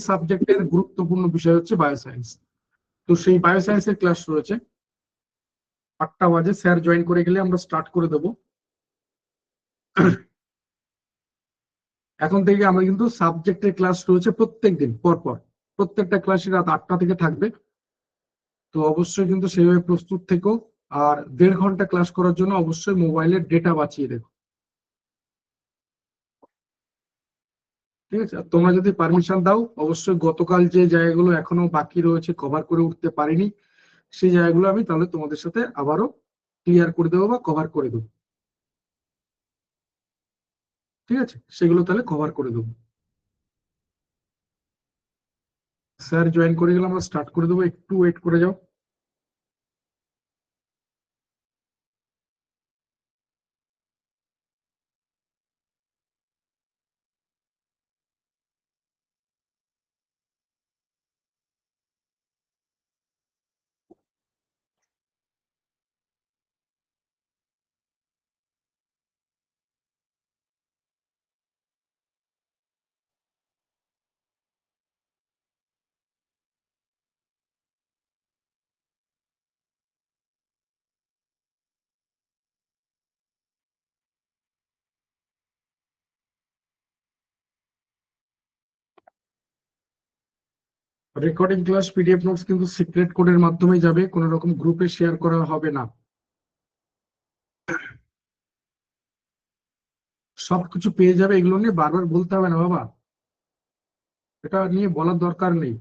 সাবজেক্টের গুরুত্বপূর্ণ বিষয় হচ্ছে বায়োসায়েন্স। তো সেই বায়োসায়েন্সের ক্লাস রয়েছে 8টা বাজে, স্যার জয়েন করে গেলে আমরা স্টার্ট করে দেবো। এখন থেকে আমরা কিন্তু সাবজেক্টের ক্লাস রয়েছে প্রত্যেক দিন পরপর, প্রত্যেকটা ক্লাসই রাত 8টা থেকে থাকবে। তো অবশ্যই কিন্তু সেইভাবে প্রস্তুত থেকো। আর 1.5 ঘন্টা ক্লাস করার জন্য অবশ্যই মোবাইলের ডেটা বাঁচিয়ে রেখো, ঠিক আছে? আর তোমরা যদি পারমিশন দাও, অবশ্যই গতকাল যে জায়গাগুলো এখনো বাকি রয়েছে কভার করে উঠতে পারিনি, সেই জায়গাগুলো আমি তাহলে তোমাদের সাথে আবারও ক্লিয়ার করে দেবো বা কভার করে দেবো, ঠিক আছে? সেগুলো তাহলে কভার করে দেবো। স্যার জয়েন করে গেলে আমরা স্টার্ট করে দেবো, একটু ওয়েট করে যাও। রেকর্ডিং ক্লাস পিডিএফ নোটস কিন্তু সিক্রেট কোডের মাধ্যমে যাবে, কোনো রকম গ্রুপে শেয়ার করা হবে না। সবকিছু পেয়ে যাবে, এগুলো নিয়ে বারবার বলতে হবে না বাবা, এটা নিয়ে বলার দরকার নেই।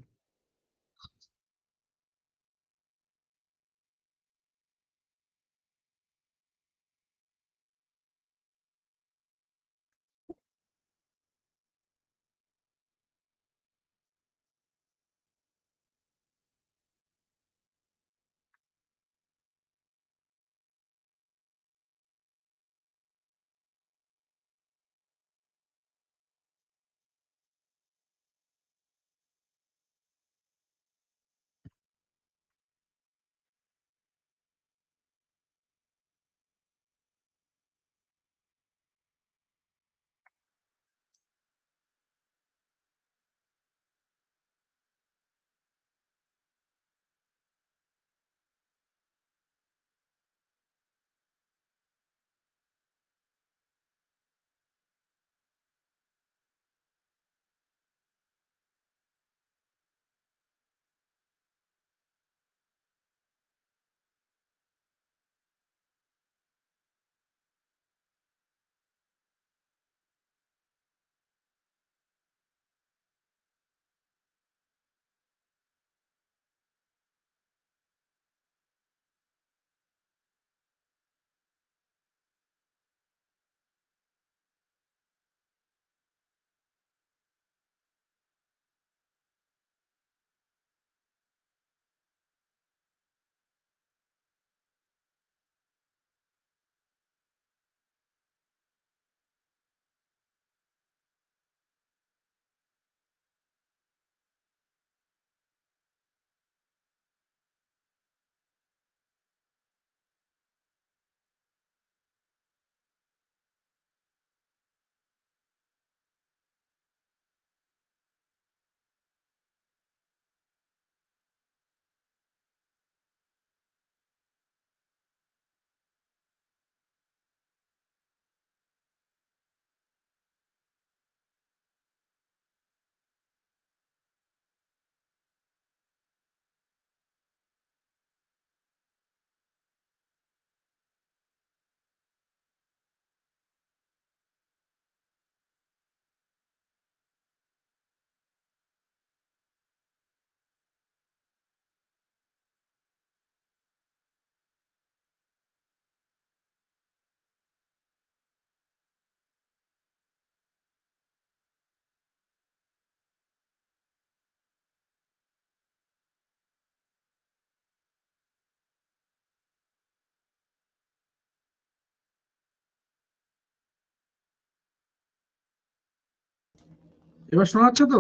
এবার শোনা যাচ্ছে তো?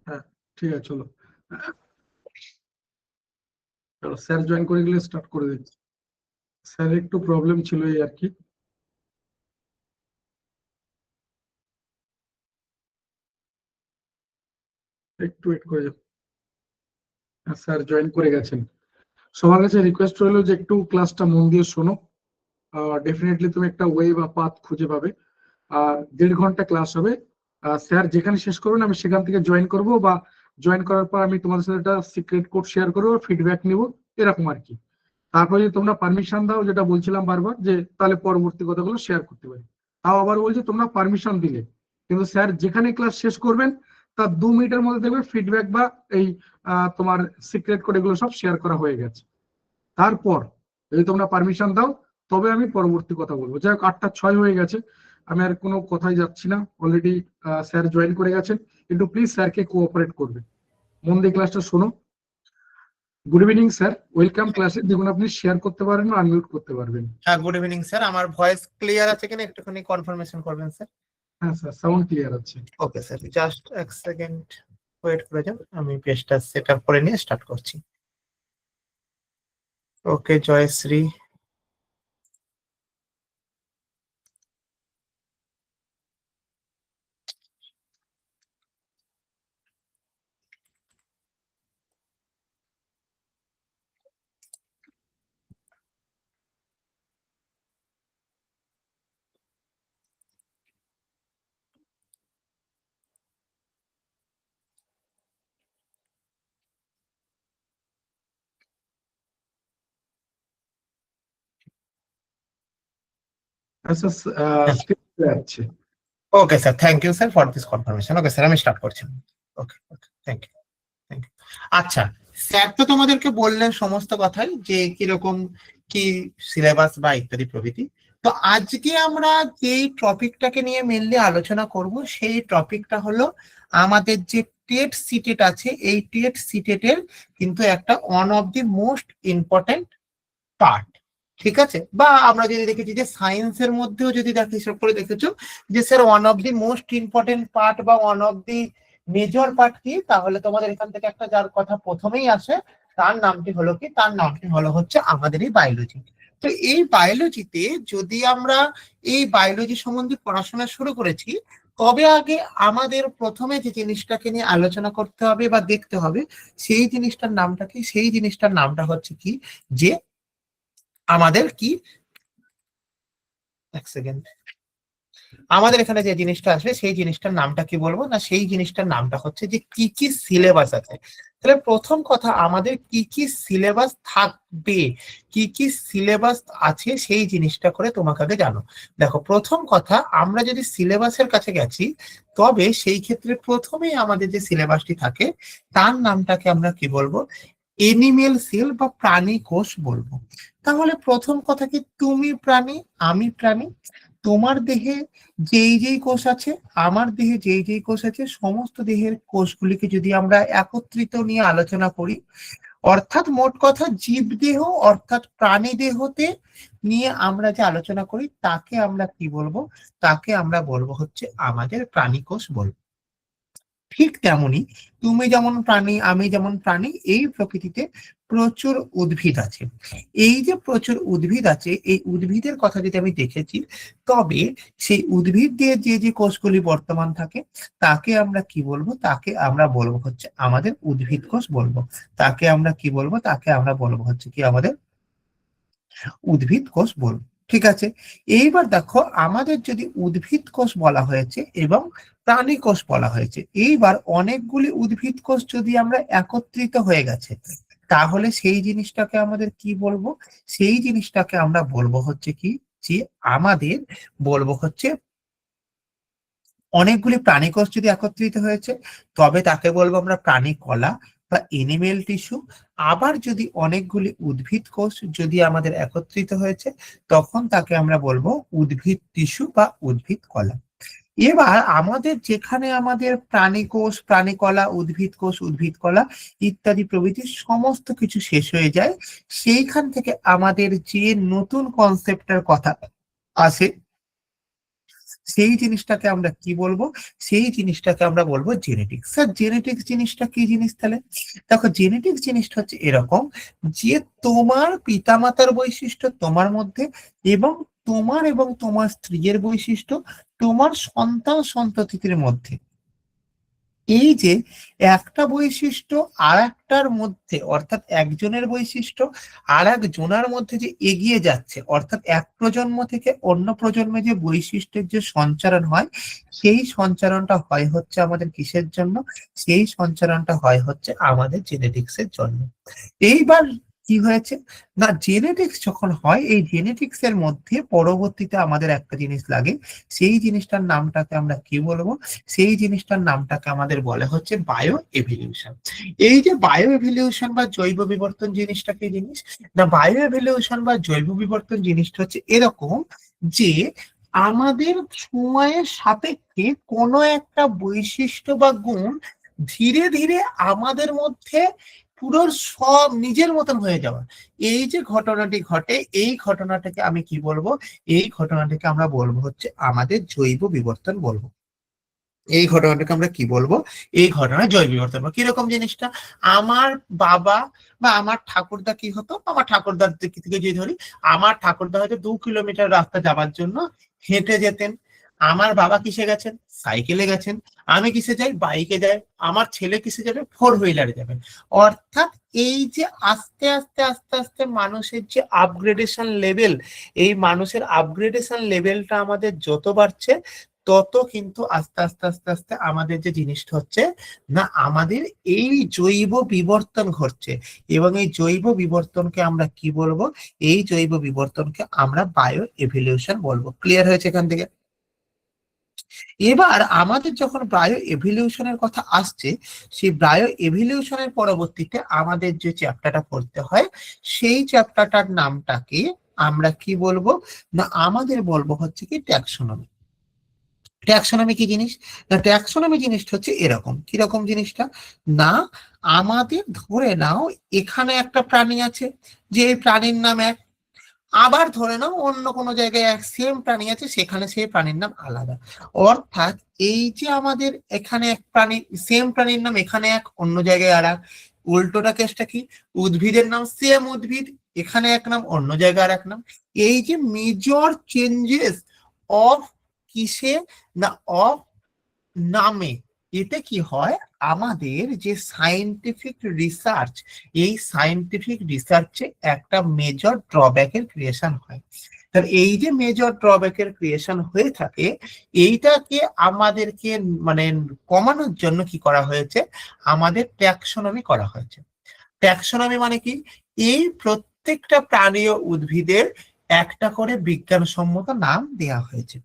হ্যাঁ, ঠিক আছে, চলো। চলো, স্যার জয়েন করে গেলে স্টার্ট করে দিচ্ছি। স্যার একটু প্রবলেম ছিল এই আর কি। একটু ওয়েট করে যাও। স্যার জয়েন করে গেছেন। সবার কাছে রিকোয়েস্ট রইলো যে একটু ক্লাসটা মন দিয়ে শোনো। ডেফিনেটলি তুমি একটা ওয়ে বা পাথ খুঁজে পাবে। আর 1.5 ঘন্টা ক্লাস হবে। স্যার যেখানে শেষ করবেন আমি সেখান থেকে জয়েন করব, বা জয়েন করার পর আমি তোমাদের সাথে একটা সিক্রেট কোড শেয়ার করবো, ফিডব্যাক নিব, এরকম আর কি। তারপরে যদি তোমরা পারমিশন দাও, যেটা বলছিলাম বারবার, যে তাহলে পরবর্তী কথাগুলো শেয়ার করতে পারি। তাও আবার বলছি, তোমরা পারমিশন দিলে, কিন্তু স্যার যেখানে ক্লাস শেষ করবেন তার 2 মিনিটের মধ্যে দেখবে ফিডব্যাক বা এই তোমার সিক্রেট কোড এগুলো সব শেয়ার করা হয়ে গেছে। তারপর যদি তোমরা পারমিশন দাও তবে আমি পরবর্তী কথা বলবো। যাই হোক, 8:06 হয়ে গেছে, আমি আর কোনো কথাই যাচ্ছি না। অলরেডি স্যার জয়েন করে গেছেন, কিন্তু প্লিজ স্যারকে কোঅপারেট করবে, মন দিয়ে ক্লাসটা শোনো। গুড ইভিনিং স্যার, ওয়েলকাম ক্লাসে। দেখুন আপনি শেয়ার করতে পারেন না আনমিউট করতে পারবেন। হ্যাঁ, গুড ইভিনিং স্যার। আমার ভয়েস ক্লিয়ার আছে কিনা একটুখানি কনফার্মেশন করবেন স্যার। হ্যাঁ স্যার, সাউন্ড ক্লিয়ার আছে। ওকে স্যার, জাস্ট এক সেকেন্ড ওয়েট করে যান, আমি পেজটা সেট আপ করে নিয়ে স্টার্ট করছি। ওকে জয়শ্রী, আচ্ছা, আছে। Okay sir, thank you sir for this confirmation. Okay sir, আমি স্টার্ট করছি। Okay okay, thank you thank you. আচ্ছা স্যার, তো তোমাদেরকে বললেন সমস্ত কথাই, যে কিরকম কি সিলেবাস বা ইত্যাদি প্রভৃতি। তো আজকে আমরা যেই টপিকটাকে নিয়ে মেনলি আলোচনা করব, সেই টপিকটা হলো আমাদের যে টেট সিটেট আছে, এই টেট সিটেটের কিন্তু একটা one of the most important part. ঠিক আছে, বা আমরা যদি দেখেছি যে সায়েন্সের মধ্যেও যদি দেখি, হিসাব করে দেখেছো যে sir one of the most important part বা one of the major part কি, তাহলে তোমাদের এখান থেকে একটা যার কথা প্রথমেই আসে, তার নামটি হলো কি, তার নামটি হলো হচ্ছে আমাদের এই বায়োলজি। তো এই বায়োলজিতে যদি আমরা এই বায়োলজি সম্বন্ধে পড়াশোনা শুরু করেছি, তবে আগে আমাদের প্রথমে যে জিনিসটাকে নিয়ে আলোচনা করতে হবে বা দেখতে হবে, সেই জিনিসটার নামটা কি, সেই জিনিসটার নামটা হচ্ছে কি, যে আমাদের কি, এক সেকেন্ড, আমাদের এখানে যে জিনিসটা আসবে সেই জিনিসটার নামটা কি বলবো না, সেই জিনিসটার নামটা হচ্ছে যে কি কি সিলেবাস আছে। তাহলে প্রথম কথা, আমাদের কি কি সিলেবাস থাকবে, কি কি সিলেবাস আছে সেই জিনিসটা করে তোমাকে আগে জানো। দেখো, প্রথম কথা, আমরা যদি সিলেবাসের কাছে গেছি, তবে সেই ক্ষেত্রে প্রথমেই আমাদের যে সিলেবাসটি থাকে তার নামটাকে আমরা কি বলবো, এনিমেল সেল বা প্রাণী কোষ বলবো। তাহলে প্রথম কথা কি, তুমি প্রাণী, আমি প্রাণী, তোমার দেহে যেই যেই কোষ আছে, আমার দেহে যেই যেই কোষ আছে, সমস্ত দেহের কোষগুলিকে যদি আমরা একত্রিত নিয়ে আলোচনা করি, অর্থাৎ মোট কথা জীব দেহ অর্থাৎ প্রাণী দেহতে নিয়ে আমরা যে আলোচনা করি, তাকে আমরা কি বলবো, তাকে আমরা বলবো হচ্ছে আমাদের প্রাণী কোষ বলবো। ঠিক তেমনি তুমি যেমন প্রাণী, আমি যেমন প্রাণী, এই প্রকৃতিতে প্রচুর উদ্ভিদ আছে। এই যে প্রচুর উদ্ভিদ আছে, এই উদ্ভিদের কথা যদি আমি দেখেছি, তবে সেই উদ্ভিদ দিয়ে যে যে কোষগুলি বর্তমান থাকে, তাকে আমরা কি বলবো, তাকে আমরা বলবো হচ্ছে আমাদের উদ্ভিদ কোষ বলবো। তাকে আমরা কি বলবো, তাকে আমরা বলবো হচ্ছে কি আমাদের উদ্ভিদ কোষ বলবো। ঠিক আছে, এইবার দেখো, আমাদের যদি উদ্ভিদ কোষ বলা হয়েছে এবং প্রাণী কোষ বলা হয়েছে, এইবার অনেকগুলি উদ্ভিদ কোষ যদি আমরা একত্রিত হয়ে গেছে, তাহলে সেই জিনিসটাকে আমাদের কি বলবো, সেই জিনিসটাকে আমরা বলবো হচ্ছে কি, যে আমাদের বলবো হচ্ছে অনেকগুলি প্রাণী কোষ যদি একত্রিত হয়েছে, তবে তাকে বলবো আমরা প্রাণী কলা বা এনিমেল টিস্যু। আবার যদি অনেকগুলি উদ্ভিদ কোষ যদি আমাদের একত্রিত হয়েছে, তখন তাকে আমরা বলবো উদ্ভিদ টিস্যু বা উদ্ভিদ কলা। এবার আমাদের যেখানে আমাদের প্রাণী কোষ, প্রাণী কলা, উদ্ভিদ কোষ, উদ্ভিদ কলা ইত্যাদি প্রভৃতি সমস্ত কিছু শেষ হয়ে যায়, সেইখান থেকে আমাদের যে নতুন কনসেপ্টের কথা আসে, সেই জিনিসটাকে আমরা কি বলবো, সেই জিনিসটাকে আমরা বলবো জেনেটিক্স। স্যার জেনেটিক্স জিনিসটা কি জিনিস তাহলে? দেখো, জেনেটিক্স জিনিসটা হচ্ছে এরকম, যে তোমার পিতামাতার বৈশিষ্ট্য তোমার মধ্যে, এবং তোমার এবং তোমার স্ত্রীর বৈশিষ্ট্য তোমার সন্তান সন্ততিদের মধ্যে, এই যে একটা বৈশিষ্ট্য আর একটার মধ্যে, অর্থাৎ একজনের বৈশিষ্ট্য আর একজনের মধ্যে যে এগিয়ে যাচ্ছে, অর্থাৎ এক প্রজন্ম থেকে অন্য প্রজন্মে যে বৈশিষ্ট্যের যে সঞ্চারণ হয়, সেই সঞ্চারণটা হয় হচ্ছে আমাদের কিসের জন্য? সেই সঞ্চারণটা হয় হচ্ছে আমাদের জেনেটিক্সের জন্য। এইবার কি হয়েছে না, জেনেটিক্স যখন হয়, এই জেনেটিক্স এর মধ্যে পরবর্তীতে আমাদের একটা জিনিস লাগে, সেই জিনিসটার নামটাকে আমরা কি বলবো? সেই জিনিসটার নামটাকে আমাদের বলে হচ্ছে বায়ো এভলিউশন। এই যে বায়ো এভলিউশন বা জৈব বিবর্তন জিনিসটা কি জিনিস না, বায়ো এভলিউশন বা জৈব বিবর্তন জিনিসটা হচ্ছে এরকম যে আমাদের সময়ের সাপেক্ষে কোনো একটা বৈশিষ্ট্য বা গুণ ধীরে ধীরে আমাদের মধ্যে পুরো সব নিজের মতন হয়ে যাওয়া। এই যে ঘটনাটি ঘটে, এই ঘটনাটাকে আমি কি বলবো? এই ঘটনাটাকে আমরা বলবো হচ্ছে আমাদের জৈব বিবর্তন বলবো। এই ঘটনাটাকে আমরা কি বলবো? এই ঘটনা জৈব বিবর্তন বলবো। কিরকম জিনিসটা? আমার বাবা বা আমার ঠাকুরদা কি হতো, আমার ঠাকুরদার দিক থেকে যদি ধরি, আমার ঠাকুরদা হয়তো 2 কিলোমিটার রাস্তা যাওয়ার জন্য হেঁটে যেতেন। আমার বাবা কিসে গেছেন? সাইকেলে গেছেন। আমি কিসে যাই? বাইকে যাই। আমার ছেলে কিসে যাবে? 4 হুইলারে যাবেন। অর্থাৎ এই যে আস্তে আস্তে আস্তে আস্তে মানুষের যে আপগ্রেডেশন লেভেল, এই মানুষের আপগ্রেডেশন লেভেলটা আমাদের যত বাড়ছে, তত কিন্তু আস্তে আস্তে আস্তে আস্তে আমাদের যে জিনিসটা হচ্ছে না, আমাদের এই জৈব বিবর্তন ঘটছে। এবং এই জৈব বিবর্তনকে আমরা কি বলবো? এই জৈব বিবর্তনকে আমরা বায়ো এভলিউশন বলবো। ক্লিয়ার হয়েছে এখান থেকে? এবার আমাদের যখন বায়ো এভলিউশনের কথা আসছে, সেই বায়ো এভলিউশনের পরবর্তীতে আমাদের যে চ্যাপ্টারটা পড়তে হয়, সেই চ্যাপ্টারটার নামটাকে আমরা কি বলবো না, আমাদের বলবো হচ্ছে কি ট্যাক্সোনমি। ট্যাক্সোনমি কি জিনিস না, ট্যাক্সোনমি জিনিসটা হচ্ছে এরকম। কিরকম জিনিসটা না, আমাদের ধরে নাও এখানে একটা প্রাণী আছে, যে এই প্রাণীর নাম এক। আবার ধরে নাও অন্য কোনো জায়গায় এক সেম প্রাণী আছে, সেখানে সেই প্রাণীর নাম আলাদা। অর্থাৎ এই যে আমাদের এখানে এক প্রাণী, সেম প্রাণীর নাম এখানে এক, অন্য জায়গায় আর এক। উল্টোটা কেসটা কি? উদ্ভিদের নাম সেম উদ্ভিদ, এখানে এক নাম, অন্য জায়গায় আর এক নাম। এই যে মেজর চেঞ্জেস অফ কিসে না, অফ নামে, এতে কি হয়? আমাদের যে সায়েন্টিফিক রিসার্চ, এই সায়েন্টিফিক রিসার্চে একটা মেজর ড্রব্যাকের ক্রিয়েশন হয়। তাহলে এই যে মেজর ড্রব্যাকের ক্রিয়েশন হয়ে থাকে, এইটাকে আমাদেরকে মানে কমানোর জন্য কি করা হয়েছে? আমাদের ট্যাক্সোনমি করা হয়েছে। ট্যাক্সোনমি মানে কি? এই প্রত্যেকটা প্রাণী ও উদ্ভিদের একটা করে বিজ্ঞানসম্মত নাম দেওয়া হয়েছে।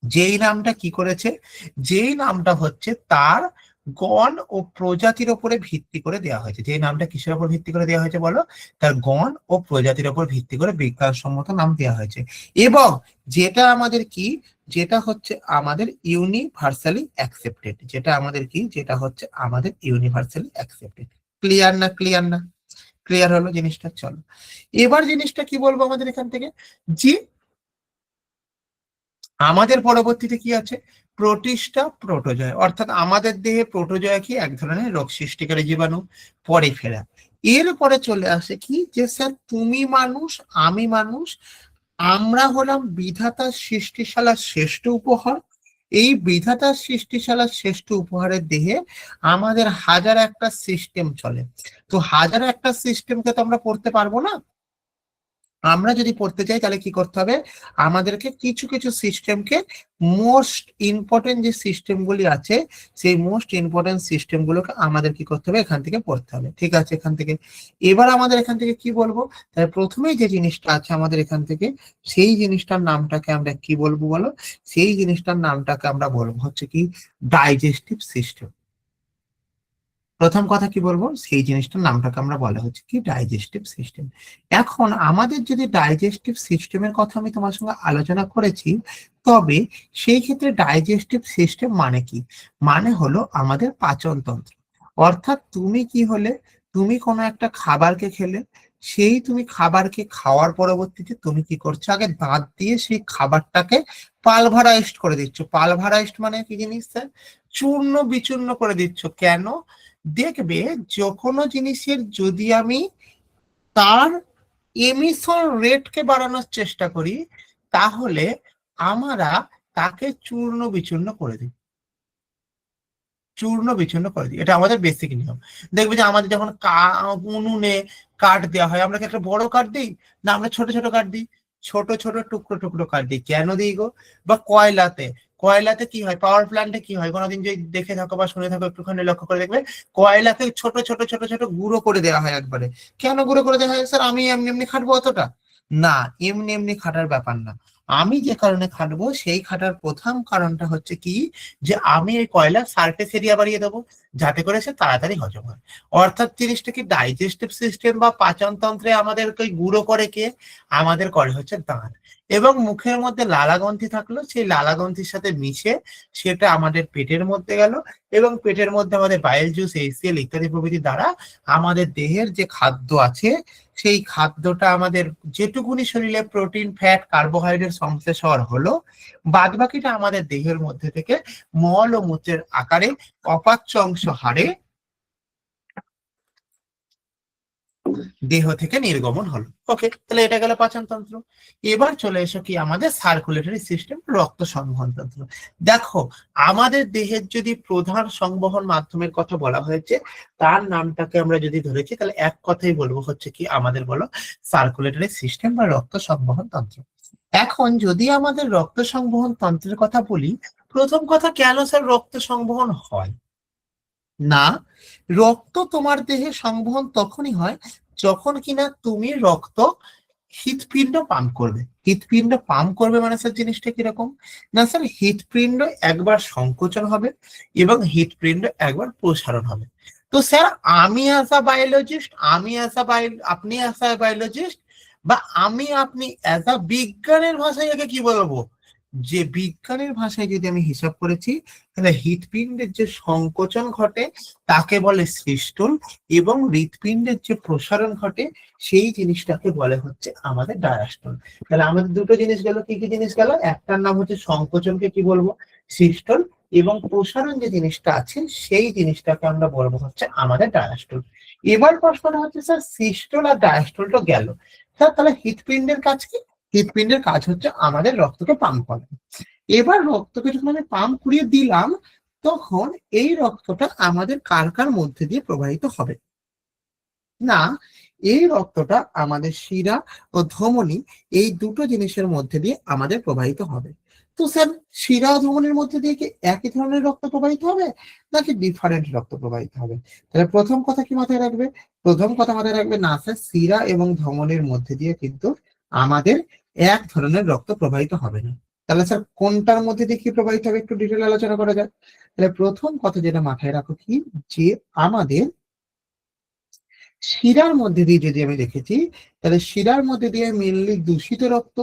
যেই নামটা কি করেছে? যেই নামটা হচ্ছে তার গণ ও প্রজাতির উপরে ভিত্তি করে দেওয়া হয়েছে। যেই নামটা কিসের উপর ভিত্তি করে দেওয়া হয়েছে বলো? তার গণ ও প্রজাতির উপর ভিত্তি করে বিজ্ঞানসম্মত নাম দেওয়া হয়েছে। এবং যেটা আমাদের কি, যেটা হচ্ছে আমাদের ইউনিভার্সালি অ্যাকসেপ্টেড, যেটা আমাদের কি, যেটা হচ্ছে আমাদের ইউনিভার্সালি অ্যাকসেপ্টেড। ক্লিয়ার না? ক্লিয়ার না? ক্লিয়ার হলো জিনিসটা? চলো এবার জিনিসটা কি বলবো আমাদের এখান থেকে, যে আমাদের পরবর্তীতে কি আছে? প্রোটিস্টা, প্রোটোজয়। অর্থাৎ আমাদের দেহে প্রোটোজয় কি? এক ধরনের রোগ সৃষ্টিকারী জীবাণু। পরে ফেরা। এরপরে চলে আসে কি, যে স্যার তুমি মানুষ, আমি মানুষ, আমরা হলাম বিধাতার সৃষ্টিশালার শ্রেষ্ঠ উপহার। এই বিধাতার সৃষ্টিশালার শ্রেষ্ঠ উপহারের দেহে আমাদের হাজার একটা সিস্টেম চলে। তো হাজার একটা সিস্টেমকে তো আমরা পড়তে পারবো না। আমরা যদি পড়তে চাই তাহলে কি করতে হবে? আমাদেরকে কিছু কিছু সিস্টেমকে, মোস্ট ইম্পর্টেন্ট যে সিস্টেমগুলি আছে, সেই মোস্ট ইম্পর্টেন্ট সিস্টেমগুলোকে আমাদের কি করতে হবে? এখান থেকে পড়তে হবে। ঠিক আছে? এখান থেকে এবার আমাদের এখান থেকে কি বলবো? তাহলে প্রথমেই যে জিনিসটা আছে আমাদের এখান থেকে, সেই জিনিসটার নামটাকে আমরা কি বলবো বলো? সেই জিনিসটার নামটাকে আমরা বলবো হচ্ছে কি ডাইজেস্টিভ সিস্টেম। প্রথম কথা কি বলবো? সেই জিনিসটার নামটাকে আমরা বলা হচ্ছে কি ডাইজেস্টিভ সিস্টেম। এখন আমাদের যদি ডাইজেস্টিভ সিস্টেমের কথা আমি তোমার সঙ্গে আলোচনা করেছি, তবে সেই ক্ষেত্রে ডাইজেস্টিভ সিস্টেম মানে কি? মানে হলো আমাদের পাচনতন্ত্র। অর্থাৎ তুমি কি হলে, তুমি কোনো একটা খাবারকে খেলে, সেই তুমি খাবারকে খাওয়ার পরবর্তীতে তুমি কি করছো? আগে দাঁত দিয়ে সেই খাবারটাকে পালভারাইজড করে দিচ্ছ। পালভারাইজড মানে কি জিনিস স্যার? চূর্ণ বিচূর্ণ করে দিচ্ছ। কেন? দেখবে যে কোনো জিনিসের যদি আমি তার এমিশন রেটকে বাড়ানোর চেষ্টা করি, তাহলে আমরা তাকে চূর্ণ বিচূর্ণ করে দিই। চূর্ণ বিচূর্ণ করে দিই, এটা আমাদের বেসিক নিয়ম। দেখবে যে আমাদের যখন উনুনে কাঠ দেওয়া হয়, আমরা কি একটা বড় কাঠ দিই না, আমরা ছোট ছোট কাঠ দিই, ছোট ছোট টুকরো টুকরো কাঠ দিই, কেন দিই গো? বা কয়লাতে, কয়লাতে কি হয়, পাওয়ার প্ল্যান্টে কি হয়, কোনোদিন যদি দেখে থাকো বা শুনে থাকো একটুখানি লক্ষ্য করে দেখবে, কয়লাতে ছোট ছোট ছোট ছোট গুঁড়ো করে দেওয়া হয় একবারে। কেন গুঁড়ো করে দেওয়া হয় স্যার? আমি এমনি এমনি খাটবো অতটা? না, এমনি এমনি খাটার ব্যাপার না। আমি যে কারণে খাটবো সেই খাটার প্রথম কারণটা হচ্ছে কি, যে আমি এই কয়লার সারফেস এরিয়া বাড়িয়ে দেবো, যাতে করে সে তাড়াতাড়ি হজম হয়। অর্থাৎ জিনিসটা কি, ডাইজেস্টিভ সিস্টেম বা পাচন তন্ত্রে আমাদেরকে গুঁড়ো করে কে? আমাদের করে হচ্ছে দাঁত। এবং মুখের মধ্যে লালাগ্রন্থি থাকলো, সেই লালাগ্রন্থির সাথে মিশে সেটা আমাদের পেটের মধ্যে গেল, এবং পেটের মধ্যে আমাদের বাইল জুস, এইচসিএল ইত্যাদি প্রভৃতি দ্বারা আমাদের দেহের যে খাদ্য আছে, সেই খাদ্যটা আমাদের যেটুকুনি শরীরে প্রোটিন, ফ্যাট, কার্বোহাইড্রেট সংশ্লেষ হওয়ার হলো, বাদ বাকিটা আমাদের দেহের মধ্যে থেকে মল ও মূত্রের আকারে অপাচ্য অংশ হারে দেহ থেকে নির্গমন হলো। ওকে, তাহলে এটা গেল পাচনতন্ত্র। এবার চলে এসো কি আমাদের সার্কুলেটরি সিস্টেম, রক্ত সংবহন তন্ত্র। দেখো, আমাদের দেহের যদি প্রধান সংবহন মাধ্যমের কথা বলা হয়েছে, তার নামটাকে আমরা যদি ধরেছি, তাহলে এক কথাই বলবো হচ্ছে কি আমাদের, বলো, সার্কুলেটরি সিস্টেম বা রক্ত সংবহন তন্ত্র। এখন যদি আমাদের রক্ত সংবহন তন্ত্রের কথা বলি, প্রথম কথা, কেন স্যার রক্ত সংবহন হয় না? রক্ত তোমার দেহে সংবহন তখনই হয় যখন কিনা তুমি রক্ত হৃৎপিণ্ড পাম্প করবে। হৃৎপিণ্ড পাম্প করবে মানে স্যার জিনিসটা কিরকম? না স্যার, হৃৎপিণ্ড একবার সংকোচন হবে এবং হৃৎপিণ্ড একবার প্রসারণ হবে। তো স্যার, আমি অ্যাজ আ বায়োলজিস্ট, আপনি অ্যাজ আ বায়োলজিস্ট, বা আপনি অ্যাজ আ বিজ্ঞানের ভাষায় একে কি বলবো, যে বিজ্ঞানের ভাষায় যদি আমি হিসাব করেছি, তাহলে হৃৎপিণ্ডের যে সংকোচন ঘটে তাকে বলে সিস্টুল, এবং হৃৎপিণ্ডের যে প্রসারণ ঘটে সেই জিনিসটাকে বলে হচ্ছে আমাদের ডায়াস্টল। তাহলে আমাদের দুটো জিনিস গেল, কি কি জিনিস গেল? একটার নাম হচ্ছে সংকোচনকে কি বলবো, সিস্টল, এবং প্রসারণ যে জিনিসটা আছে সেই জিনিসটাকে আমরা বলবো হচ্ছে আমাদের ডায়াস্টল। এবার প্রশ্নটা হচ্ছে স্যার, সিস্টল আর ডায়াস্টলটা গেল, স্যার তাহলে হৃৎপিণ্ডের কাজ কি? হৃৎপিণ্ডের কাজ হচ্ছে আমাদের রক্তকে পাম্প করা। এবার রক্তকে যখন আমি পাম্প করিয়ে দিলাম, তখন এই রক্তটা আমাদের কার কার মধ্যে দিয়ে প্রবাহিত হবে? না, এই রক্তটা আমাদের শিরা ও ধমনী, এই দুটো জিনিসের মধ্যে দিয়ে আমাদের প্রবাহিত হবে। তো স্যার, শিরা ও ধমনীর মধ্যে দিয়ে কি একই ধরনের রক্ত প্রবাহিত হবে, নাকি ডিফারেন্ট রক্ত প্রবাহিত হবে? তাহলে প্রথম কথা কি মাথায় রাখবে? প্রথম কথা মাথায় রাখবে, না স্যার, শিরা এবং ধমনীর মধ্যে দিয়ে কিন্তু আমাদের এক ধরনের রক্ত প্রবাহিত হবে না। তাহলে স্যার, কোনটার মধ্যে দিয়ে কি প্রবাহিত হবে একটু ডিটেল আলোচনা করা যাক। তাহলে প্রথম কথা যেটা মাথায় রাখো কি, যে আমাদের শিরার মধ্যে দিয়ে যদি আমি দেখেছি, তাহলে শিরার মধ্যে দিয়ে মেনলি দূষিত রক্ত,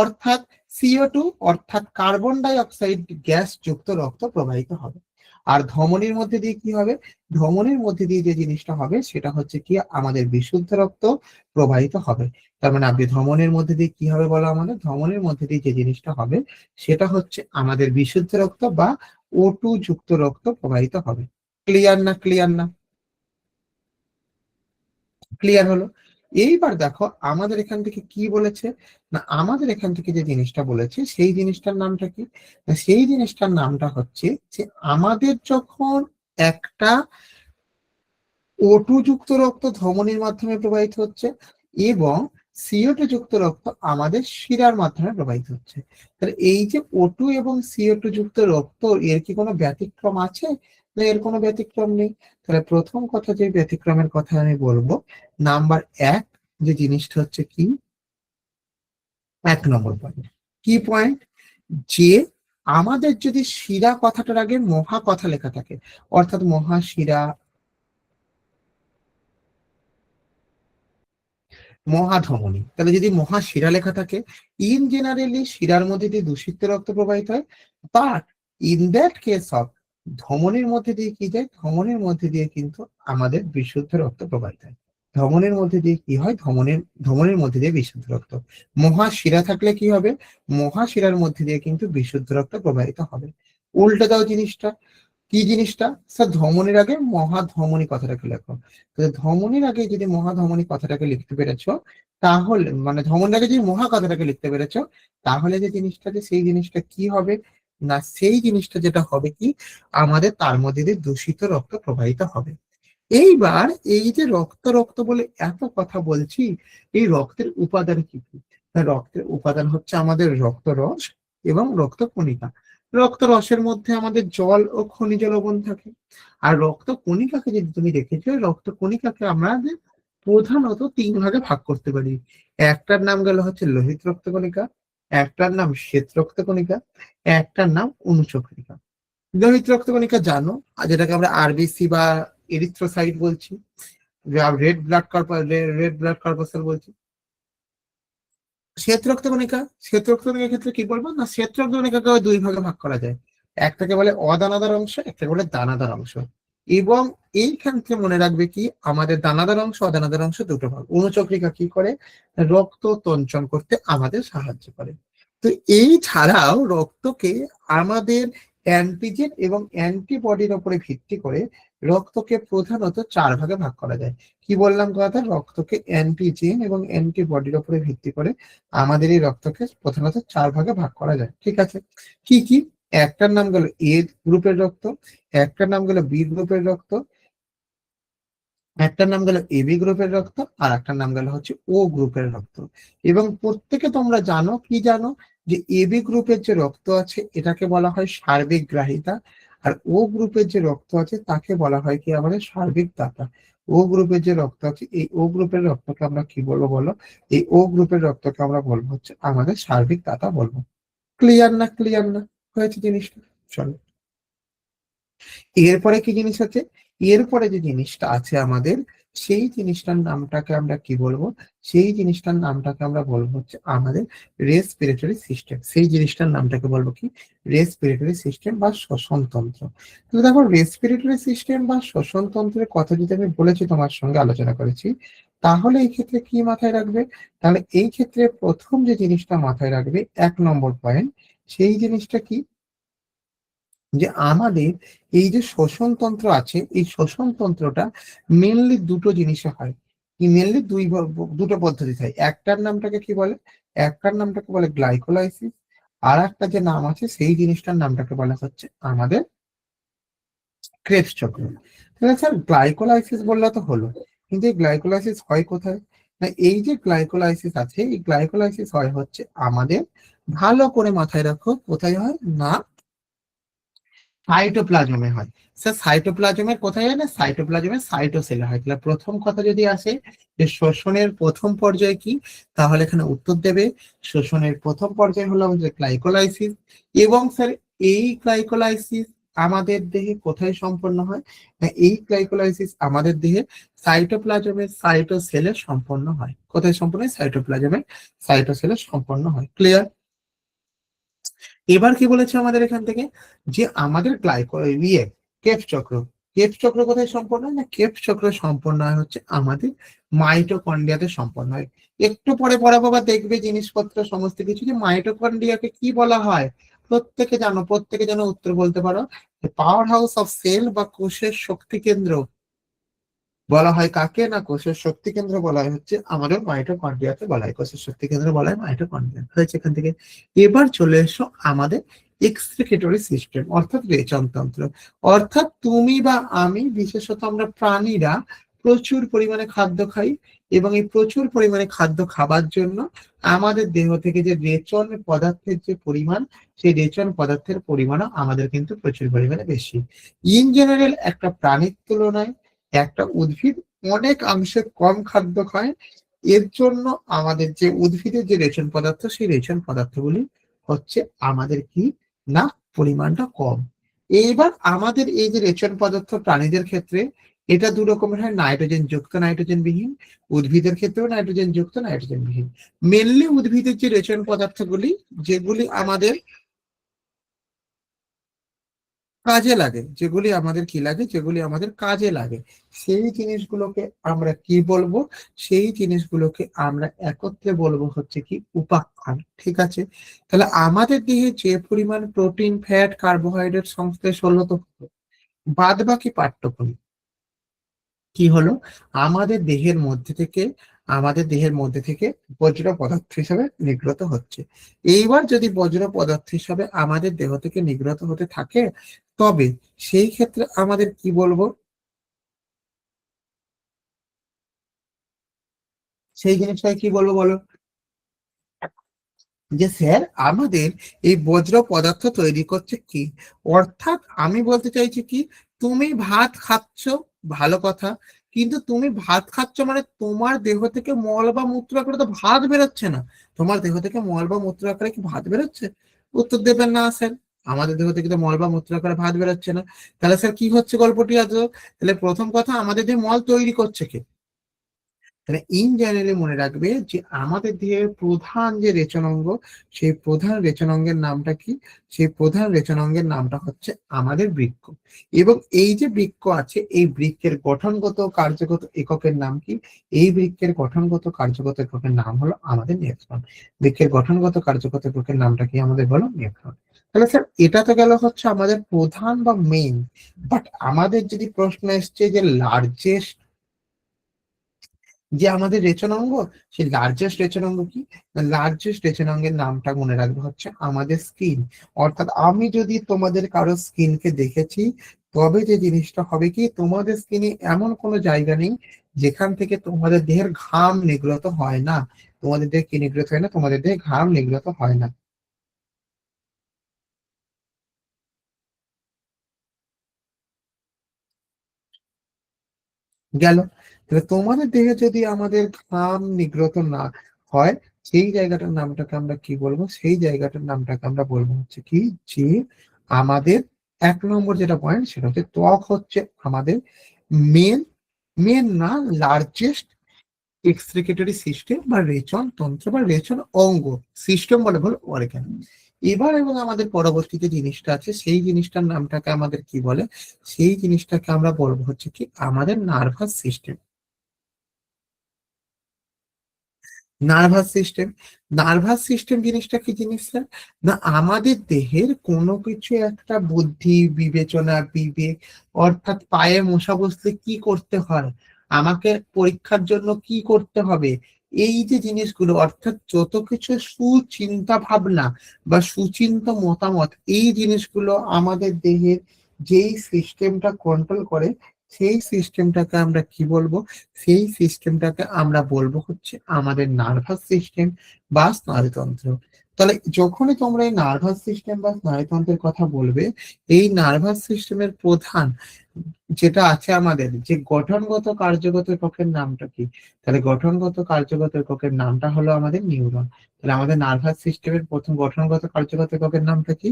অর্থাৎ CO2, অর্থাৎ কার্বন ডাই অক্সাইড গ্যাস যুক্ত রক্ত প্রবাহিত হবে। আর ধমনীর মধ্যে দিয়ে কি হবে? ধমনীর মধ্যে দিয়ে যে জিনিসটা হবে সেটা হচ্ছে কি আমাদের বিশুদ্ধ রক্ত প্রবাহিত হবে। তার মানে আপনি ধমনীর মধ্যে দিয়ে কি হবে বলো আমাদের? ধমনীর মধ্যে দিয়ে যে জিনিসটা হবে সেটা হচ্ছে আমাদের বিশুদ্ধ রক্ত বা O2 যুক্ত রক্ত প্রবাহিত হবে। ক্লিয়ার না? ক্লিয়ার না? ক্লিয়ার হলো? এইবার দেখো আমাদের এখান থেকে কি বলেছে, না আমাদের এখান থেকে যে জিনিসটা বলেছে সেই জিনিসটার নামটা কি? না, সেই জিনিসটার নামটা হচ্ছে যে আমাদের যখন একটা O2 যুক্ত রক্ত ধমনীর মাধ্যমে প্রবাহিত হচ্ছে এবং CO2 যুক্ত রক্ত আমাদের শিরার মাধ্যমে প্রবাহিত হচ্ছে, তাহলে এই যে O2 এবং CO2 যুক্ত রক্ত, এর কি কোনো ব্যতিক্রম আছে? না, এর কোনো ব্যতিক্রম নেই। তাহলে প্রথম কথা যে ব্যতিক্রমের কথা আমি বলবো, নাম্বার এক, যে জিনিসটা হচ্ছে কি, 1 নম্বর পয়েন্ট, কি পয়েন্ট, যে আমাদের যদি শিরা কথাটার আগে মহা কথা লেখা থাকে, অর্থাৎ মহাশিরা, মহাধমনী, তাহলে যদি মহাশিরা লেখা থাকে, ইন জেনারেলি শিরার মধ্যে দিয়ে দূষিত রক্ত প্রবাহিত হয়, but in that case of ধমনীর মধ্যে দিয়ে কি যায়? ধমনীর মধ্যে দিয়ে কিন্তু আমাদের বিশুদ্ধ রক্ত প্রবাহিত হয়। ধমনীর মধ্যে দিয়ে কি হয়? ধমনীর মধ্যে দিয়ে বিশুদ্ধ রক্ত। মহাশিরা থাকলে কি হবে? মহাশিরার মধ্যে দিয়ে কিন্তু বিশুদ্ধ রক্ত প্রবাহিত হবে। উল্টে দাও জিনিসটা, কি জিনিসটা? স্যার, ধমনীর আগে মহাধমনী কথাটাকে লেখো। তো ধমনীর আগে যদি মহাধমনী কথাটাকে লিখতে পেরেছ, তাহলে মানে ধমনীর আগে যদি মহা কথাটাকে লিখতে পেরেছ, তাহলে যে জিনিসটা, যে সেই জিনিসটা কি হবে? না সেই জিনিসটা যেটা হবে কি আমাদের তার মধ্যে দিয়ে দূষিত রক্ত প্রবাহিত হবে। এইবার এই যে রক্ত রক্ত বলে এত কথা বলছি, এই রক্তের উপাদান কি কি? রক্তের উপাদান হচ্ছে আমাদের রক্তরস এবং রক্তকণিকা। রক্তরসের মধ্যে আমাদের জল ও খনিজ লবণ থাকে। আর রক্তকণিকাকে যদি তুমি দেখেছো, রক্তকণিকাকে আমাদের প্রধানত তিন ভাগে ভাগ করতে পারি। একটার নাম গেল হচ্ছে লোহিত রক্তকণিকা, একটার নাম শ্বেত রক্তকণিকা, একটার নাম অনুচক্রিকা। লোহিত রক্তকণিকা জানো, আর যেটাকে আমরা আরবিসি বা এরিথ্রোসাইট বলছি, রেড ব্লাড কর্পাসেল বলছি। শ্বেত রক্তকণিকা, শ্বেত রক্তকণিকার ক্ষেত্রে কি বলবো না, শ্বেত রক্তকণিকাকে দুই ভাগে ভাগ করা যায়। একটাকে বলে অদানাদার অংশ, একটাকে বলে দানাদার অংশ। এবং এইখান থেকে মনে রাখবে কি আমাদের দানাদার অংশ অদানাদার অংশ দুটো ভাগ। অনুচক্রিকা কি করে, রক্ত তঞ্চন করতে আমাদের সাহায্য করে। তো এই ছাড়াও রক্তকে আমাদের অ্যান্টিজেন এবং অ্যান্টিবডির উপরে ভিত্তি করে রক্তকে প্রধানত চার ভাগে ভাগ করা যায়। কি বললাম কথা, রক্তকে অ্যান্টিজেন এবং অ্যান্টিবডির উপরে ভিত্তি করে আমাদের এই রক্তকে প্রধানত চার ভাগে ভাগ করা যায়। ঠিক আছে, কি কি? একটার নাম গেল এ গ্রুপের রক্ত, একটার নাম গেল বি গ্রুপের রক্ত, একটার নাম গেল এবি গ্রুপের রক্ত, আর একটার নাম গেল হচ্ছে ও গ্রুপের রক্ত। এবং প্রত্যেকে তোমরা জানো কি জানো, যে এবি গ্রুপের যে রক্ত আছে এটাকে বলা হয় সার্বিক গ্রাহিতা, আর ও গ্রুপের যে রক্ত আছে তাকে বলা হয় কি আমাদের সার্বিক দাতা। ও গ্রুপের যে রক্ত আছে, এই ও গ্রুপের রক্তকে আমরা কি বলবো বলো, এই ও গ্রুপের রক্তকে আমরা বলবো হচ্ছে আমাদের সার্বিক দাতা বলবো। ক্লিয়ার না? ক্লিয়ার না হয়েছে জিনিসটা? চলো, এরপরে কি জিনিস আছে, এরপরে যে জিনিসটা আছে আমাদের, সেই জিনিসটার নামটাকে আমরা কি বলবো, সেই জিনিসটার নামটাকে আমরা বলবো হচ্ছে আমাদের রেসপিরেটরি সিস্টেম। সেই জিনিসটার নামটাকে বলবো কি, রেসপিরেটরি সিস্টেম বা শ্বসন তন্ত্র। তো দেখো, রেসপিরেটরি সিস্টেম বা শ্বসন তন্ত্রের কথা যদি আমি বলেছি, তোমার সঙ্গে আলোচনা করেছি, তাহলে এই ক্ষেত্রে কি মাথায় রাখবে? তাহলে এই ক্ষেত্রে প্রথম যে জিনিসটা মাথায় রাখবে, 1 নম্বর পয়েন্ট, সেই জিনিসটা কি, যে আমাদের এই যে শ্বসন তন্ত্র আছে, এই শ্বসন তন্ত্রটা মেনলি দুটো জিনিসে হয়। কি মেনলি দুটো পদ্ধতি হয়। একটার নামটাকে কি বলে, একটার নামটাকে বলে গ্লাইকোলাইসিস, আর একটা যে নাম আছে সেই জিনিসটার নামটাকে বলা হচ্ছে আমাদের ক্রেবস চক্র। তাহলে স্যার গ্লাইকোলাইসিস বললে তো হলো, কিন্তু এই গ্লাইকোলাইসিস হয় কোথায়? না, এই যে গ্লাইকোলাইসিস আছে, এই গ্লাইকোলাইসিস হয় হচ্ছে আমাদের, ভালো করে মাথায় রাখো কোথায় হয় না, সাইটোপ্লাজমে হয়। স্যার সাইটোপ্লাজমের কোথায় হয় না, সাইটোপ্লাজমের সাইটোসেলে হয়। তাহলে প্রথম কথা যদি আসে যে শোষণের প্রথম পর্যায়ে কি, তাহলে এখানে উত্তর দেবে শোষণের প্রথম পর্যায়ে হলো আমাদের গ্লাইকোলাইসিস। এবং স্যার এই গ্লাইকোলাইসিস আমাদের দেহে কোথায় সম্পন্ন হয় না, এই গ্লাইকোলাইসিস আমাদের দেহে সাইটোপ্লাজমের সাইটোসেলে সম্পন্ন হয়। কোথায় সম্পন্ন হয়? সাইটোপ্লাজমের সাইটোসেলে সম্পন্ন হয়। ক্লিয়ার? এবার কি বলেছে আমাদের এখান থেকে, যে আমাদের কেফ চক্র, কেফ চক্র কোথায় সম্পন্ন হয় না, কেফ চক্র সম্পন্ন হয় হচ্ছে আমাদের মাইটোকন্ড্রিয়াতে সম্পন্ন হয়। একটু পরে পড়াবো বা দেখবে জিনিসপত্র সমস্ত কিছু, যে মাইটোকন্ড্রিয়াকে কি বলা হয়। প্রত্যেকে জানো, প্রত্যেকে যেন উত্তর বলতে পারো, পাওয়ার হাউস অফ সেল বা কোষের শক্তি কেন্দ্র বলা হয় কাকে, না কোষের শক্তি কেন্দ্র বলা হয় হচ্ছে আমাদের মাইটোকন্ড্রিয়াকে বলা হয়, কোষের শক্তি কেন্দ্র বলা হয় মাইটোকন্ড্রিয়া। হয়েছে এখান থেকে। এবার চলে এসো আমাদের এক্সক্রিটরি সিস্টেম অর্থাৎ রেচনতন্ত্র। অর্থাৎ তুমি বা আমি, বিশেষত আমরা প্রাণীরা প্রচুর পরিমাণে খাদ্য খাই, এবং এই প্রচুর পরিমাণে খাদ্য খাবার জন্য আমাদের দেহ থেকে যে রেচন পদার্থের যে পরিমাণ, সেই রেচন পদার্থের পরিমাণও আমাদের কিন্তু প্রচুর পরিমাণে বেশি। ইন জেনারেল একটা প্রাণীর তুলনায় একটা উদ্ভিদ অনেক অংশে কম খাদ্য খায়। এর জন্য আমাদের যে উদ্ভিদের যে রেশন পদার্থ, সেই রেশন পদার্থগুলি হচ্ছে আমাদের কি না, পরিমাণটা কম। এইবার আমাদের এই যে রেশন পদার্থ প্রাণীদের ক্ষেত্রে এটা দু রকমের হয়, নাইট্রোজেন যুক্ত নাইট্রোজেন বিহীন। উদ্ভিদের ক্ষেত্রেও নাইট্রোজেন যুক্ত নাইট্রোজেন বিহীন। মেনলি উদ্ভিদের যে রেশন পদার্থগুলি, যেগুলি আমাদের কাজে লাগে, যেগুলি আমাদের কি লাগে, যেগুলি আমাদের কাজে লাগে, সেই জিনিসগুলোকে আমরা কি বলবো, সেই জিনিসগুলোকে আমরা একত্রে বলবো হচ্ছে কি উপাখ্যান। ঠিক আছে, তাহলে আমাদের দেহে যে পরিমাণ প্রোটিন ফ্যাট কার্বোহাইড্রেট সংশ্লেষ হলো, তো বাদ বাকি পার্টটুকু কি হলো, আমাদের দেহের মধ্যে থেকে আমাদের দেহের মধ্যে থেকে বজ্র পদার্থ হিসাবে নির্গত হচ্ছে। এইবার যদি বজ্র পদার্থ হিসাবে আমাদের দেহ থেকে নির্গত হতে থাকে, তবে সেই ক্ষেত্রে আমাদের কি বলবো, সেই জিনিসটাকে কি বলবো বলো, যে স্যার আমাদের এই বজ্র পদার্থ তৈরি করছে কি। অর্থাৎ আমি বলতে চাইছি কি, তুমি ভাত খাচ্ছ, ভালো কথা, কিন্তু তুমি ভাত খাচ্ছ মানে তোমার দেহ থেকে মল বা মূত্র আকারে তো ভাত বেরোচ্ছে না। তোমার দেহ থেকে মল বা মূত্র আকারে কি ভাত বেরোচ্ছে? উত্তর দেবেন না স্যার, আমাদের দেহ থেকে তো মল বা মূত্র আকারে ভাত বেরোচ্ছে না। তাহলে স্যার কি হচ্ছে গল্পটি আজ? তাহলে প্রথম কথা, আমাদের যে মল তৈরি করছে কে? তাহলে ইন জেনারেলি মনে রাখবে যে আমাদের দেহের প্রধান যে রেচনাঙ্গ, সেই প্রধান রেচনাঙ্গের নামটা কি? সেই প্রধান রেচনাঙ্গের নামটা হচ্ছে আমাদের বৃক্ক। এবং এই যে বৃক্ক আছে, এই বৃক্কের গঠনগত কার্যগত এককের নাম কি? এই বৃক্কের গঠনগত কার্যগত এককের নাম হলো আমাদের নেফ্রন। বৃক্কের গঠনগত কার্যগত এককের নামটা কি আমাদের বলো? নেফ্রন। তাহলে স্যার এটা তো গেল হচ্ছে আমাদের প্রধান বা মেইন। বাট আমাদের যদি প্রশ্ন এসছে যে লার্জেস্ট যে আমাদের রেচনাঙ্গ, সেই লার্জেস্ট রেচনাঙ্গ কি? লার্জেস্ট রেচনাঙ্গের নামটা মনে রাখবে হচ্ছে আমাদের স্কিন। অর্থাৎ আমি যদি তোমাদের কারো স্কিনকে দেখেছি, তবে যে জিনিসটা হবে কি, তোমাদের স্কিনে এমন কোনো জায়গা নেই যেখান থেকে তোমাদের দেহের ঘাম নির্গত হয় না। তোমাদের দেহে কি নির্গত হয় না? তোমাদের দেহে ঘাম নির্গত হয় না। গেল। তাহলে তোমাদের দেহে যদি আমাদের ঘাম নির্গত না হয়, সেই জায়গাটার নামটাকে আমরা কি বলবো? সেই জায়গাটার নামটাকে আমরা বলবো হচ্ছে কি, যে আমাদের এক নম্বর যেটা পয়েন্ট, সেটা হচ্ছে ত্বক হচ্ছে আমাদের মেন, মেন না, লার্জেস্ট এক্সক্রিটরি সিস্টেম বা রেচন তন্ত্র বা রেচন অঙ্গ। সিস্টেম বলে ভুল, অর্গান। এবার এবং আমাদের পরবর্তীতে জিনিসটা আছে, সেই জিনিসটার নামটাকে আমাদের কি বলে? সেই জিনিসটাকে আমরা বলবো হচ্ছে কি আমাদের nervous system. Nervous system. Nervous system জিনিসটা কি জিনিস স্যার? না, আমাদের দেহের কোনো কিছু একটা বুদ্ধি, বিবেচনা, বিবেক, অর্থাৎ পায়ে মশা বসলে কি করতে হয়, আমাকে পরীক্ষার জন্য কি করতে হবে, এই যে জিনিসগুলো, অর্থাৎ যত কিছু সুচিন্তা ভাবনা বা সুচিন্ত মতামত, এই জিনিসগুলো আমাদের দেহের যেই সিস্টেমটা কন্ট্রোল করে, সেই সিস্টেমটাকে আমরা কি বলবো? সেই সিস্টেমটাকে আমরা বলবো হচ্ছে আমাদের নার্ভাস সিস্টেম বা স্নায়ুতন্ত্র। তাহলে যখনই তোমরা এই নার্ভাস সিস্টেম বা স্নায়ুতন্ত্রের কথা বলবে, এই নার্ভাস সিস্টেমের প্রধান যেটা আছে আমাদের, যে গঠনগত কার্যগত এককের নামটা কি? তাহলে গঠনগত কার্যগত এককের নামটা হলো আমাদের নিউরন। তাহলে আমাদের নার্ভাস সিস্টেমের প্রথম গঠনগত কার্যগত এককের নামটা কি?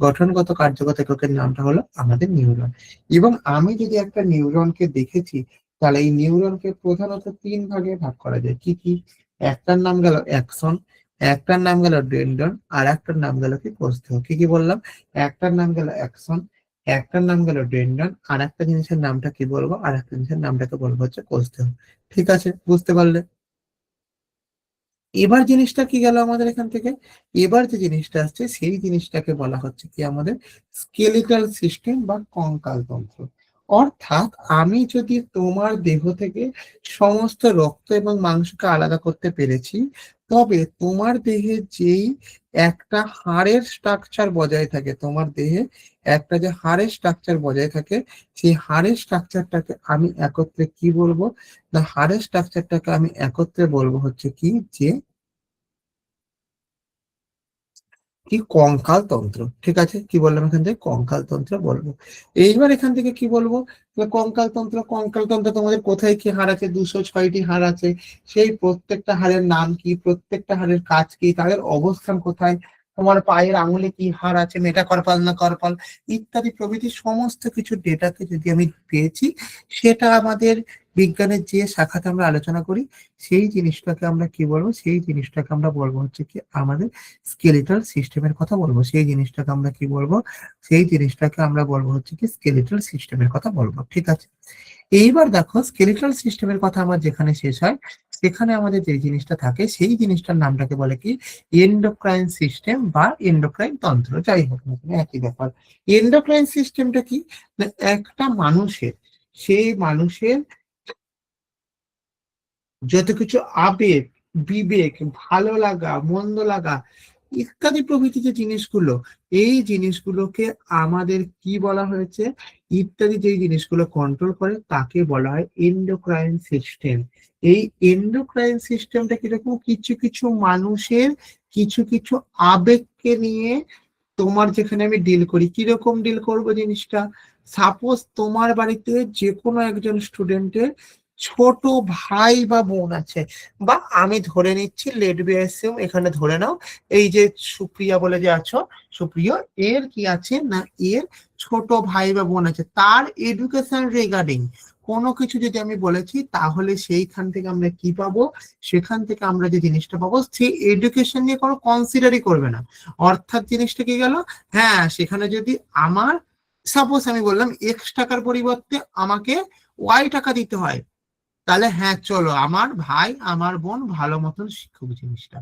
গঠনগত কার্যগত এককের নামটা হলো আমাদের নিউরন। এবং আমি যদি একটা নিউরনকে দেখেছি, তাহলে এই নিউরনকে প্রধানত তিন ভাগে ভাগ করা যায়। কি কি? একটার নাম গেল অ্যাক্সন, একটার নাম গেল ডেনড্রন, আর একটার নাম গেল কি কোষদেহ। কি কি বললাম? একটার নাম গেল অ্যাক্সন, একটার নাম গেল ডেনড্রন, আর একটা জিনিসের নামটা কি বলবো? আর একটা জিনিসের নামটাকে বলবো হচ্ছে কোষদেহ। ঠিক আছে, বুঝতে পারলে? এবার জিনিসটা কি গেল আমাদের এখান থেকে? এবার যে জিনিসটা আসছে, সেই জিনিসটাকে বলা হচ্ছে কি আমাদের স্কেলিটাল সিস্টেম বা কঙ্কাল তন্ত্র। অর্থাৎ আমি যদি তোমার দেহ থেকে সমস্ত রক্ত এবং মাংসকে আলাদা করতে পেরেছি, তবে তোমার দেহে যেই একটা হাড়ের স্ট্রাকচার বজায় থাকে, তোমার দেহে একটা যে হাড়ের স্ট্রাকচার বজায় থাকে, সেই হাড়ের স্ট্রাকচারটাকে আমি একত্রে কি বলবো? না, হাড়ের স্ট্রাকচারটাকে আমি একত্রে বলবো হচ্ছে কি, যে কি কঙ্কাল তন্ত্র। ঠিক আছে, কি বললাম এখান থেকে? কঙ্কাল তন্ত্র বলবো। এইবার এখান থেকে কি বলবো? কঙ্কাল তন্ত্র। কঙ্কাল তন্ত্র তোমাদের কোথায় কি হাড় আছে? 206টি হাড় আছে। সেই প্রত্যেকটা হাড়ের নাম কি, প্রত্যেকটা হাড়ের কাজ কি, তাদের অবস্থান কোথায়, তোমার পায়ের আঙুলে কি হাড় আছে, মেটাকার্পাল না কার্পাল, ইত্যাদি প্রভৃতি সমস্ত কিছু ডেটাকে যদি আমি পেয়েছি, সেটা আমাদের বিজ্ঞানের যে শাখাতে আমরা আলোচনা করি, সেই জিনিসটাকে আমরা কি বলবো? সেই জিনিসটাকে আমরা বলবো হচ্ছে কি আমাদের স্কেলিটাল সিস্টেমের কথা বলবো। সেই জিনিসটাকে আমরা কি বলবো? সেই জিনিসটাকে আমরা বলবো হচ্ছে কি স্কেলিটাল সিস্টেমের কথা বলবো। ঠিক আছে, এইবার দেখো স্কেলিটাল সিস্টেমের কথা আমার যেখানে শেষ হয়, সেখানে আমাদের যে জিনিসটা থাকে, সেই জিনিসটার নামটাকে বলে কি এন্ডোক্রাইন সিস্টেম বা এন্ডোক্রাইন তন্ত্র। যাই হোক না কেন, একই ব্যাপার। এন্ডোক্রাইন সিস্টেমটা কি? না, একটা মানুষের, সেই মানুষের যত কিছু আবেগ, বিবেক, ভালো লাগা, মন্দ লাগা ইত্যাদি প্রভৃতি যে জিনিসগুলো, এই জিনিসগুলোকে আমাদের কি বলা হয়েছে, ইত্যাদি যে জিনিসগুলো কন্ট্রোল করে তাকে বলা হয় এন্ডোক্রাইন সিস্টেম। এই এন্ডোক্রাইন সিস্টেমটা কিরকম, কিছু কিছু মানুষের কিছু কিছু আবেগকে নিয়ে তোমার যেখানে আমি ডিল করি। কিরকম ডিল করব জিনিসটা, সাপোজ তোমার বাড়িতে যে কোনো একজন স্টুডেন্টের ছোট ভাই বা বোন আছে, বা আমি ধরে নিচ্ছি, লেট বি অ্যাসিউম, এখানে ধরে নাও এই যে সুপ্রিয়া বলে যে আছো, সুপ্রিয়, এর কি আছে না, এর ছোট ভাই বা বোন আছে, তার এডুকেশন রিগার্ডিং কোনো কিছু যদি আমি বলেছি, তাহলে সেইখান থেকে আমরা কি পাবো, সেখান থেকে আমরা যে জিনিসটা পাবো, সেই এডুকেশন নিয়ে কোনো কনসিডারই করবে না। অর্থাৎ জিনিসটা কি গেল, হ্যাঁ সেখানে যদি আমার, সাপোজ আমি বললাম এক্স টাকার পরিবর্তে আমাকে ওয়াই টাকা দিতে হয়, তাহলে হ্যাঁ চলো আমার ভাই আমার বোন ভালো মতন শিখুক জিনিসটা।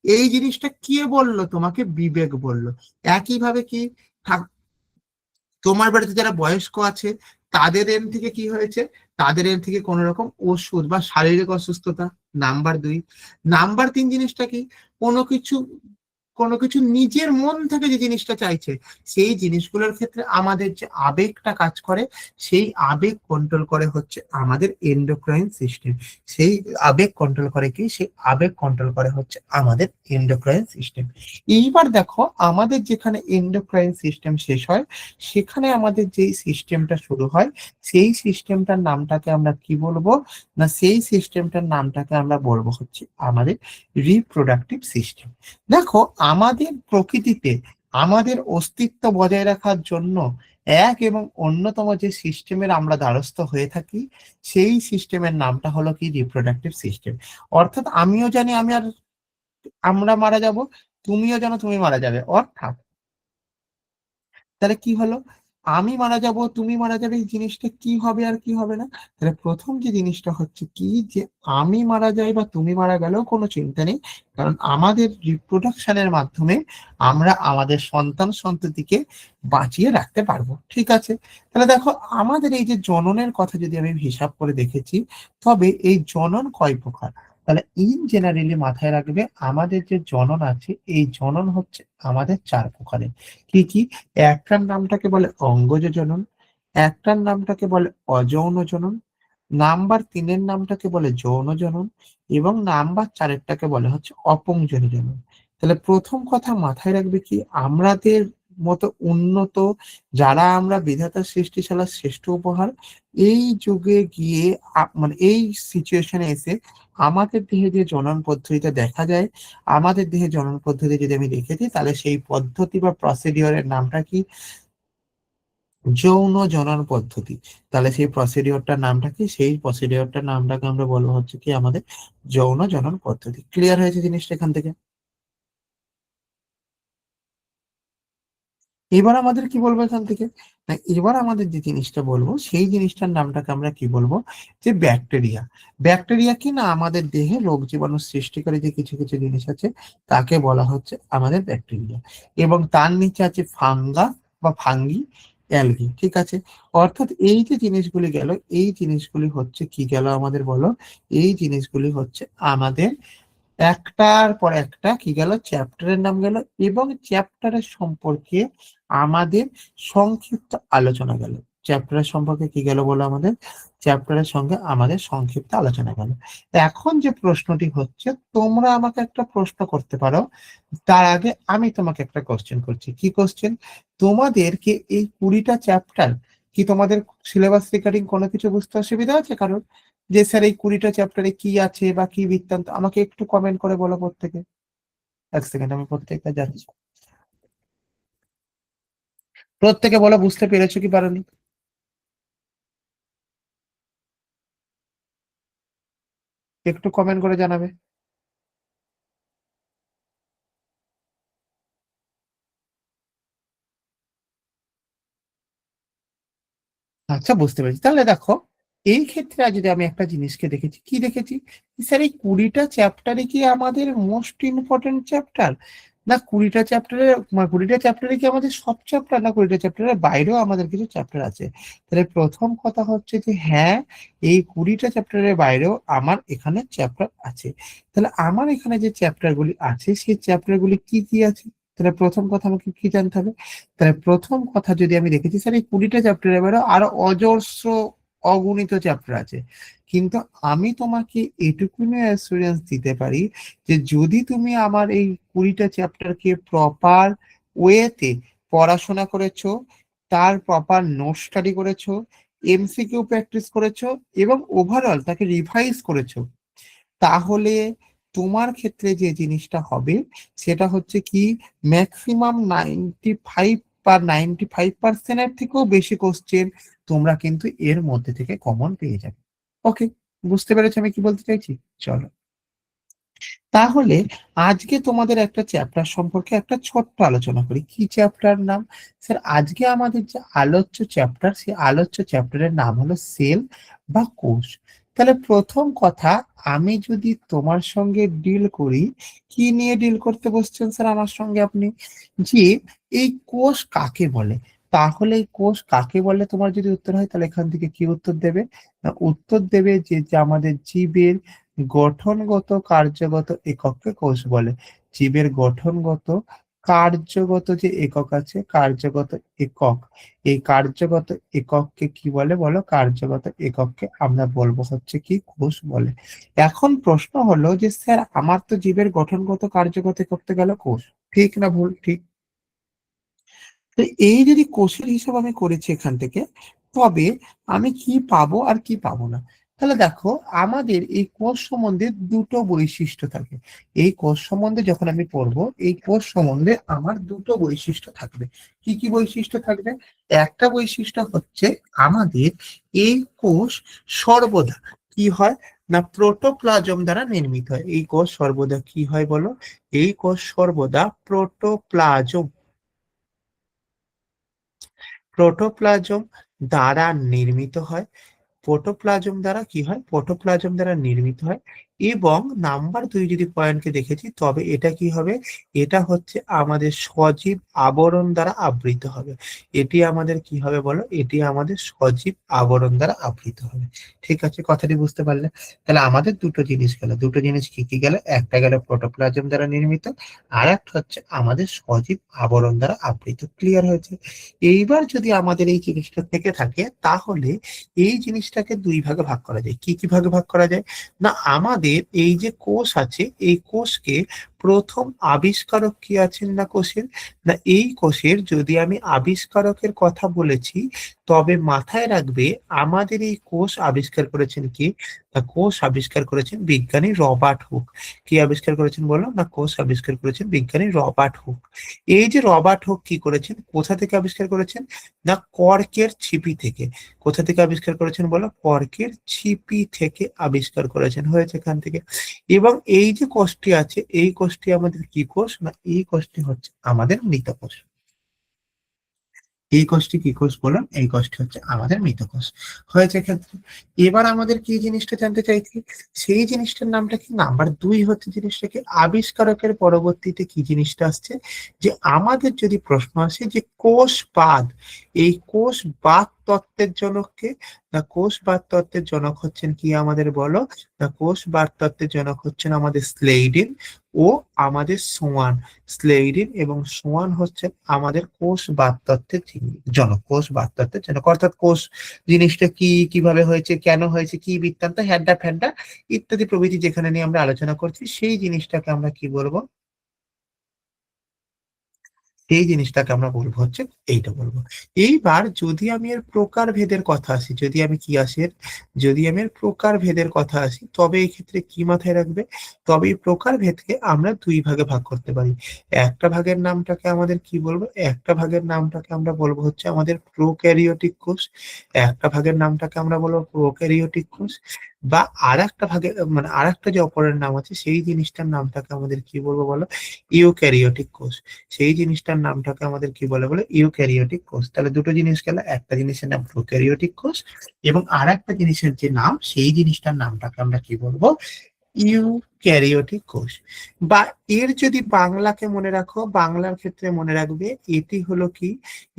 এই জিনিসটা কে বললো তোমাকে, বিবেক বললো। একইভাবে কি, তোমার বাড়িতে যারা বয়স্ক আছে, তাদের এন থেকে কি হয়েছে, তাদের এন থেকে কোন রকম ওষুধ বা শারীরিক অসুস্থতা, নাম্বার দুই। নাম্বার তিন জিনিসটা কি, কোনো কিছু কোনো কিছু নিজের মন থেকে যে জিনিসটা চাইছে, সেই জিনিসগুলোর ক্ষেত্রে আমাদের যে আবেগটা কাজ করে, সেই আবেগ কন্ট্রোল করে হচ্ছে আমাদের এন্ডোক্রাইন সিস্টেম। সেই আবেগ কন্ট্রোল করে কি, সেই আবেগ কন্ট্রোল করে হচ্ছে আমাদের এন্ডোক্রাইন সিস্টেম। এইবার দেখো, আমাদের যেখানে এন্ডোক্রাইন সিস্টেম শেষ হয়, সেখানে আমাদের যেই সিস্টেমটা শুরু হয়, সেই সিস্টেমটার নামটাকে আমরা কি বলবো, না সেই সিস্টেমটার নামটাকে আমরা বলবো হচ্ছে আমাদের রিপ্রোডাক্টিভ সিস্টেম। দেখো, আমাদের প্রকৃতিতে আমাদের অস্তিত্ব বজায় রাখার জন্য এক এবং অন্যতম যে সিস্টেমের আমরা দ্বারস্থ হয়ে থাকি, সেই সিস্টেমের নামটা হলো কি, রিপ্রোডাক্টিভ সিস্টেম। অর্থাৎ আমিও জানি আমরা মারা যাব, তুমিও জানো তুমি মারা যাবে। অর্থাৎ তাহলে কি হলো, আমি মারা যাব তুমি মারা যাবে, এই জিনিসটা কি হবে আর কি হবে না। তাহলে প্রথম যে জিনিসটা হচ্ছে কি, যে আমি মারা যাই বা তুমি মারা গেলেও কোনো চিন্তা নেই, কারণ আমাদের রিপ্রোডাকশনের মাধ্যমে আমরা আমাদের সন্তান সন্ততিকে বাঁচিয়ে রাখতে পারবো। ঠিক আছে, তাহলে দেখো, আমাদের এই যে জননের কথা যদি আমি হিসাব করে দেখেছি, তবে এই জনন কয় প্রকার, তাহলে ইন জেনারেলি মাথায় রাখবে, আমাদের যে জনন আছে, এই জনন হচ্ছে আমাদের চার প্রকারের। কি কি, একটার নামটাকে বলে অঙ্গজ জনন, একটার নামটাকে বলে অযৌন জনন, নাম্বার তিনের নামটাকে বলে যৌন জনন, এবং নাম্বার চারেরটাকে বলে হচ্ছে অপুংজনি জনন। তাহলে প্রথম কথা মাথায় রাখবে কি, আমাদের মতো উন্নত, যারা আমরা বিধাতার সৃষ্টিশালার শ্রেষ্ঠ উপহার, এই যুগে গিয়ে মানে এই সিচুয়েশনে এসে আমাদের দেহে যে জনন পদ্ধতিটা দেখা যায়, আমাদের দেহে জনন পদ্ধতি যদি আমি দেখেছি, তাহলে সেই পদ্ধতি বা প্রসিডিওরের নামটা কি, যৌন জনন পদ্ধতি। তাহলে সেই প্রসিডিওরটার নামটা কি, সেই প্রসিডিওরটার নামটাকে আমরা বলবো হচ্ছে কি আমাদের যৌন জনন পদ্ধতি। ক্লিয়ার হয়েছে জিনিসটা এখান থেকে? এবার আমাদের কি বলবো এখান থেকে, না এবার আমাদের যে জিনিসটা বলবো, সেই জিনিসটার নামটাকে আমরা কি বলবো, যে ব্যাকটেরিয়া। ব্যাকটেরিয়া কি না, আমাদের দেহে রোগ জীবাণু সৃষ্টিকারী যে কিছু কিছু জিনিস আছে, তাকে বলা হচ্ছে আমাদের ব্যাকটেরিয়া। এবং তার নিচে আছে ফাঙ্গা বা ফাঙ্গি, অ্যালগি। ঠিক আছে, অর্থাৎ এই যে জিনিসগুলি গেল, এই জিনিসগুলি হচ্ছে কি গেল আমাদের, বলো, এই জিনিসগুলি হচ্ছে আমাদের একটার পর একটা কি গেল, চ্যাপ্টারের নাম গেল, এবং চ্যাপ্টারের সম্পর্কে আমাদের সংক্ষিপ্ত আলোচনা গেল। চ্যাপ্টারের সম্পর্কে কি গেল বলো, আমাদের চ্যাপ্টারের সঙ্গে আমাদের সংক্ষিপ্ত আলোচনা গেল। এখন যে প্রশ্নটি হচ্ছে, তোমরা আমাকে একটা প্রশ্ন করতে পারো, তার আগে আমি তোমাকে একটা কোশ্চেন করছি। কি কোশ্চেন, তোমাদেরকে এই 20টা চ্যাপ্টার কি, তোমাদের সিলেবাস রিগার্ডিং কোনো কিছু বুঝতে অসুবিধা আছে কারণ, যে স্যার এই 20টা চ্যাপ্টারে কি আছে বা কি বৃত্তান্ত, আমাকে একটু কমেন্ট করে বলো প্রত্যেকে। এক সেকেন্ড, আমি প্রত্যেকটা যাচ্ছি। প্রত্যেকে বলো, বুঝতে পেরেছো কি পারোনি। একটু কমেন্ট করে জানাবে। আচ্ছা, বুঝতে পেরেছি। তাহলে দেখো, এই ক্ষেত্রে আজ যদি আমি একটা জিনিসকে দেখেছি, কি দেখেছি, স্যার এই 20টা চ্যাপ্টারে কি আমাদের মোস্ট ইম্পর্টেন্ট চ্যাপ্টার, না 20টা চ্যাপ্টারে কি আমাদের সব চ্যাপ্টার, না 20টা চ্যাপ্টারের বাইরেও আমাদের কিছু চ্যাপ্টার আছে। তাহলে প্রথম কথা হচ্ছে যে হ্যাঁ, এই 20টা চ্যাপ্টারের বাইরেও আমার এখানে চ্যাপ্টার আছে। তাহলে আমার এখানে যে চ্যাপ্টার গুলি আছে সেই চ্যাপ্টার গুলি কি কি আছে, তাহলে প্রথম কথা আমাকে কি জানতে হবে। তাহলে প্রথম কথা যদি আমি দেখেছি স্যার এই 20টা চ্যাপ্টারের বাইরেও আরো অজস্র অগণিত চ্যাপ্টার আছে, কিন্তু আমি তোমাকে এটুকুনি অ্যাসুরেন্স দিতে পারি যে যদি তুমি আমার এই 20টা চ্যাপ্টারকে প্রপার ওয়েতে পড়াশোনা করেছো, তার প্রপার নোট স্টাডি করেছো, এমসিকিউ প্র্যাকটিস করেছো এবং ওভারঅল তাকে রিভাইজ করেছো, তাহলে তোমার ক্ষেত্রে যে জিনিসটা হবে সেটা হচ্ছে কি ম্যাক্সিমাম 95 বা 95%-এর থেকেও বেশি কোশ্চেন তোমরা কিন্তু এর মধ্যে থেকে কমন পেয়ে যাবে। ওকে, বুঝতে পেরেছো আমি কি বলতে চাইছি? চলো, তাহলে আজকে তোমাদের একটা চ্যাপ্টার সম্পর্কে একটা ছোট্ট আলোচনা করি। কি চ্যাপ্টার নাম? স্যার আজকে আমাদের যে আলোচ্য চ্যাপ্টার, সেই আলোচ্য চ্যাপ্টারের নাম হলো সেল বা কোষ। তাহলে প্রথম কথা, আমি যদি তোমার সঙ্গে ডিল করি, কি নিয়ে ডিল করতে বসছেন স্যার আমার সঙ্গে আপনি, যে এই কোষ কাকে বলে। তাহলে এই কোষ কাকে বলে তোমার যদি উত্তর হয়, তাহলে এখান থেকে কি উত্তর দেবে? না, উত্তর দেবে যে আমাদের জীবের গঠনগত কার্যগত একককে কোষ বলে। জীবের গঠনগত কার্যগত যে একক আছে, কার্যগত একক, এই কার্যগত একককে কি বলে বলো? কার্যগত একককে আমরা বলবো হচ্ছে কি কোষ বলে। এখন প্রশ্ন হলো যে স্যার আমার তো জীবের গঠনগত কার্যগত এককতে গেল কোষ, ঠিক না ভুল? ঠিক। তো এই যদি কোষের হিসাব আমি করেছি এখান থেকে, তবে আমি কি পাবো আর কি পাবো না। তাহলে দেখো, আমাদের এই কোষ সম্বন্ধে দুটো বৈশিষ্ট্য থাকে। এই কোষ সম্বন্ধে যখন আমি পড়বো, এই কোষ সম্বন্ধে আমার দুটো বৈশিষ্ট্য থাকবে। কি কি বৈশিষ্ট্য থাকবে? একটা বৈশিষ্ট্য হচ্ছে আমাদের এই কোষ সর্বদা কি হয় না প্রোটোপ্লাজম দ্বারা নির্মিত হয়। এই কোষ সর্বদা কি হয় বলো? এই কোষ সর্বদা প্রোটোপ্লাজম দ্বারা নির্মিত হয়। প্রোটোপ্লাজম দ্বারা কি হয়? প্রোটোপ্লাজম দ্বারা নির্মিত হয়। এবং নাম্বার 2 যদি পয়েন্টকে দেখেছি, তবে এটা কি হবে? এটা হচ্ছে আমাদের সজীব আবরণ দ্বারা আবৃত হবে। এটি আমাদের কি হবে বলো? এটি আমাদের সজীব আবরণ দ্বারা আবৃত হবে। ঠিক আছে, কথাটি বুঝতে পারলে? তাহলে আমাদের দুটো জিনিস গেল। দুটো জিনিস কি কি গেল? একটা গেল প্রোটোপ্লাজম দ্বারা নির্মিত, আর একটা হচ্ছে আমাদের সজীব আবরণ দ্বারা আবৃত। ক্লিয়ার হয়েছে? এইবার যদি আমাদের এই জিনিসটা থেকে থাকে, তাহলে এই জিনিসটাকে দুই ভাগে ভাগ করা যায়। কি কি ভাগে ভাগ করা যায়? না, আমাদের এই যে কোষ আছে, এই কোষকে প্রথম আবিষ্কারক কি আছেন না কোষের? না, এই কোষের যদি আমি আবিষ্কারকের কথা বলেছি, তবে মাথায় রাখবে আমাদের এই কোষ আবিষ্কার করেছেন কি? না, কোষ আবিষ্কার করেছেন বিজ্ঞানী রবার্ট হুক। কি আবিষ্কার করেছেন বলো? না, কোষ আবিষ্কার করেছেন বিজ্ঞানী রবার্ট হুক। এই যে রবার্ট হুক কি করেছেন, কোথা থেকে আবিষ্কার করেছেন? না, কর্কের ছিপি থেকে। কোথা থেকে আবিষ্কার করেছেন বলো? কর্কের ছিপি থেকে আবিষ্কার করেছেন, হয়েছে এখান থেকে। এবং এই যে কোষটি আছে, এই কোষটি আমাদের কি কোষ? না, এই কোষটি হচ্ছে আমাদের মৃত কোষ। এই কোষটি কি কোষ বললাম? এই কোষটি হচ্ছে আমাদের মৃত কোষ, হয়েছে ক্ষেত্রে। এবার আমাদের কি জিনিসটা জানতে চাইছি, সেই জিনিসটার নামটা কি? নাম্বার 2 হচ্ছে জিনিসটাকে আবিষ্কারকের পরবর্তীতে কি জিনিসটা আসছে, যে আমাদের যদি প্রশ্ন আসে যে কোষবাদ, এই কোষবাদ তত্ত্বের জনককে। না, কোষবাদ তত্ত্বের জনক হচ্ছেন কি আমাদের বলো? না, কোষবাদ তত্ত্বের জনক হচ্ছেন আমাদের স্লেইডিন ও আমাদের সোয়ান। স্লেইডিন এবং সোয়ান হচ্ছেন আমাদের কোষবাদ তত্ত্বের জনক। কোষবাদ তত্ত্বের জনক অর্থাৎ কোষ জিনিসটা কি, কিভাবে হয়েছে, কেন হয়েছে, কি বৃত্তান্ত, হ্যাড্ডা ফ্যাড্ডা ইত্যাদি প্রভৃতি যেখানে নিয়ে আমরা আলোচনা করছি, সেই জিনিসটাকে আমরা কি বলবো? এই জিনিসটাকে আমরা বলবো হচ্ছে এইটা বলবো। এইবার যদি আমি এর প্রকার ভেদের কথা আসি, যদি আমি কি আসি যদি আমি এর প্রকার ভেদের কথা আসি, তবে এই ক্ষেত্রে কি মাথায় রাখবে? তবে এই প্রকার ভেদকে আমরা দুই ভাগে ভাগ করতে পারি। একটা ভাগের নামটাকে আমাদের কি বলবো? একটা ভাগের নামটাকে আমরা বলবো হচ্ছে আমাদের প্রোক্যারিওটিক কোষ। একটা ভাগের নামটাকে আমরা বলবো প্রোক্যারিওটিক কোষ। বা আর একটা ভাগে, মানে আর একটা যে অপরের নাম আছে, সেই জিনিসটার নামটাকে আমাদের কি বলবো বলো? ইউক্যারিওটিক কোষ। সেই জিনিসটার নামটাকে আমাদের কি বলে বলে? ইউক্যারিওটিক কোষ। তাহলে দুটো জিনিস গেল, একটা জিনিসের নাম প্রোক্যারিওটিক কোষ এবং আর একটা জিনিসের যে নাম, সেই জিনিসটার নামটাকে আমরা কি বলবো? ইউক্যারিওটিক কোষ। বা এর যদি বাংলাকে মনে রাখো, বাংলার ক্ষেত্রে মনে রাখবে এটি হলো কি,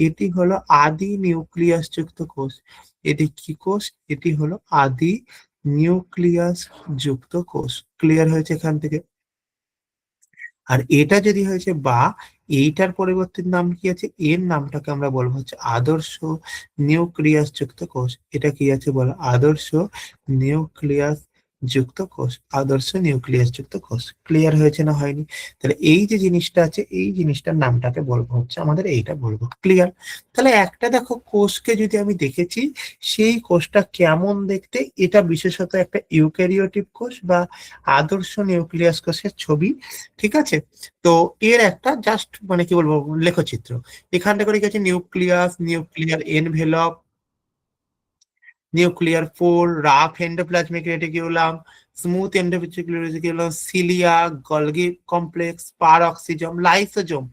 এটি হলো আদি নিউক্লিয়াস যুক্ত কোষ। এটি কি কোষ? এটি হলো আদি নিউক্লিয়াস যুক্ত কোষ। ক্লিয়ার হয়েছে এখান থেকে? আর এটা যদি হয়েছে বা, এইটার পরিবর্তে নাম কি আছে, এর নামটাকে আমরা বলবো হচ্ছে আদর্শ নিউক্লিয়াস যুক্ত কোষ। এটা কি আছে বলো? আদর্শ নিউক্লিয়াস যুক্ত কোষ, আদর্শ নিউক্লিয়াস যুক্ত কোষ। ক্লিয়ার হয়েছে না হয়নি? তাহলে এই যে জিনিসটা আছে, এই জিনিসটার নামটাকে বলবো হচ্ছে আমাদের এইটা বলবো। ক্লিয়ার? তাহলে একটা দেখো, কোষকে যদি আমি দেখেছি, সেই কোষটা কেমন দেখতে, এটা বিশেষত একটা ইউক্যারিওটিক কোষ বা আদর্শ নিউক্লিয়াস কোষের ছবি। ঠিক আছে? তো এর একটা জাস্ট মানে কি বলবো, লেখচিত্র। এখানটা করে কি আছে, nucleus, nuclear envelope, nuclear pore, rough endoplasmic reticulum, smooth endoplasmic reticulum, cilia, Golgi complex, peroxisome, lysosome.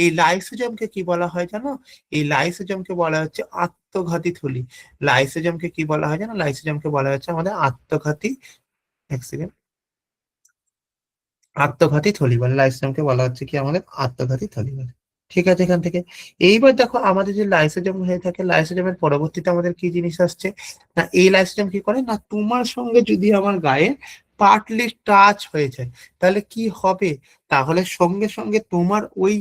এই লাইসোজোমকে কি বলা হয় জানো? এই লাইসোজোমকে বলা হচ্ছে আত্মঘাতী থলি। লাইসোজোমকে কি বলা হয় জানো? লাইসোজোমকে বলা হচ্ছে আমাদের আত্মঘাতী, এক সেকেন্ড, আত্মঘাতী থলি বলে। লাইসোজোমকে বলা হচ্ছে কি আমাদের আত্মঘাতী থলি বলে। ঠিক আছে এখান থেকে? এইবার দেখো, আমাদের যে লাইসোজোম হয়ে থাকে, লাইসোজোমের পরবর্তীতে আমাদের কি জিনিস আসছে না, এই লাইসোজোম কি করে না, তোমার সঙ্গে যদি আমার গায়ে পার্টলি টাচ হয়ে যায়, তাহলে কি হবে? তাহলে সঙ্গে সঙ্গে তোমার ওই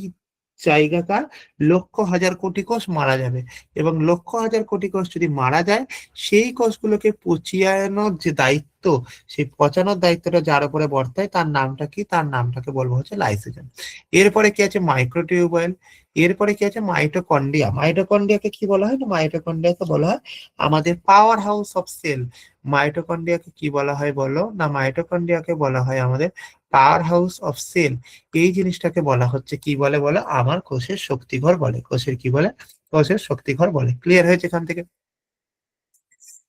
জায়গাকার লক্ষ হাজার কোটি কোষ মারা যাবে। এবং লক্ষ হাজার কোটি কোষ যদি মারা যায়, সেই কোষগুলোকে পচিয়ানোর যে দায়িত্ব, সেই পচানোর দায়িত্বটা যার উপরে বর্তায়, তার নামটা কি? তার নামটাকে বলবো হচ্ছে লাইসোজোম। এরপরে কি আছে? মাইক্রোটিউবুল। এরপরে কি আছে? মাইটোকন্ড্রিয়া। মাইটোকন্ড্রিয়াকে কি বলা হয় না, মাইটোকন্ড্রিয়াকে বলা হয় আমাদের পাওয়ার হাউস অফ সেল। মাইটোকন্ড্রিয়াকে কি বলা হয় বলো না? মাইটোকন্ড্রিয়াকে বলা হয় আমাদের পাওয়ার হাউস অফ সেল। এই জিনিসটাকে বলা হচ্ছে কি বলে বলো? আমার কোষের শক্তিঘর বলে। কোষের কি বলে? কোষের শক্তিঘর বলে। ক্লিয়ার হয়েছে এখান থেকে?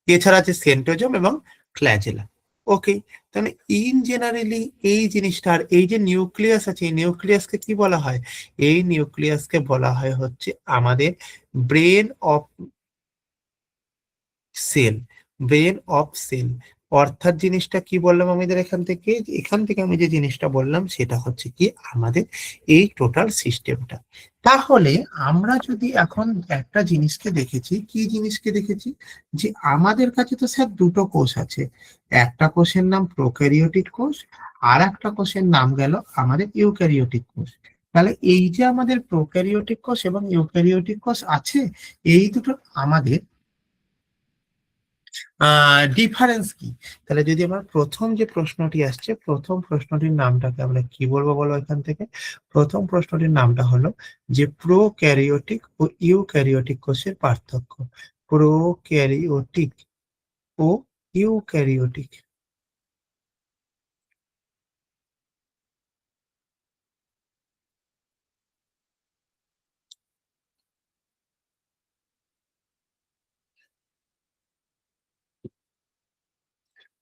এছাড়া আছে সেন্ট্রোজোম এবং ফ্ল্যাজেলা। ওকে। তাহলে ইন জেনারেলি এই জিনিসটার, এই যে নিউক্লিয়াস আছে, এই নিউক্লিয়াসকে কি বলা হয়? এই নিউক্লিয়াসকে বলা হয় হচ্ছে আমাদের brain of cell. Brain of cell. অর্থাৎ জিনিসটা কি বললাম আমাদের এখান থেকে, এখান থেকে আমি যে জিনিসটা বললাম সেটা হচ্ছে কি আমাদের এই টোটাল সিস্টেমটা। তাহলে আমরা যদি এখন একটা জিনিসকে দেখেছি, কি জিনিসকে দেখেছি, যে আমাদের কাছে তো স্যার দুটো কোষ আছে। একটা কোষের নাম প্রোক্যারিওটিক কোষ, আর একটা কোষের নাম গেল আমাদের ইউক্যারিওটিক কোষ। তাহলে এই যে আমাদের প্রোক্যারিওটিক কোষ এবং ইউক্যারিওটিক কোষ আছে, এই দুটো আমাদের ডিফারেন্স কি? তাহলে যদি আমার প্রথম যে প্রশ্নটি আসছে, প্রথম প্রশ্নটির নামটাকে আমরা কি বলবো বলো এখান থেকে? প্রথম প্রশ্নটির নামটা হলো যে প্রোক্যারিওটিক ও ইউক্যারিওটিক কোষের পার্থক্য। প্রোক্যারিওটিক ও ইউক্যারিওটিক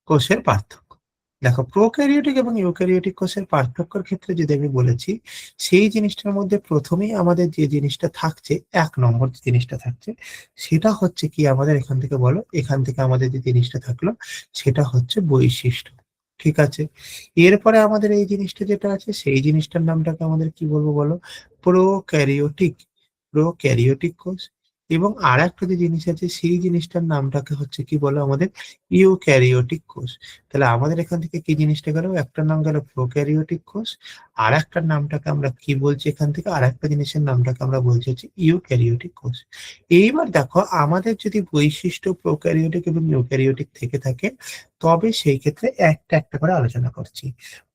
কোষের পার্থক্য। দেখো, প্রোক্যারিওটিক এবং ইউক্যারিওটিক কোষের পার্থক্যের ক্ষেত্রে যদি আমি বলেছি, সেই জিনিসটার মধ্যে প্রথমেই আমাদের যে জিনিসটা থাকছে, এক নম্বর যে জিনিসটা থাকছে, সেটা হচ্ছে কি আমাদের এখান থেকে বলো, এখান থেকে আমাদের যে জিনিসটা থাকলো সেটা হচ্ছে বৈশিষ্ট্য। ঠিক আছে? এরপরে আমাদের এই জিনিসটা যেটা আছে, সেই জিনিসটার নামটাকে আমাদের কি বলবো বলো? প্রোক্যারিওটিক। প্রোক্যারিওটিক কোষ। এবং আর একটা যে জিনিস আছে, সেই জিনিসটার নামটাকে হচ্ছে কি বলো আমাদের? ইউক্যারিওটিক কোষ। তাহলে আমাদের এখান থেকে কি জিনিসটা গেল? একটা নাম গেল প্রোক্যারিওটিক কোষ, আর একটা নামটাকে আমরা কি বলছি এখান থেকে, আর একটা জিনিসের নামটাকে আমরা বলছি হচ্ছে ইউক্যারিওটিক কোষ। এইবার দেখো, আমাদের যদি বৈশিষ্ট্য প্রোক্যারিওটিক এবং ইউক্যারিওটিক থেকে থাকে, তবে সেই ক্ষেত্রে একটা একটা করে আলোচনা করছি।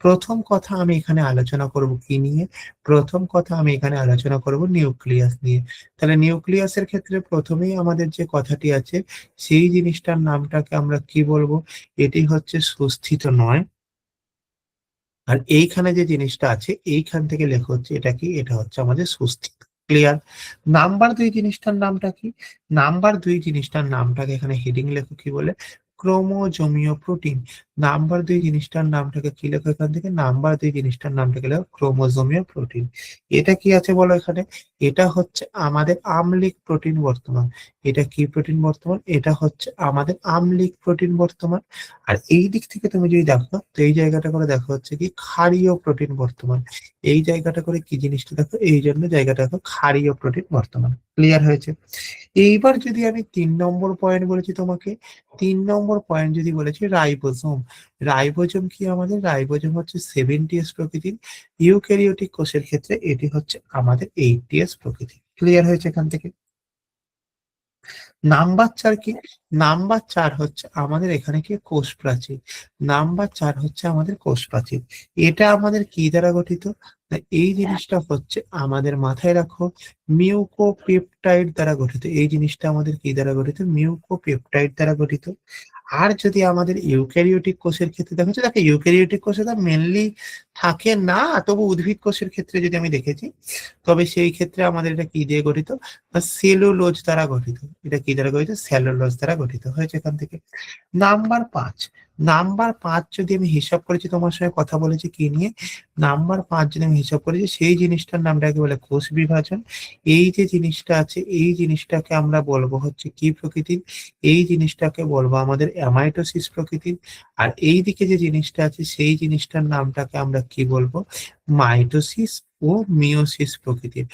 প্রথম কথা আমি এখানে আলোচনা করব কি নিয়ে? প্রথম কথা আমি এখানে আলোচনা করব নিউক্লিয়াস নিয়ে। তাহলে নিউক্লিয়াসের ক্ষেত্রে প্রথমেই আমাদের যে কথাটি আছে, সেই জিনিসটার নামটাকে আমরা কি বলবো? এটি হচ্ছে সুস্থিত নয়। আর এইখানে যে জিনিসটা আছে, এইখান থেকে লেখা হচ্ছে এটা কি? এটা হচ্ছে আমাদের সুস্থিত। ক্লিয়ার? নাম্বার দুই জিনিসটার নামটা কি? নাম্বার দুই জিনিসটার নামটাকে এখানে হেডিং লেখো কি বলে? ক্রোমোজোমীয় প্রোটিন। নাম্বার 2 জিনিসটার নামটাকে কি লেখো এখান থেকে? নাম্বার 2 জিনিসটার নামটাকে লেখো ক্রোমোজোমীয় প্রোটিন। এটা কি আছে বলো এখানে? এটা হচ্ছে আমাদের আম্লিক প্রোটিন বর্তমান। এটা কি প্রোটিন বর্তমান? এটা হচ্ছে আমাদের আম্লিক প্রোটিন বর্তমান। আর এই দিক থেকে তুমি যদি দেখো, তো এই জায়গাটা করে দেখো হচ্ছে কি ক্ষারীয় প্রোটিন বর্তমান। এই জায়গাটা করে কি জিনিসটা দেখো, এই জন্য জায়গাটা দেখো ক্ষারীয় প্রোটিন বর্তমান। ক্লিয়ার হয়েছে? এইবার যদি আমি 3 নম্বর পয়েন্ট বলেছি তোমাকে, 3 নম্বর পয়েন্ট যদি বলেছি রাইবোজোম। রাইবোজোম কি আমাদের? রাইবোজোম হচ্ছে 70s প্রকৃতির। ইউক্যারিওটিক কোষের ক্ষেত্রে এটি হচ্ছে আমাদের 80s প্রকৃতির। ক্লিয়ার হয়েছে এখান থেকে? নাম্বার 4 কি? নাম্বার 4 হচ্ছে আমাদের এখানে কি কোষ প্রাচীর। নাম্বার 4 হচ্ছে আমাদের কোষ প্রাচীর। এটা আমাদের কি দ্বারা গঠিত? না, এই জিনিসটা হচ্ছে আমাদের মাথায় রাখো মিউকোপেপটাইড দ্বারা গঠিত। এই জিনিসটা আমাদের কি দ্বারা গঠিত? মিউকোপেপটাইড দ্বারা গঠিত। আর যদি আমাদের ইউক্যারিওটিক কোষের ক্ষেত্রে দেখো, দেখো ইউক্যারিওটিক কোষে তো মেনলি থাকে না, তবু উদ্ভিদ কোষের ক্ষেত্রে যদি আমি দেখেছি, তবে সেই ক্ষেত্রে আমাদের এটা কি দিয়ে গঠিত? বা সেলুলোজ দ্বারা গঠিত। এটা কি দ্বারা গঠিত? সেলুলোজ দ্বারা গঠিত হয়েছে এখান থেকে। নাম্বার 5, নাম্বার 5 যদি আমি হিসাব করেছি, তোমার সঙ্গে কথা বলেছি কি নিয়ে? নাম্বার 5 যদি আমি হিসাব করেছি, সেই জিনিসটার নামটাকে বলে কোষ বিভাজন। এই যে জিনিসটা আছে, এই জিনিসটাকে আমরা বলবো হচ্ছে কি প্রকৃতির? এই জিনিসটাকে বলবো আমাদের অ্যামাইটোসিস প্রকৃতির। আর এই দিকে যে জিনিসটা আছে, সেই জিনিসটার নামটাকে আমরা কি বলবো? মাইটোসিস ও মিওসিস প্রকৃতির।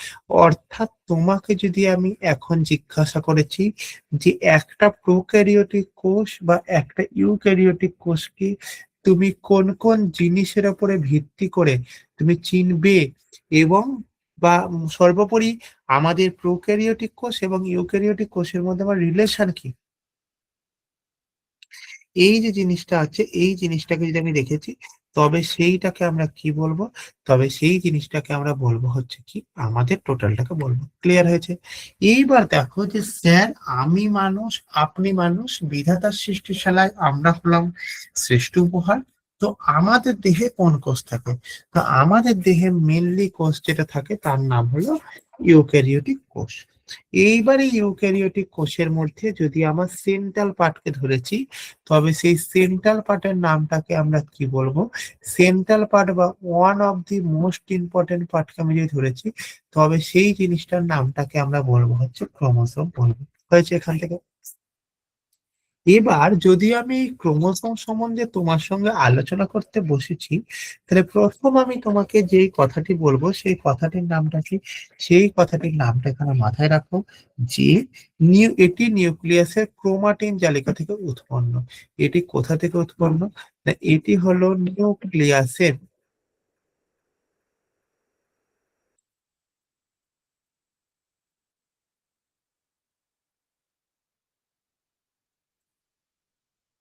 অর্থাৎ তোমাকে যদি আমি এখন জিজ্ঞাসা করেছি যে একটা প্রোক্যারিওটিক কোষ বা একটা ইউক্যারিওটিক কোষকে তুমি কোন কোন জিনিসের উপরে ভিত্তি করে তুমি চিনবে, এবং বা সর্বোপরি আমাদের প্রোক্যারিওটিক কোষ এবং ইউক্যারিওটিক কোষের মধ্যে আমার রিলেশন কি, এই যে জিনিসটা আছে, এই জিনিসটাকে যদি আমি দেখেছি, তবে সেইটাকে আমরা কি বলবো? তবে সেই জিনিসটাকে আমরা বলবো হচ্ছে কি আমাদের টোটালটাকে বলবো। ক্লিয়ার হয়েছে? এইবার দেখো যে স্যার, আমি মানুষ, আপনি মানুষ, বিধাতার সৃষ্টিশালায় আমরা হলাম শ্রেষ্ঠ উপহার। তো আমাদের দেহে কোন কোষ থাকে? তো আমাদের দেহে মেনলি কোষ যেটা থাকে তার নাম হলো ইউক্যারিওটিক কোষ। এইবারে ইউক্যারিওটিক কোষের মধ্যে যদি আমার সেন্ট্রাল পার্টকে ধরেছি, তবে সেই সেন্ট্রাল পার্টের নামটাকে আমরা কি বলবো? সেন্ট্রাল পার্ট বা one of the most important পার্টকে আমি যদি ধরেছি, তবে সেই জিনিসটার নামটাকে আমরা বলবো হচ্ছে ক্রোমোসোম বলবো। হয়েছে এখান থেকে? এবার যদি আমি এই ক্রোমোসোম সম্বন্ধে তোমার সঙ্গে আলোচনা করতে বসেছি, তাহলে প্রথম আমি তোমাকে যেই কথাটি বলবো সেই কথাটির নামটা কি? সেই কথাটির নামটা এখানে মাথায় রাখো যে এটি নিউক্লিয়াসের ক্রোমাটিন জালিকা থেকে উৎপন্ন। এটি কোথা থেকে উৎপন্ন? না, এটি হলো নিউক্লিয়াসের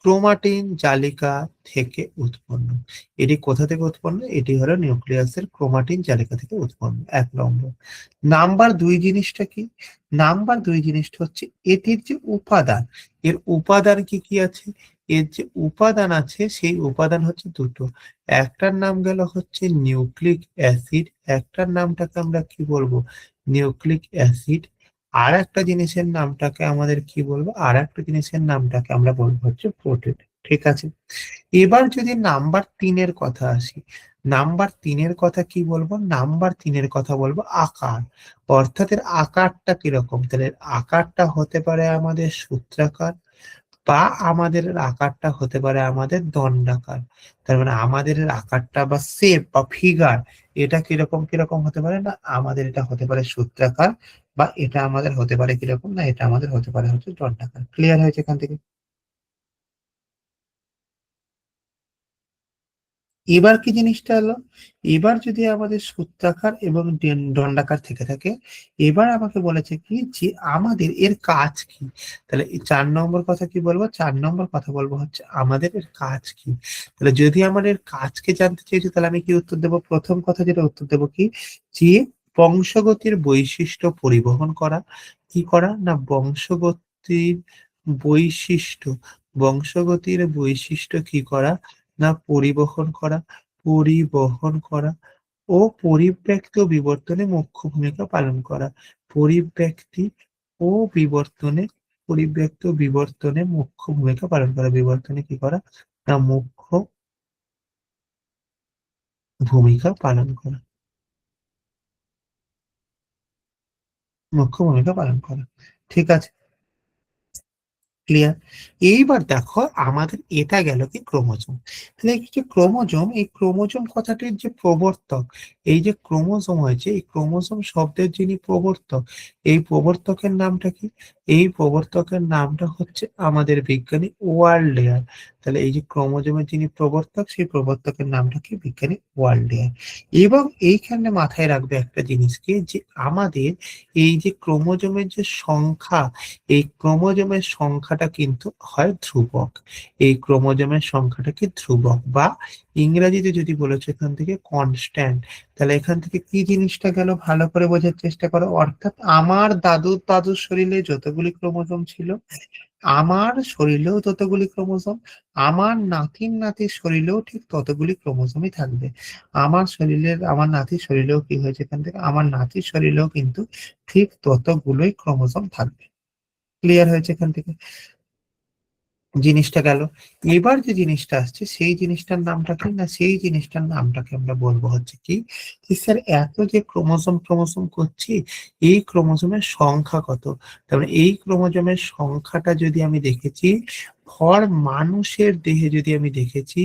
ক্রোমাটিন জালিকা থেকে উৎপন্ন। এটি কোথা থেকে উৎপন্ন? এটি হলো নিউক্লিয়াসের ক্রোমাটিন জালিকা থেকে উৎপন্ন। 1 নম্বর। নাম্বার 2 জিনিসটা কি? নাম্বার 2 জিনিসটা হচ্ছে এটির যে উপাদান, এর উপাদান কি কি আছে? এর যে উপাদান আছে সেই উপাদান হচ্ছে দুটো। একটার নাম গেল হচ্ছে নিউক্লিক অ্যাসিড, একটার নামটাকে আমরা কি বলবো? Nucleic acid. আর একটা জিনিসের নামটাকে আমাদের কি বলবো? আর একটা জিনিসের নামটাকে আমরা বলবো হচ্ছে প্রোটিন। ঠিক আছে? এবার যদি নাম্বার 3 এর কথা আসি, নাম্বার 3 এর কথা কি বলবো? নাম্বার 3 এর কথা বলবো আকার। অর্থাৎ এর আকারটা কিরকম? তাহলে এর আকারটা হতে পারে আমাদের সূত্রাকার, বা আমাদের এর আকারটা হতে পারে আমাদের দণ্ডাকার। তার মানে আমাদের এর আকারটা বা শেপ বা ফিগার, এটা কিরকম কিরকম হতে পারে? না, আমাদের এটা হতে পারে সূত্রাকার, বা এটা আমাদের হতে পারে কিরকম? না, এটা আমাদের হতে পারে হচ্ছে দণ্ডাকার। ক্লিয়ার হয়েছে এখান থেকে? এবার কি জিনিসটা হলো, এবার যদি আমাদের সূত্রাকার এবং দণ্ডাকার থেকে থাকে, এবার আমাকে বলেছে কি যে আমাদের এর কাজ কি? তাহলে এই 4 নম্বর কথা কি বলবো? 4 নম্বর কথা বলবো হচ্ছে আমাদের এর কাজ কি। তাহলে যদি আমাদের কাজকে জানতে চাইছি, তাহলে আমি কি উত্তর দেবো? প্রথম কথা যেটা উত্তর দেবো কি, যে বংশগতির বৈশিষ্ট্য পরিবহন করা। কি করা? না, বংশগতির বৈশিষ্ট্য, বংশগতির বৈশিষ্ট্য কি করা? না, পরিবহন করা ও পরিব্যক্তি ও বিবর্তনে মুখ্য ভূমিকা পালন করা। পরিব্যক্তি ও বিবর্তনে পরিব্যক্ত বিবর্তনে মুখ্য ভূমিকা পালন করে। বিবর্তনে কি করা? না মুখ্য ভূমিকা পালন করা। মুখ্য ভূমিকা পালন করা। ঠিক আছে, ক্লিয়ার। এইবার দেখো আমাদের এটা গেল কি ক্রোমোজোম। তাহলে এই যে ক্রোমোজোম, এই ক্রোমোজোম কথাটির যে প্রবর্তক, এই যে ক্রোমোজোম হয়েছে, এই ক্রোমোজোম শব্দের যিনি প্রবর্তক, এই প্রবর্তকের নামটা কি? এই প্রবর্তকের নামটা হচ্ছে আমাদের বিজ্ঞানী ওয়ার্ল্ডেয়ার। তাহলে এই যে ক্রোমোজোমের যিনি প্রবর্তক, সেই প্রবর্তকের নামটা কি? বিজ্ঞানী ওয়ার্ল্ডেয়ার। এবং এইখানে মাথায় রাখবে একটা জিনিসকে, যে আমাদের এই যে ক্রোমোজোমের যে সংখ্যা, এই ক্রোমোজোমের সংখ্যাটা কিন্তু হয় ধ্রুবক। এই ক্রোমোজোমের সংখ্যাটা কি ধ্রুবক, বা ইংরেজিতে যদি বলেছে এখান থেকে কনস্ট্যান্ট। তাহলে এখান থেকে কি জিনিসটা গেল ভালো করে বোঝার চেষ্টা করো। অর্থাৎ আমার দাদুর শরীরে যতগুলি ক্রোমোজোম ছিল, আমার শরীরেও ততগুলি ক্রোমোজোম, আমার নাতির শরীরেও ঠিক ততগুলি ক্রোমোজোমই থাকবে। আমার নাতির শরীরেও কি হয়েছে এখান থেকে, আমার নাতির শরীরেও কিন্তু ঠিক ততগুলোই ক্রোমোজোম থাকবে। ক্লিয়ার হয়েছে এখান থেকে জিনিসটা গেল। এবার যে জিনিসটা আসছে সেই জিনিসটার নামটা কি? না সেই জিনিসটার নামটাকে আমরা বলবো হচ্ছে কি, যে স্যার এত যে ক্রোমোজোম ক্রোমোজোম করছি, এই ক্রোমোজোমের সংখ্যা কত? তারপরে এই ক্রোমোজোমের সংখ্যাটা যদি আমি দেখেছি, ফর মানুষের দেহে যদি আমি দেখেছি,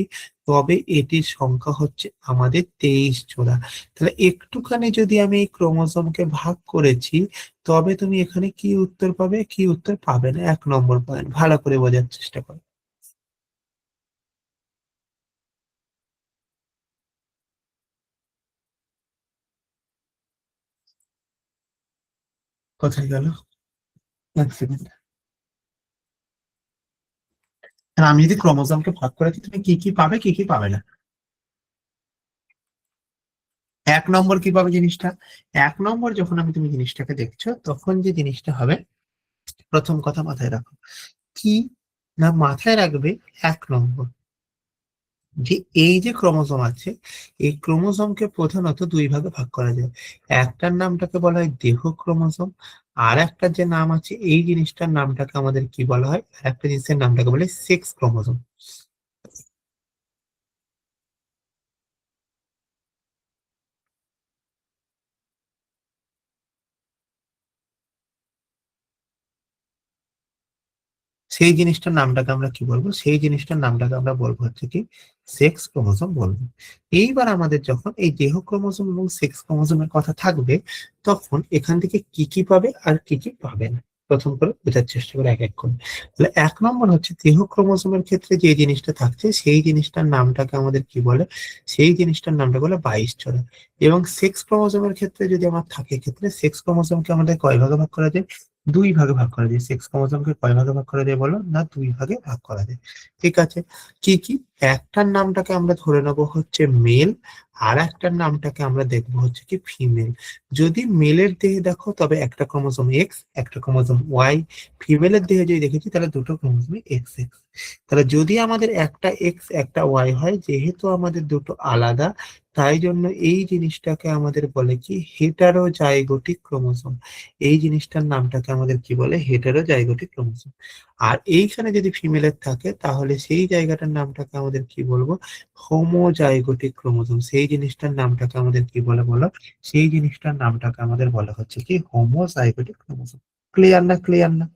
তবে এটির সংখ্যা হচ্ছে আমাদের 23 জোড়া। তাহলে একটুখানি যদি আমি এই ক্রোমোজোমকে ভাগ করেছি, তবে তুমি এখানে কি উত্তর পাবে? কি উত্তর পাবে না? 1 নম্বর পয়েন্ট। ভালো করে বোঝার চেষ্টা করো। কোথায় গেল? এক সেকেন্ড। আর আমি যদি ক্রোমোজোমকে ভাগ করে দিই, তুমি কি কি পাবে, কি কি পাবে না? 1 নম্বর কি পাবে জিনিসটা? 1 নম্বর যখন তুমি জিনিসটাকে দেখছো, তখন যে জিনিসটা হবে, প্রথম কথা মাথায় রাখো কি, না মাথায় রাখবে 1 নম্বর, যে এই যে ক্রোমোজোম আছে, এই ক্রোমোজোমকে প্রধানত 2 ভাগে ভাগ করা যায়। একটার নামটাকে বলা হয় দেহ ক্রোমোজোম, আর একটা যে নাম আছে এই জিনিসটার নামটাকে আমাদের কি বলা হয়, আর একটা জিনিসের নামটাকে বলে সেক্স ক্রোমোজোম। সেই জিনিসটার নামটাকে আমরা কি বলবো? সেই জিনিসটার নামটাকে আমরা বলবো হচ্ছে কি সেক্স ক্রোমোজোম বলবো। এইবার আমাদের যখন এই দেহ ক্রোমোজোম এবং সেক্স ক্রোমোজোমের কথা থাকবে, তখন এখান থেকে কি কি পাবে আর কি কি পাবে না, প্রথম করে বোঝার চেষ্টা করে এক এক করে। তাহলে 1 নম্বর হচ্ছে দেহ ক্রোমোজোমের ক্ষেত্রে যে জিনিসটা থাকছে, সেই জিনিসটার নামটাকে আমাদের কি বলে? সেই জিনিসটার নামটা বলে 22 জোড়া। এবং সেক্স ক্রোমোজোমের ক্ষেত্রে যদি আমার থাকে, ক্ষেত্রে সেক্স ক্রোমোজোমকে আমাদের কয় ভাগে ভাগ করা যায়? 2 ভাগে ভাগ করা যায়। সেক্স ক্রোমোজোমকে কয় ভাগে ভাগ করা যায় বলো? না 2 ভাগে ভাগ করা যায়। ঠিক আছে, কি কি? একটার নামটাকে আমরা ধরে নেবো হচ্ছে মেল, আর একটার নামটাকে আমরা দেখবো হচ্ছে কি ফিমেল। যদি মেলের দেহে দেখো, তবে একটা ক্রোমোজোম এক্স, একটা ক্রোমোজোম ওয়াই। ফিমেলের দেহে যদি দেখেছি, তাহলে দুটো ক্রোমোজোম এক্স এক্স। তাহলে যদি আমাদের একটা এক্স একটা ওয়াই হয়, যেহেতু আমাদের দুটো আলাদা, তাই জন্য এই জিনিসটাকে আমাদের বলে কি হেটারোজাইগোটিক ক্রোমোজোম। এই জিনিসটার নামটাকে আমাদের কি বলে? হেটারোজাইগোটিক ক্রোমোজোম। আর এইখানে যদি ফিমেলের থাকে, তাহলে সেই জায়গাটার নামটাকে আমাদের কি বলবো? হোমোজাইগোটিক ক্রোমোজোম। সেই জিনিসটার নামটাকে আমাদের কি বলে বলো? সেই জিনিসটার নামটাকে আমাদের বলা হচ্ছে কি হোমোজাইগোটিক ক্রোমোজোম। ক্লিয়ার না? ক্লিয়ার না?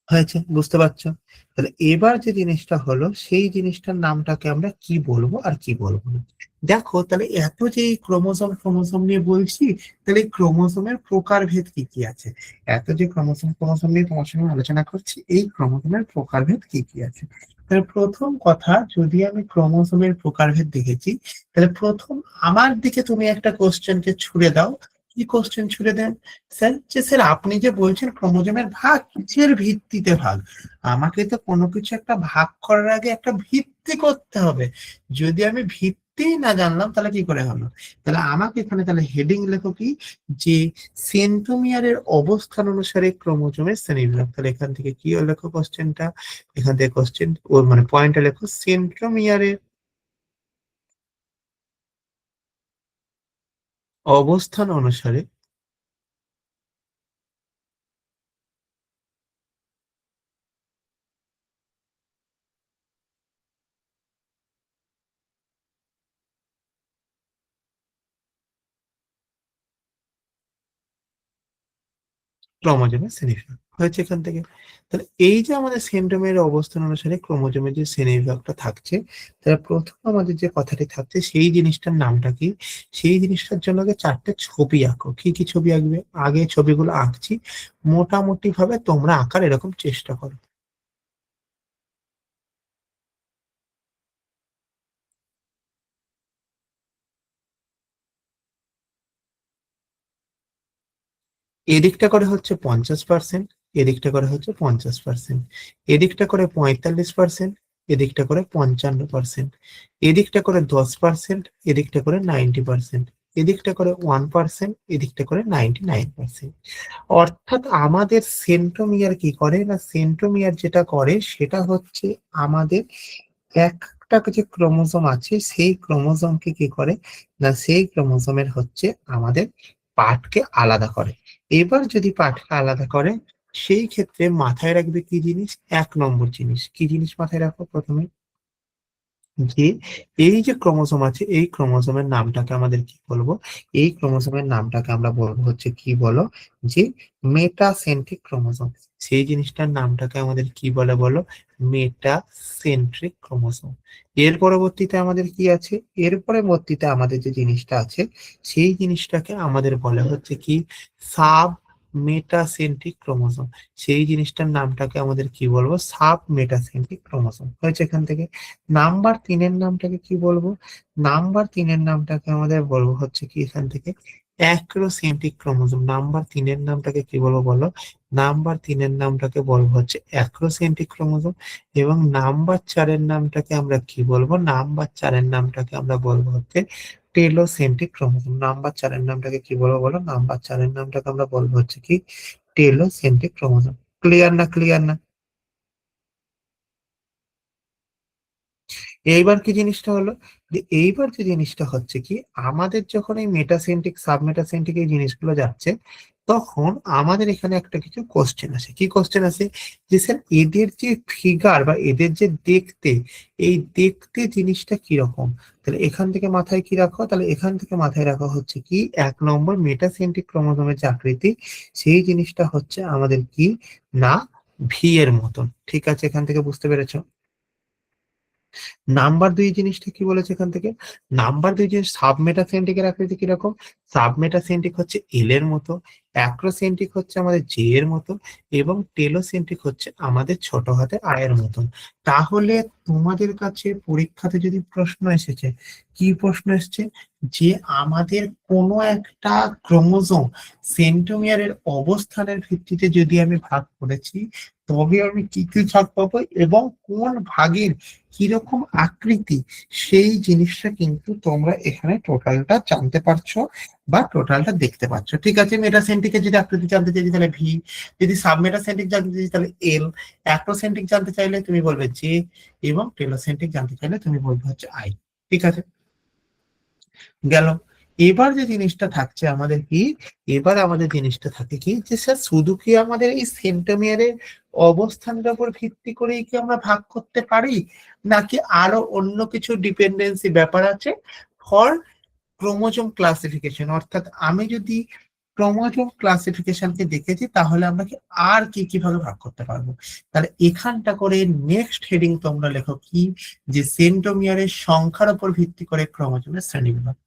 হয়েছে, বুঝতে পারছো? তাহলে এবার যে জিনিসটা হলো, সেই জিনিসটার নামটাকে আমরা কি বলবো আর কি বলবো না। দেখো, তাহলে এত যে এই ক্রোমোজোম ক্রোমোজোম নিয়ে বলছি, তাহলে এই ক্রোমোজোমের প্রকারভেদ কি কি আছে? এত যে ক্রোমোজোম ক্রোমোজোম নিয়ে তোমার সঙ্গে আলোচনা করছি, এই ক্রোমোজোমের প্রকারভেদ কি কি আছে? তাহলে প্রথম কথা, যদি আমি ক্রোমোজোমের প্রকারভেদ দেখেছি, তাহলে প্রথম আমার দিকে তুমি একটা কোশ্চেনকে ছুড়ে দাও। কি কোশ্চেন ছুড়ে দেন? স্যার, যে স্যার আপনি যে বলছেন ক্রোমোজোমের ভাগ কিসের ভিত্তিতে ভাগ? আমাকে তো কোনো কিছু একটা ভাগ করার আগে একটা ভিত্তি করতে হবে। যদি আমি ভিত্তি না জানলাম, তাহলে কি করে হলো? তাহলে আমাকে এখানে তাহলে হেডিং লেখো কি, যে সেন্ট্রোমিয়ারের অবস্থান অনুসারে ক্রোমোজোমের শ্রেণীবিভাগ। তাহলে এখান থেকে কি লেখো কোশ্চেনটা, এখান থেকে কোশ্চেন ও মানে পয়েন্টটা লেখো সেন্ট্রোমিয়ারের অবস্থান অনুসারে ক্রোমোজোমের শ্রেণীবিভাগ হয়েছে এখান থেকে। তাহলে এই যে আমাদের সেন্ট্রোমিয়ার অবস্থান অনুসারে ক্রোমোজোমের যে শ্রেণীবিভাগটা থাকছে, তাহলে প্রথম আমাদের যে কথাটি থাকছে সেই জিনিসটার নামটা কি? সেই জিনিসটার জন্য আগে 4টে ছবি আঁকো। কি কি ছবি আঁকবে? আগে ছবিগুলো আঁকছি, মোটামুটি ভাবে তোমরা আঁকার এরকম চেষ্টা করো। এদিকটা করে হচ্ছে 50%, এদিকটা করে হচ্ছে 50%, এদিকটা করে 45%, এদিকটা করে 55%, এদিকটা করে 10%, এদিকটা করে 90%, এদিকটা করে 1%, এদিকটা করে 99%। অর্থাৎ আমাদের সেন্ট্রোমিয়ার কি করে না, সেন্ট্রোমিয়ার যেটা করে সেটা হচ্ছে আমাদের একটা যে ক্রোমোজোম আছে সেই ক্রোমোজোমকে কি করে না, সেই ক্রোমোজোমের হচ্ছে আমাদের পার্টকে আলাদা করে। এবার যদি পার্টকে আলাদা করে, সেই ক্ষেত্রে মাথায় রাখবে কি জিনিস? 1 নম্বর জিনিস কি জিনিস মাথায় রাখো প্রথমে? যে এই যে ক্রোমোজোম আছে এই ক্রোমোজোমের নামটাকে আমাদের কি বলবো? এই ক্রোমোজোমের নামটাকে আমরা বলবো হচ্ছে কি বলো? যে মেটাসেন্ট্রিক ক্রোমোজোম। সেই জিনিসটার নামটাকে আমাদের কি বলে বলো? Metacentric chromosome. এর পরবর্তীতে আমাদের কি আছে? এর পরবর্তীতে আমাদের যে জিনিসটা আছে সেই জিনিসটাকে আমাদের বলে হচ্ছে কি? Sub metacentric chromosome. সেই জিনিসটার নামটাকে আমাদের কি বলবো? Sub metacentric chromosome. হয়েছে এখান থেকে। নাম্বার 3-এর নামটাকে কি বলবো? নাম্বার 3-এর নামটাকে আমাদের বলবো হচ্ছে কি এখান থেকে? Acrocentric chromosome. নাম্বার 3-এর নামটাকে কি বলবো বলো? নাম্বার 3-এর নামটাকে বলবো হচ্ছে অ্যাক্রোসেন্ট্রিক ক্রোমোজোম। এবং নাম্বার 4-এর নামটাকে আমরা কি বলবো? নাম্বার 4-এর নামটাকে আমরা বলবো হচ্ছে টেলোসেন্ট্রিক ক্রোমোজোম। নাম্বার 4-এর নামটাকে কি বলবো বলো? নাম্বার 4-এর নামটাকে আমরা বলবো হচ্ছে কি? Telocentric chromosome. ক্লিয়ার না? ক্লিয়ার না? এইবার কি জিনিসটা হলো? যে এইবার যে জিনিসটা হচ্ছে কি, আমাদের যখন এই মেটাসেন্ট্রিক সাবমেটাসেন্ট্রিক এই জিনিসগুলো যাচ্ছে, তখন আমাদের এখানে একটা কিছু কোশ্চেন আসে। কি কোশ্চেন আসে? যে স্যার এদের যে ফিগার বা এদের যে দেখতে, এই দেখতে জিনিসটা কিরকম? তাহলে এখান থেকে মাথায় কি রাখো? তাহলে এখান থেকে মাথায় রাখা হচ্ছে কি, 1 নম্বর মেটাসেন্ট্রিক ক্রোমোজোমের যে আকৃতি, সেই জিনিসটা হচ্ছে আমাদের কি না, ভি এর মতন। ঠিক আছে, এখান থেকে বুঝতে পেরেছো? নাম্বার 2 জিনিসটা কি বলেছে এখান থেকে? নাম্বার 2 জিনিস সাবমেটাসেন্ট্রিকের আকৃতি কিরকম? সাবমেটাসেন্ট্রিক হচ্ছে এল এর মতো, অ্যাক্রোসেন্ট্রিক হচ্ছে আমাদের জে এর মতো, এবং টেলোসেন্ট্রিক হচ্ছে আমাদের ছোট হাতে আই এর মতন। তাহলে তোমাদের কাছে পরীক্ষাতে যদি প্রশ্ন এসেছে, কি প্রশ্ন এসেছে? যে আমাদের কোনো একটা ক্রোমোজোম সেন্ট্রোমিয়ারের অবস্থানের ভিত্তিতে যদি আমি ভাগ করেছি, তবে আমি কি কি ভাগ পাবো এবং কোন ভাগের কিরকম আকৃতি, সেই জিনিসটা কিন্তু তোমরা এখানে টোটালটা জানতে পারছো বা টোটালটা দেখতে পাচ্ছ। ঠিক আছে, মেটাসেন্ট্রিকের যদি আকৃতি জানতে চাইছি তাহলে ভি, যদি সাবমেটাসেন্ট্রিক জানতে চাইছি তাহলে এল, অ্যাক্রোসেন্ট্রিক জানতে চাইলে তুমি বলবে জে, এবং টেলোসেন্ট্রিক জানতে চাইলে তুমি বলবে হচ্ছে আই। ঠিক আছে, গেল। এবার যে জিনিসটা থাকছে আমাদের কি, এবার আমাদের জিনিসটা থাকে কি, যে স্যার শুধু কি আমাদের এই সেন্ট্রোমিয়ারের অবস্থানের উপর ভিত্তি করেই কি আমরা ভাগ করতে পারি, নাকি আরো অন্য কিছু ডিপেন্ডেন্সি ব্যাপার আছে ফর ক্রোমোজোম ক্লাসিফিকেশন? অর্থাৎ আমি যদি ক্রোমোজোম ক্লাসিফিকেশনকে দেখেছি, তাহলে আমরা কি আর কি কিভাবে ভাগ করতে পারবো? তাহলে এখানটা করে নেক্সট হেডিং তোমরা লেখো কি, যে সেন্ট্রোমিয়ারের সংখ্যার উপর ভিত্তি করে ক্রোমোজোমের শ্রেণীবিভাগ।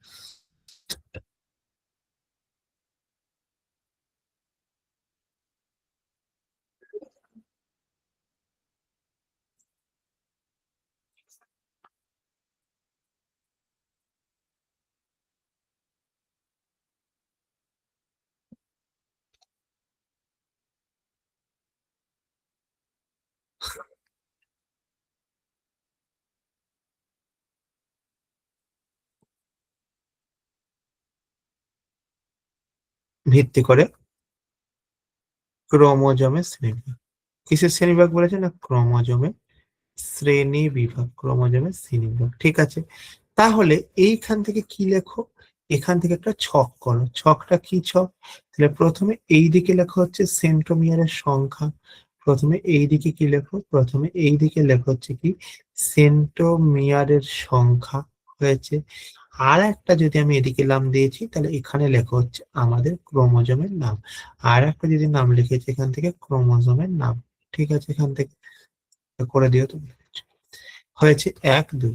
ভিত্তি করে ক্রোমোজোমের শ্রেণীবিভাগ। কিসের শ্রেণীবিভাগ বলেছে না, ক্রোমোজোমের শ্রেণী বিভাগ। ক্রোমোজোমের শ্রেণী বিভাগ। ঠিক আছে, তাহলে এইখান থেকে কি লেখো? এখান থেকে একটা ছক করো। ছকটা কি ছক? তাহলে প্রথমে এই দিকে লেখা হচ্ছে সেন্ট্রোমিয়ারের সংখ্যা। প্রথমে এই দিকে কি লেখো? প্রথমে এই দিকে লেখা হচ্ছে কি সেন্ট্রোমিয়ারের সংখ্যা হয়েছে। আর একটা যদি আমি এদিকে নাম দিয়েছি তাহলে এখানে লেখা হচ্ছে আমাদের ক্রোমোজোমের নাম। আর একটা যদি নাম লিখেছি এখান থেকে ক্রোমোজোমের নাম। ঠিক আছে, এখান থেকে করে দিও তুমি। হয়েছে 1 2।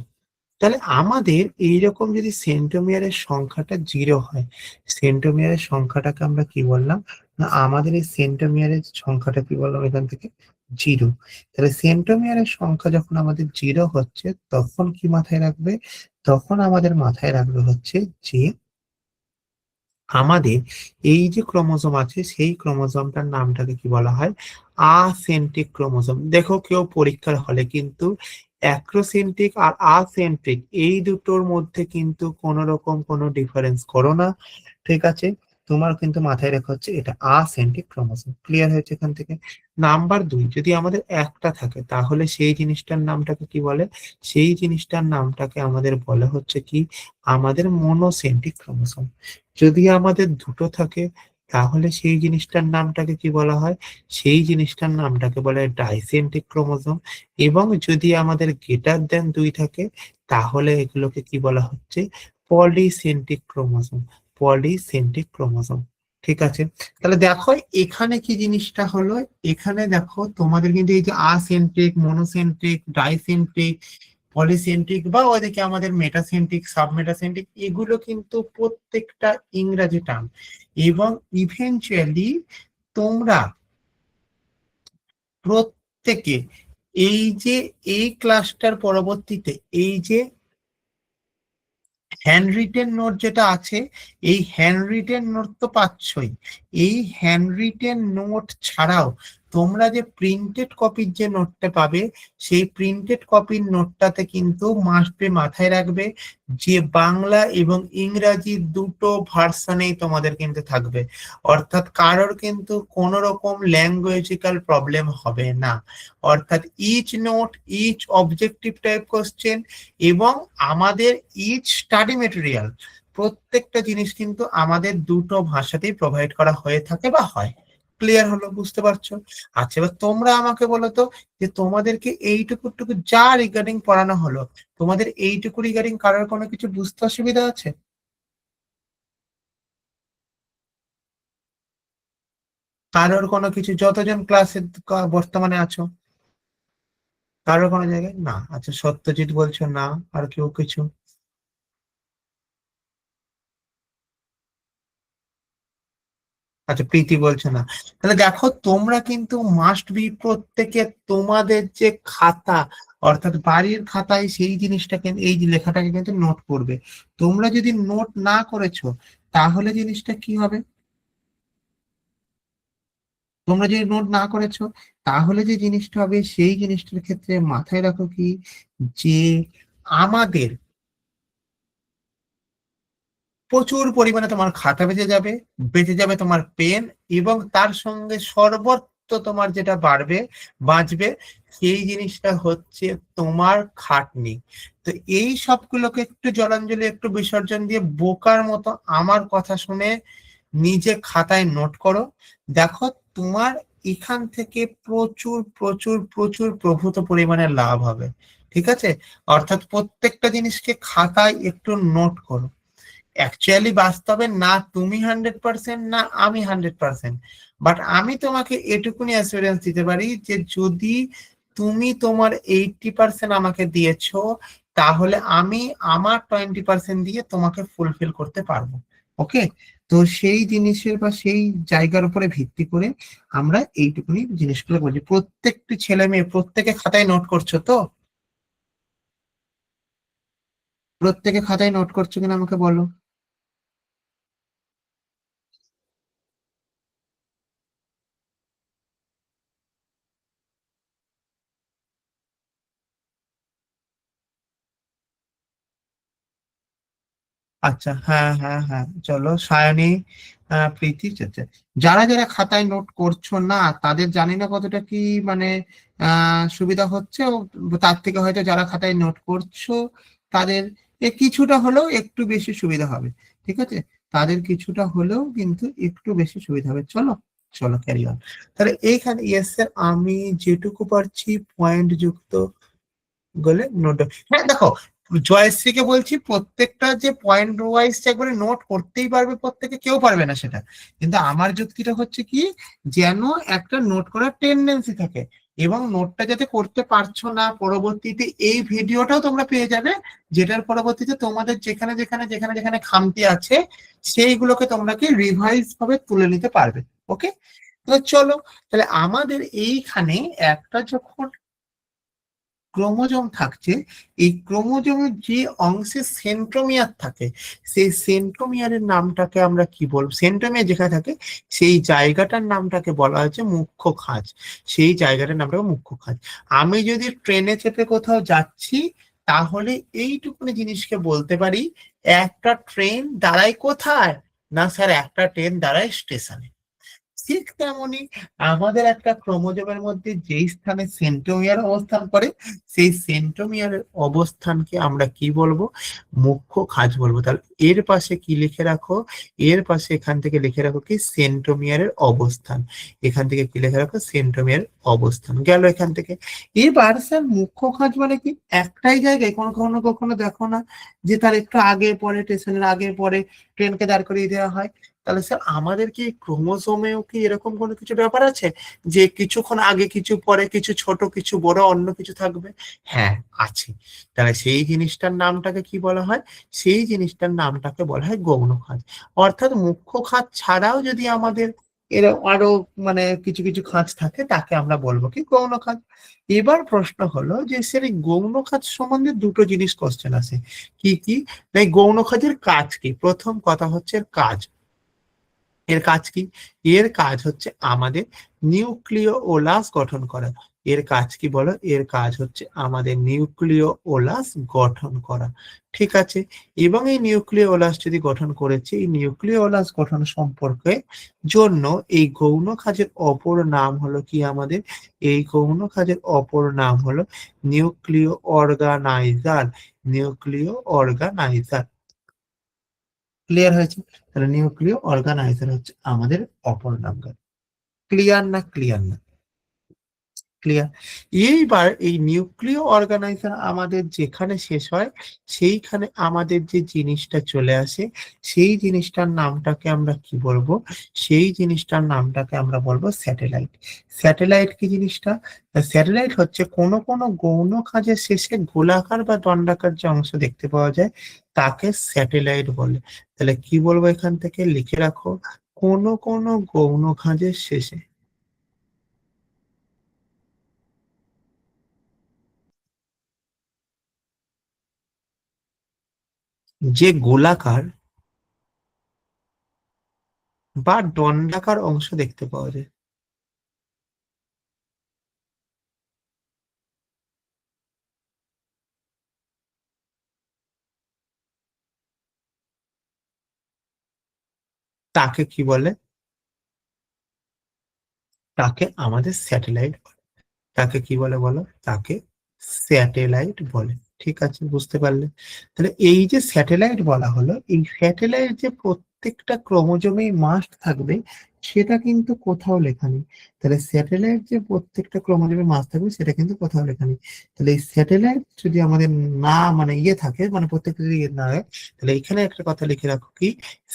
তাহলে আমাদের এইরকম যদি সেন্ট্রোমিয়ারের সংখ্যাটা 0 হয়, সেন্ট্রোমিয়ারের সংখ্যাটাকে আমরা কি বললাম? না আমাদের এই সেন্ট্রোমিয়ারের সংখ্যাটা কি বললাম এখান থেকে? 0। তাহলে সেন্ট্রোমিয়ারের সংখ্যা যখন আমাদের 0 হচ্ছে তখন কি মাথায় রাখবে? তখন আমাদের মাথায় রাখবে হচ্ছে যে আমাদের এই যে ক্রোমোজোম আছে সেই ক্রোমোজোমটার নামটাকে কি বলা হয়? আসেন্ট্রিক ক্রোমোজোম। দেখো কেউ পরীক্ষার হলে কিন্তু অ্যাক্রোসেন্ট্রিক আর আসেন্ট্রিক এই দুটোর মধ্যে কিন্তু কোনো রকম কোনো ডিফারেন্স করো না। ঠিক আছে, তোমার কিন্তু মাথায় রাখা হচ্ছে এটা আসেন্ট্রিক ক্রোমোজোম। ক্লিয়ার হয়েছে এখান থেকে? নাম্বার 2, যদি আমাদের একটা থাকে তাহলে সেই জিনিসটার নামটাকে কি বলে? সেই জিনিসটার নামটাকে আমাদের বলে হচ্ছে কি আমাদের মনোসেন্ট্রিক ক্রোমোজোম। যদি আমাদের দুটো থাকে তাহলে সেই জিনিসটার নামটাকে কি বলা হয়? সেই জিনিসটার নামটাকে বলে ডাইসেন্ট্রিক ক্রোমোজোম। এবং যদি আমাদের গ্রেটার দেন 2 থাকে তাহলে এগুলোকে কি বলা হচ্ছে? পলিসেন্ট্রিক ক্রোমোজোম। পলিসেন্ট্রিক ক্রোমোজোম। ঠিক আছে, তাহলে দেখো এখানে কি জিনিসটা হলো। এখানে দেখো তোমাদের কিন্তু এই যে আসেন্ট্রিক, মনোসেন্ট্রিক, ডাইসেন্ট্রিক, পলিসেন্ট্রিক বা ওইদিকে আমাদের মেটাসেন্ট্রিক, সাবমেটাসেন্ট্রিক এগুলো কিন্তু প্রত্যেকটা ইংরাজি টার্ম। এবং ইভেনচুয়ালি তোমরা প্রত্যেকে এই যে এই ক্লাসটার পরবর্তীতে এই যে হ্যান্ড রিটেন নোট যেটা আছে, এই হ্যান্ড রিটেন নোট তো পাচ্ছই। এই হ্যান্ড রিটেন নোট ছাড়াও তোমরা যে প্রিন্টেড কপির যে নোটটা পাবে, সেই প্রিন্টেড কপির নোটটাতে কিন্তু মাস্ট বি মাথায় রাখবে যে বাংলা এবং ইংরাজি দুটো ভার্সনেই তোমাদের কিন্তু থাকবে। অর্থাৎ কারোর কিন্তু কোনো রকম ল্যাঙ্গুয়েজিক্যাল প্রবলেম হবে না। অর্থাৎ each note, each objective type question এবং আমাদের ইচ স্টাডি মেটেরিয়াল, প্রত্যেকটা জিনিস কিন্তু আমাদের দুটো ভাষাতেই প্রোভাইড করা হয়ে থাকে বা হয়। ক্লিয়ার হলো? বুঝতে পারছো? আচ্ছা, এবার তোমরা আমাকে বলো তো যে তোমাদেরকে এইটুকু যা রিগার্ডিং পড়ানো হলো, তোমাদের এইটুকু রিগার্ডিং কারোর কোনো কিছু বুঝতে অসুবিধা আছে? কারোর কোনো কিছু, যতজন ক্লাসে বর্তমানে আছো কারোর কোনো জায়গায় না? আচ্ছা, সত্যজিৎ বলছো না, আর কেউ কিছু? আচ্ছা, প্রীতি বলছে না। তাহলে দেখো তোমরা কিন্তু মাস্ট বি প্রত্যেকে তোমাদের যে খাতা, অর্থাৎ বাড়ির খাতায় সেই জিনিসটাকে, এই যে লেখাটাকে কিন্তু নোট করবে। তোমরা যদি নোট না করেছো তাহলে জিনিসটা কি হবে? তোমরা যদি নোট না করেছো তাহলে যে জিনিসটা হবে সেই জিনিসটার ক্ষেত্রে মাথায় রাখো কি যে আমাদের প্রচুর পরিমাণে তোমার খাতা বেঁচে যাবে তোমার পেন, এবং তার সঙ্গে সর্বত্র তোমার যেটা বাঁচবে সেই জিনিসটা হচ্ছে তোমার খাটনি। তো এই সবগুলোকে একটু জলাঞ্জলি, একটু বিসর্জন দিয়ে বোকার মতো আমার কথা শুনে নিজে খাতায় নোট করো। দেখো তোমার এখান থেকে প্রচুর প্রচুর প্রচুর প্রভূত পরিমাণে লাভ হবে। ঠিক আছে, অর্থাৎ প্রত্যেকটা জিনিসকে খাতায় একটু নোট করো। অ্যাকচুয়ালি বাস্তবে না তুমি 100% না আমি 100%, বাট আমি তোমাকে এটুকুনি অ্যাসুরেন্স দিতে পারি যে যদি তুমি তোমার 80% আমাকে দিয়েছো তাহলে আমি আমার 20% দিয়ে তোমাকে ফুলফিল করতে পারবো। ওকে, তো সেই জিনিসের বা সেই জায়গার উপরে ভিত্তি করে আমরা এইটুকুনি জিনিসগুলো বলছি। প্রত্যেকটি ছেলে মেয়ে প্রত্যেকে খাতায় নোট করছো তো? প্রত্যেকে খাতায় নোট করছো কিনা আমাকে বলো। আচ্ছা, হ্যাঁ হ্যাঁ হ্যাঁ, চলো সায়নী, প্রীতি, আচ্ছা, যারা যারা খাতায় নোট করছো না তাদের জানি না কতটা কি মানে সুবিধা হচ্ছে, ও তার থেকে হয়তো যারা খাতায় নোট করছো তাদের কিছুটা হলেও একটু বেশি সুবিধা হবে। ঠিক আছে, তাদের কিছুটা হলেও কিন্তু একটু বেশি সুবিধা হবে। চলো চলো ক্যারি অন। তাহলে এইখানে ইয়েস স্যার আমি যেটুকু পারছি পয়েন্ট যুক্ত বলে নোট। হ্যাঁ দেখো, জয়শ্রীকে বলছি প্রত্যেকটা যে পয়েন্ট ওয়াইজ একবারে নোট করতেই পারবে প্রত্যেকে, কেউ পারবে না সেটা, কিন্তু আমার যুক্তিটা হচ্ছে কি, যেন একটা নোট করার টেন্ডেন্সি থাকে, এবং নোটটা যাতে করতে পারছো না পরবর্তীতে এই ভিডিওটাও তোমরা পেয়ে যাবে, যেটার পরবর্তীতে তোমাদের যেখানে যেখানে যেখানে যেখানে খামতি আছে সেইগুলোকে তোমরা কি রিভাইজ ভাবে তুলে নিতে পারবে। ওকে, তো চলো, তাহলে আমাদের এইখানে একটা যখন ক্রোমোজোম থাকছে, এই ক্রোমোজোমের যে অংশে সেন্ট্রোমিয়ার থাকে সেই সেন্ট্রোমিয়ারের নামটাকে আমরা কি বলবো, সেন্ট্রোমিয়ার যেখানে থাকে সেই জায়গাটার নামটাকে বলা হচ্ছে মুখ্য খাঁজ। সেই জায়গাটার নামটাকে মুখ্য খাঁজ। আমি যদি ট্রেনে চেপে কোথাও যাচ্ছি তাহলে এইটুকুনি জিনিসকে বলতে পারি, একটা ট্রেন দাঁড়ায় কোথায়, না স্যার একটা ট্রেন দাঁড়ায় স্টেশনে। ঠিক তেমনি আমাদের একটা ক্রোমোজোমের মধ্যে যেই স্থানে সেন্ট্রোমিয়ার অবস্থান করে সেই সেন্ট্রোমিয়ারের অবস্থানকে আমরা কি বলবো, মুখ্য খাঁজ বলবো। তাহলে এর পাশে কি লিখে রাখো, এর পাশে এখান থেকে লিখে রাখো কি সেন্ট্রোমিয়ারের অবস্থান, এখান থেকে কি লিখে রাখো সেন্ট্রোমিয়ার অবস্থান গেল এখান থেকে। এবার স্যার মুখ্য খাঁজ মানে কি একটাই জায়গায়, কখনো কখনো কখনো দেখো না যে তার একটু আগে পরে স্টেশনের আগে পরে ট্রেনকে দাঁড় করিয়ে দেওয়া হয়। তাহলে স্যার আমাদের কি ক্রোমোজোমেও কি এরকম কোনো কিছু ব্যাপার আছে যে কিছুক্ষণ আগে কিছু পরে কিছু ছোট কিছু বড় অন্য কিছু থাকবে? হ্যাঁ আছে। তাহলে সেই জিনিসটার নামটাকে কি বলা হয়, সেই জিনিসটার নামটাকে বলা হয় গৌণ খাঁজ। অর্থাৎ মুখ্য খাঁজ ছাড়াও যদি আমাদের এর আরো মানে কিছু কিছু খাঁজ থাকে তাকে আমরা বলবো কি গৌণ খাঁজ। এবার প্রশ্ন হলো যে স্যার এই গৌণ খাঁজ সম্বন্ধে দুটো জিনিস কোশ্চেন আছে, কি কি, এই গৌণ খাঁজের কাজ কি। প্রথম কথা হচ্ছে এর কাজ। এর কাজ কি, এর কাজ হচ্ছে আমাদের নিউক্লিয় ওলাস গঠন করা। এর কাজ কি বলো, এর কাজ হচ্ছে আমাদের নিউক্লিয় ওলাস গঠন করা। ঠিক আছে, এবং এই নিউক্লিয় ওলাস যদি গঠন করেছে, এই নিউক্লিয় ওলাস গঠন সম্পর্কে জন্য এই গৌণ খাঁজের অপর নাম হলো কি আমাদের, এই গৌণ খাঁজের অপর নাম হলো নিউক্লিয় অর্গানাইজার। নিউক্লিয় অর্গানাইজার। ক্লিয়ার হয়েছে? তাহলে নিউক্লিয় অর্গানাইজার হচ্ছে আমাদের অপর নাম। ক্লিয়ার না, ক্লিয়ার না, ক্লিয়ার। এইবার এই নিউক্লিয় অর্গানাইজার আমাদের যেখানে শেষ হয় সেইখানে আমাদের যে জিনিসটা চলে আসে সেই জিনিসটার নামটাকে আমরা কি বলবো, সেই জিনিসটার নামটাকে আমরা বলবো স্যাটেলাইট। স্যাটেলাইট কি জিনিসটা, স্যাটেলাইট হচ্ছে কোন কোন গৌণ খাঁজের শেষে গোলাকার বা দণ্ডাকার যে অংশ দেখতে পাওয়া যায় তাকে স্যাটেলাইট বলে। তাহলে কি বলবো, এখান থেকে লিখে রাখো, কোন কোন গৌণ খাঁজের শেষে যে গোলাকার বা দণ্ডাকার অংশ দেখতে পাওয়া যায় তাকে কি বলে, তাকে আমাদের স্যাটেলাইট বলে। তাকে কি বলে বলো, তাকে স্যাটেলাইট বলে। ঠিক আছে, বুঝতে পারলে? তাহলে এই যে স্যাটেলাইট বলা হলো, এই স্যাটেলাইট যে প্রত্যেকটা ক্রোমোজোমেই মাস্ট থাকবে সেটা কিন্তু কোথাও লেখা নেই। তাহলে স্যাটেলাইট যে প্রত্যেকটা ক্রোমোজোমে মাস্ট থাকবে সেটা কিন্তু কোথাও লেখা নেই। তাহলে এই স্যাটেলাইট যদি আমাদের না মানে ইয়ে থাকে, মানে প্রত্যেকটা যদি ইয়ে না হয়, তাহলে এখানে একটা কথা লিখে রাখো কি,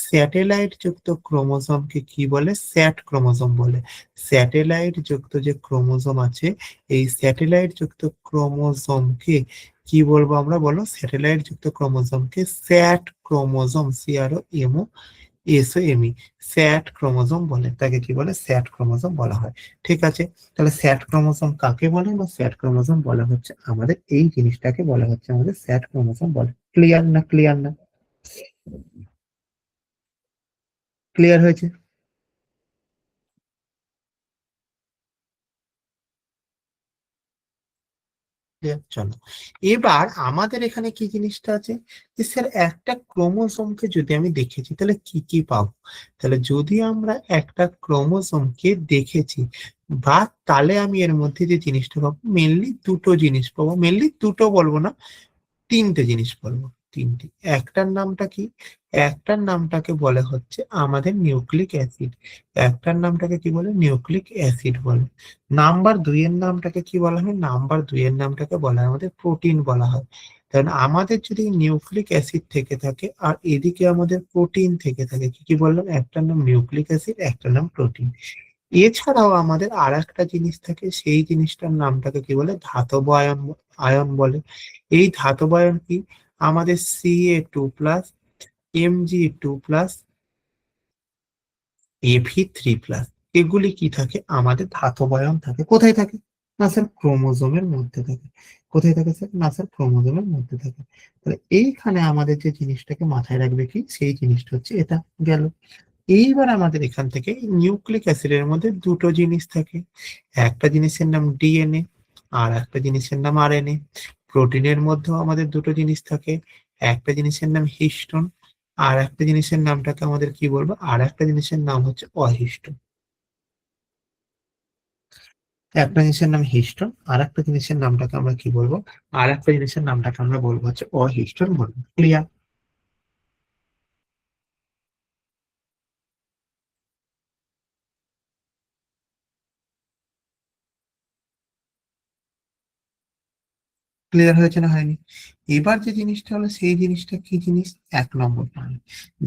স্যাটেলাইট যুক্ত ক্রোমোজোমকে কি বলে, স্যাট ক্রোমোজোম বলে। স্যাটেলাইট যুক্ত যে ক্রোমোজোম আছে এই স্যাটেলাইট যুক্ত ক্রোমোজোমকে কি বলবো আমরা, বলো, স্যাটেলাইট যুক্ত ক্রোমোজোমকে স্যাট ক্রোমোজোম, CROMOSOME, স্যাট ক্রোমোজোম বলে। তাকে কি বলে, স্যাট ক্রোমোজোম বলা হয়। ঠিক আছে, তাহলে স্যাট ক্রোমোজোম কাকে বলে, বা স্যাট ক্রোমোজোম বলা হচ্ছে আমাদের এই জিনিসটাকে বলা হচ্ছে আমাদের স্যাট ক্রোমোজোম বলে। ক্লিয়ার না, ক্লিয়ার না, ক্লিয়ার হয়েছে? চলো, এবার আমাদের এখানে কি জিনিসটা আছে, যে স্যার একটা ক্রোমোজোমকে যদি আমি দেখেছি তাহলে কি কি পাবো। তাহলে যদি আমরা একটা ক্রোমোজোমকে দেখেছি বা, তাহলে আমি এর মধ্যে যে জিনিসটা পাবো মেনলি দুটো জিনিস পাবো, মেনলি দুটো বলবো না, তিনটে জিনিস বলবো। তিনটি। একটার নামটা কি? একটার নামটাকে বলে হচ্ছে আমাদের নিউক্লিক অ্যাসিড। একটার নামটাকে কি বলে? নিউক্লিক অ্যাসিড বলে। নাম্বার দুইয়ের নামটাকে কি বলা হয়? নাম্বার দুইয়ের নামটাকে বলা হয় আমাদের প্রোটিন বলা হয়। কারণ আমাদের যদি নিউক্লিক অ্যাসিড থেকে থাকে আর এদিকে আমাদের প্রোটিন থেকে থাকে, কি কি বললাম? একটার নাম নিউক্লিক অ্যাসিড, একটার নাম প্রোটিন। এছাড়াও আমাদের আর একটা জিনিস থাকে, সেই জিনিসটার নামটাকে কি বলে? ধাতব আয়ন। আয়ন বলে। এই ধাতব আয়ন কি? আমাদের Ca2+, Mg2+, Fe3+, এগুলি কি থাকে? আমাদের ধাতব আয়ন থাকে। কোথায় থাকে? না স্যার, ক্রোমোজোমের মধ্যে থাকে। কোথায় থাকে স্যার? না স্যার, ক্রোমোজোমের মধ্যে থাকে। তাহলে এইখানে আমাদের যে জিনিসটাকে মাথায় রাখবে কি, সেই জিনিসটা হচ্ছে এটা গেল। এইবার আমাদের এখান থেকে নিউক্লিক অ্যাসিডের মধ্যে দুটো জিনিস থাকে। একটা জিনিসের নাম ডিএনএ, আর একটা জিনিসের নাম আরএনএ। প্রোটিনের মধ্যেও আমাদের দুটো জিনিস থাকে। একটা জিনিসের নাম হিস্টোন, আর একটা জিনিসের নামটাকে আমাদের কি বলবো? আর একটা জিনিসের নাম হচ্ছে অহিস্টোন। একটা জিনিসের নাম হিস্টোন, আর একটা জিনিসের নামটাকে আমরা কি বলবো? আর একটা জিনিসের নামটাকে আমরা বলবো হচ্ছে অহিস্টোন বলবো। ক্লিয়ার? ক্লিয়ার হয়েছে না হয়নি? এবার যে জিনিসটা হলো, সেই জিনিসটা কি জিনিস? 1 নম্বর পয়েন্ট।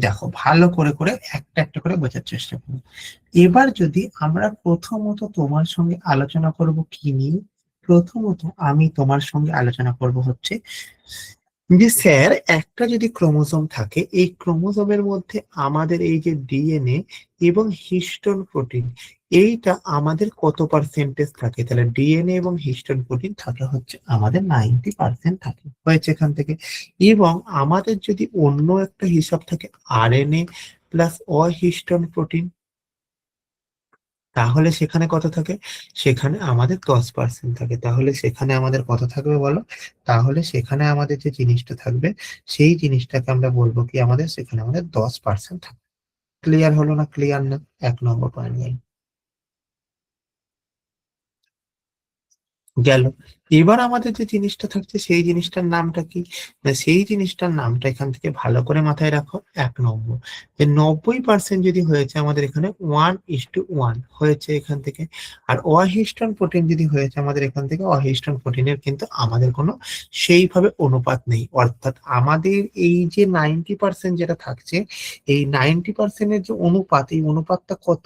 দেখো, ভালো করে করে একটা একটা করে বোঝার চেষ্টা করো। এবার যদি আমরা প্রথমত তোমার সঙ্গে আলোচনা করব কি নিয়ে? প্রথমত আমি তোমার সঙ্গে আলোচনা করব হচ্ছে যে স্যার, একটা যদি ক্রোমোজোম থাকে, এই ক্রোমোজোমের মধ্যে আমাদের এই যে ডিএনএ এবং হিস্টোন প্রোটিন, এইটা আমাদের কত পার্সেন্টেজ থাকে? তাহলে ডিএনএ এবং হিস্টোন প্রোটিন থাকে হচ্ছে আমাদের 90% থাকে, হয়েছে এখান থেকে। এবং আমাদের যদি অন্য একটা হিসাব থাকে, আরএনএ প্লাস অহিস্টোন প্রোটিন, তাহলে সেখানে কত থাকে? সেখানে আমাদের 10% থাকে। তাহলে সেখানে আমাদের কত থাকবে বলো? তাহলে সেখানে আমাদের যে জিনিসটা থাকবে, সেই জিনিসটাকে আমরা বলবো কি? আমাদের সেখানে আমাদের 10% থাকবে। ক্লিয়ার হলো না? ক্লিয়ার না? 1 নম্বর পয়েন্ট গেল। এবার আমাদের যে জিনিসটা থাকছে, সেই জিনিসটার নামটা কি? না, সেই জিনিসটার নামটা এখান থেকে ভালো করে মাথায় রাখো। 1 নম্বর, যে 90% যদি হয়েছে আমাদের এখানে 1:1 হয়েছে এখান থেকে। আর অহিস্টোন প্রোটিন যদি হয়েছে আমাদের এখান থেকে, অহিস্টোন প্রোটিনের কিন্তু আমাদের কোনো সেইভাবে অনুপাত নেই। অর্থাৎ আমাদের এই যে 90% যেটা থাকছে, এই 90%-এর যে অনুপাত, এই অনুপাতটা কত?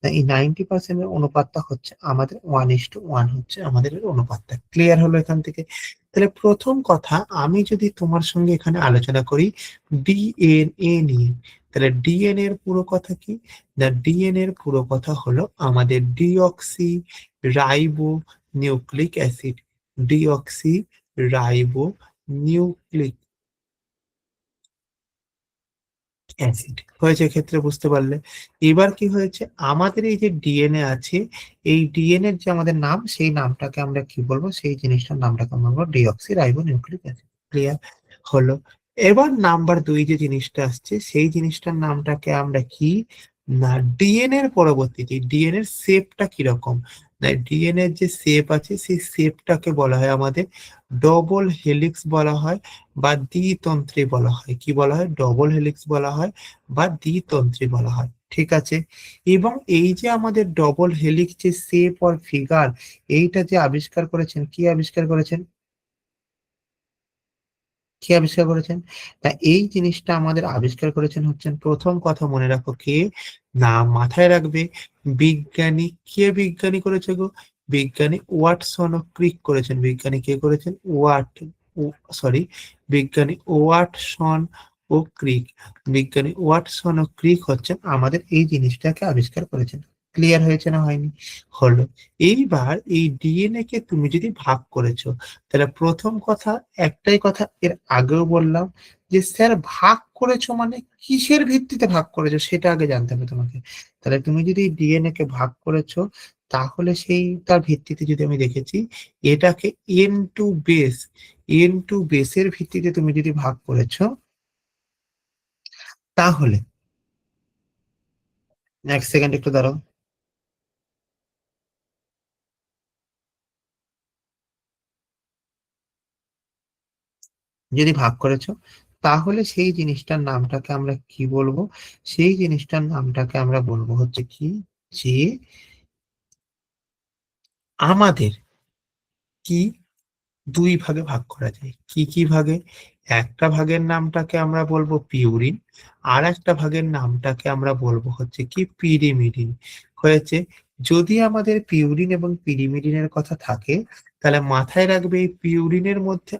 না, এই 90%-এর অনুপাতটা হচ্ছে আমাদের 1:1 হচ্ছে আমাদের এর অনুপাতটা। ক্লিয়ার হলো এখান থেকে? তাহলে প্রথম কথা, আমি যদি তোমার সঙ্গে এখানে আলোচনা করি ডিএনএ নিয়ে, তাহলে ডিএনএ এর পুরো কথা কি? না, ডিএনএ এর পুরো কথা হলো আমাদের deoxy ribo nucleic acid. Deoxy ribo nucleic acid হয়েছে। ক্ষেত্রে বুঝতে পারলে? এবার কি হয়েছে? আমাদের এই যে ডিএনএ আছে, এই ডিএনএ এর যে আমাদের নাম, সেই নামটাকে আমরা কি বলবো? সেই জিনিসটার নামটাকে আমরা বলবো deoxy ribo nucleic acid. Clear হলো? এবার নাম্বার দুই যে জিনিসটা আসছে, সেই জিনিসটার নামটাকে আমরা কি? না, ডিএনএ এর পরবর্তীতে ডিএনএ এর শেপটা কিরকম? না, ডিএনএ এর যে শেপ আছে, সেই শেপটাকে বলা হয় আমাদের ডবল হেলিক্স বলা হয়, বা দ্বিতন্ত্রী বলা হয়। কি বলা হয়? ডবল হেলিক্স বলা হয়, বা দ্বিতন্ত্রী বলা হয়। ঠিক আছে? এবং এই যে আমাদের ডবল হেলিক্স যে শেপ অর ফিগার, এইটা যে আবিষ্কার করেছেন, কি আবিষ্কার করেছেন? কি আবিষ্কার করেছেন? তা এই জিনিসটা আমাদের আবিষ্কার করেছেন হচ্ছেন, প্রথম কথা মনে রাখো কে? না, মাথায় রাখবে, বিজ্ঞানী। কে বিজ্ঞানী করেছে গো? বিজ্ঞানী ওয়াটসন ও ক্রিক করেছেন। বিজ্ঞানী কে করেছেন? সরি, বিজ্ঞানী ওয়াটসন ও ক্রিক। বিজ্ঞানী ওয়াটসন ও ক্রিক হচ্ছেন আমাদের এই জিনিসটাকে আবিষ্কার করেছেন। ক্লিয়ার হয়েছে না হয়নি? হলো। এইবার এই ডিএনএ কে তুমি যদি ভাগ করেছো, তাহলে প্রথম কথা, একটাই কথা এর আগেও বললাম, যে স্যার ভাগ করেছো মানে কিসের ভিত্তিতে ভাগ করেছো সেটা আগে জানতে হবে তোমাকে। তাহলে তুমি যদি ডিএনএ কে ভাগ করেছো, তাহলে সেই তার ভিত্তিতে যদি আমি দেখেছি, এটাকে N2 বেস, N2 বেসের ভিত্তিতে তুমি যদি ভাগ করেছো, তাহলে 1 সেকেন্ড একটু দাঁড়াও। যদি ভাগ করেছো, তাহলে সেই জিনিসটার নামটাকে আমরা কি বলবো? সেই জিনিসটার নামটাকে আমরা বলবো হচ্ছে কি, যে আমাদের কি দুই ভাগে ভাগ করা যায়। কি কি ভাগে? একটা ভাগের নামটাকে আমরা বলবো পিউরিন, আর একটা ভাগের নামটাকে আমরা বলবো হচ্ছে কি পিরিমিডিন। হয়েছে। যদি আমাদের পিউরিন এবং পিরিমিডিনের কথা থাকে, তাহলে মাথায় রাখবে এই পিউরিনের মধ্যে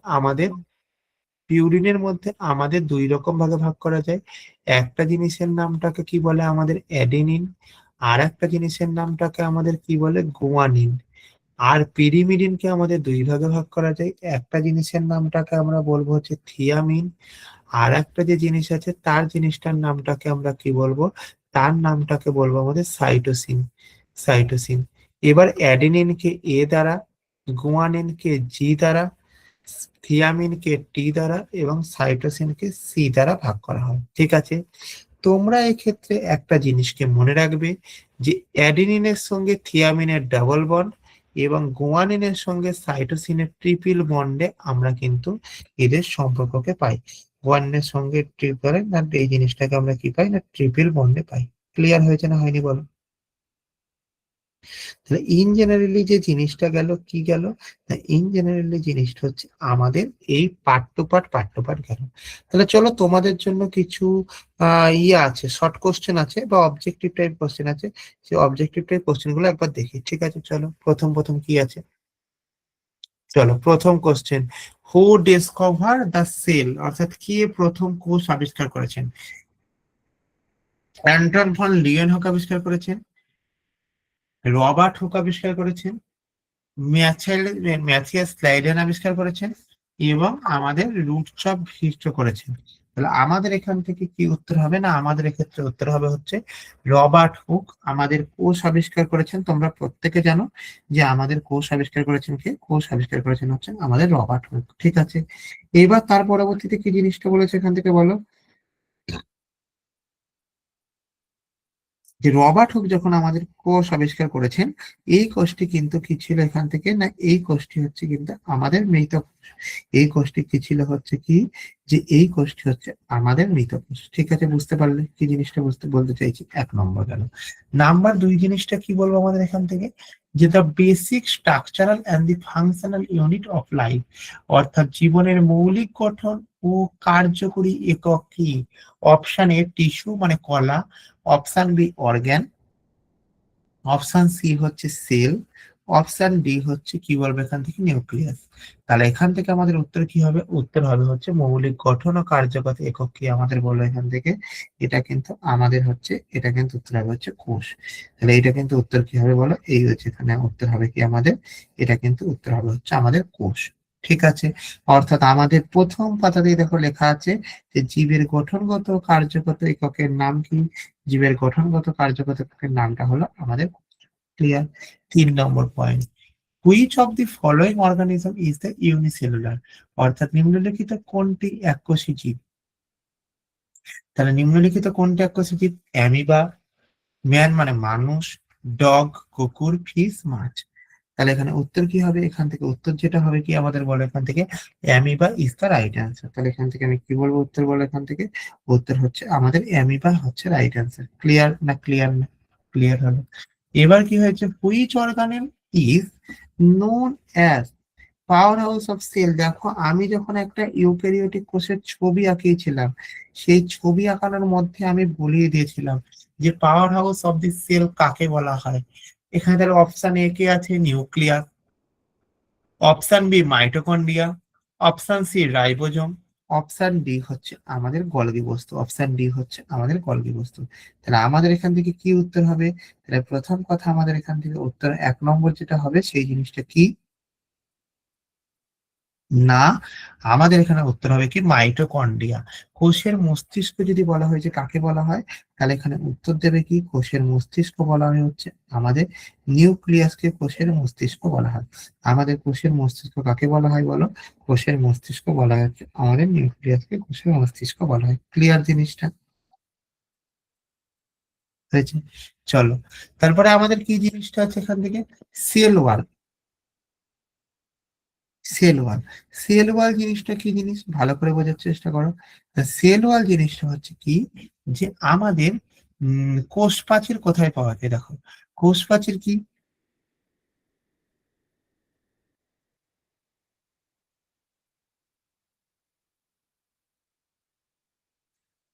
আমাদের দুই রকম ভাগে ভাগ করা যায়। একটা জিনিসের নামটাকে কি বলে আমাদের অ্যাডেনিন, আর একটা জিনিসের নামটাকে আমাদের কি বলে গুয়ানিন। আর পিরিমিডিনকে আমাদের দুই ভাগে ভাগ করা যায়। একটা জিনিসের নামটাকে আমরা বলবো হচ্ছে থিয়ামিন, আর একটা যে জিনিস আছে তার জিনিসটার নামটাকে আমরা কি বলবো? তার নামটাকে বলবো আমাদের সাইটোসিন। এবার অ্যাডেনিনকে এ দ্বারা, গুয়ানিনকে জি দ্বারা, থিয়ামিনকে টি দ্বারা এবং সাইটোসিনকে সি দ্বারা ভাগ করা হয়। ঠিক আছে। তোমরা এক্ষেত্রে একটা জিনিসকে মনে রাখবে, যে অ্যাডেনিনের সঙ্গে থিয়ামিনের ডাবল বন্ড এবং গুয়ানিনের সঙ্গে সাইটোসিনের ট্রিপল বন্ডে আমরা কিন্তু এদের সম্পর্ককে পাই। গুয়ানিনের সঙ্গে ট্রিপল, না এই জিনিসটাকে আমরা কি পাই? না ট্রিপল বন্ডে পাই। ক্লিয়ার হয়েছে না হয়নি বলো? তাহলে ইন জেনারেলি যে জিনিসটা গেল, কি গেল? ইন জেনারেলি জিনিসটা হচ্ছে আমাদের এই পার্ট টু পার্ট গেল। তাহলে চলো তোমাদের জন্য কিছু ইয়ে আছে, শর্ট কোশ্চেন আছে বা অবজেক্টিভ টাইপ কোশ্চেন আছে। সেই অবজেক্টিভ টাইপ কোশ্চেন গুলো একবার দেখি। ঠিক আছে, চলো প্রথম প্রথম কি আছে। চলো প্রথম question, who discover the cell, অর্থাৎ কে প্রথম কোষ আবিষ্কার করেছেন? অ্যান্টন ভন লিয়েনহক আবিষ্কার করেছেন, রবার্ট হুক আবিষ্কার করেছেন, ম্যাথিয়াস স্লাইডেন আবিষ্কার করেছেন, এবং আমাদের রুটচপ হিস্ট করেছেন। তাহলে আমাদের এখান থেকে কি উত্তর হবে? না আমাদের এক্ষেত্রে উত্তর হবে হচ্ছে রবার্ট হুক আমাদের কোষ আবিষ্কার করেছেন। তোমরা প্রত্যেকে জানো যে আমাদের কোষ আবিষ্কার করেছেন কে? কোষ আবিষ্কার করেছেন হচ্ছে আমাদের রবার্ট হুক। ঠিক আছে। এবার তার পরবর্তীতে কি জিনিসটা বলেছে এখান থেকে বলো? যে রবার্ট হুক যখন আমাদের কোষ আবিষ্কার করেছেন, এই কোষটি কিন্তু কি ছিল এখান থেকে? না এই কোষটি হচ্ছে কিন্তু আমাদের মৃত কোষ। এই কোষটি কি ছিল হচ্ছে কি, যে এই কোষটি হচ্ছে আমাদের মৃত কোষ। ঠিক আছে, বুঝতে পারলে কি জিনিসটা বলতে চাইছি? এক নম্বর গেল। নাম্বার দুই জিনিসটা কি বলবো আমাদের এখান থেকে? যে the basic structural and the functional unit of life, অর্থাৎ জীবনের মৌলিক গঠন ও কার্যকরী একক কি? অপশন এ টিস্যু মানে কলা, option B organ, option C হচ্ছে সেল, অপশন ডি হচ্ছে কি বলবো এখান থেকে? নিউক্লিয়াস। তাহলে এখান থেকে আমাদের উত্তর কি হবে? উত্তর হবে হচ্ছে মৌলিক গঠন ও কার্যগত একক কি আমাদের বলবো এখান থেকে? এটা কিন্তু আমাদের হচ্ছে, এটা কিন্তু উত্তর হবে হচ্ছে কোষ। তাহলে এটা কিন্তু উত্তর কি হবে বলো? এই হচ্ছে এখানে উত্তর হবে কি আমাদের? এটা কিন্তু উত্তর হবে হচ্ছে আমাদের কোষ। ঠিক আছে। অর্থাৎ আমাদের প্রথম পাতাতেই দেখো লেখা আছে যে জীবের গঠনগত ও কার্যগত এককের নাম কি? জীবের গঠনগত কার্যগত এককের নামটা হলো আমাদের। Clear. 3 number point, which of the following organism is the unicellular, অর্থাৎ নিম্নলিখিত কোনটি এককোষী জীব? তাহলে নিম্নলিখিত কোনটি এককোষী জীব? অ্যামিবা, ম্যান মানে মানুষ, ডগ কুকুর, ফিশ মাছ। তাহলে এখানে উত্তর কি হবে? এখান থেকে উত্তর যেটা হবে কি আমাদের বলো এখান থেকে? Amoeba is the right answer. তাহলে এখান থেকে আমি কি বলবো উত্তর বলো এখান থেকে? উত্তর হচ্ছে আমাদের অ্যামিবা হচ্ছে রাইট অ্যান্সার। ক্লিয়ার না? ক্লিয়ার না? ক্লিয়ার হলো। এবার কি হয়েছে? Which organelle is known as power house of cell. দেখো আমি যখন একটা ইউক্যারিওটিক কোষের ছবি আঁকিয়েছিলাম, সেই ছবি আঁকানোর মধ্যে আমি বলিয়ে দিয়েছিলাম যে power house of the cell কাকে বলা হয়। এখানে তাহলে অপশন এ কে আছে? Nucleus, option B mitochondria, option C ribosome, option D হচ্ছে আমাদের গলগি বস্তু। অপশন ডি হচ্ছে আমাদের গলগি বস্তু। তাহলে আমাদের এখান থেকে কি উত্তর হবে? তাহলে প্রথম কথা আমাদের এখান থেকে উত্তর 1 নম্বর যেটা হবে সেই জিনিসটা কি? না, আমাদের এখানে উত্তর হবে কি? মাইটোকন্ড্রিয়া। কোষের মস্তিষ্ক যদি বলা হয় যে কাকে বলা হয়, তাহলে এখানে উত্তর দেবে কি? কোষের মস্তিষ্ক বলা হয় হচ্ছে আমাদের নিউক্লিয়াসকে কোষের মস্তিষ্ক বলা হয়। আমাদের কোষের মস্তিষ্ক কাকে বলা হয় বলো? কোষের মস্তিষ্ক বলা হয় হচ্ছে আমাদের নিউক্লিয়াসকে কোষের মস্তিষ্ক বলা হয়। ক্লিয়ার জিনিসটা? হয়েছে। চলো, তারপরে আমাদের কি জিনিসটা আছে এখান থেকে? Cell wall. Cell wall. Cell wall জিনিসটা কি জিনিস ভালো করে বোঝার চেষ্টা করো। সেল ওয়াল জিনিসটা হচ্ছে কি, যে আমাদের কোষ প্রাচীর কোথায় পাওয়া যায়, দেখো কোষ প্রাচীর কি,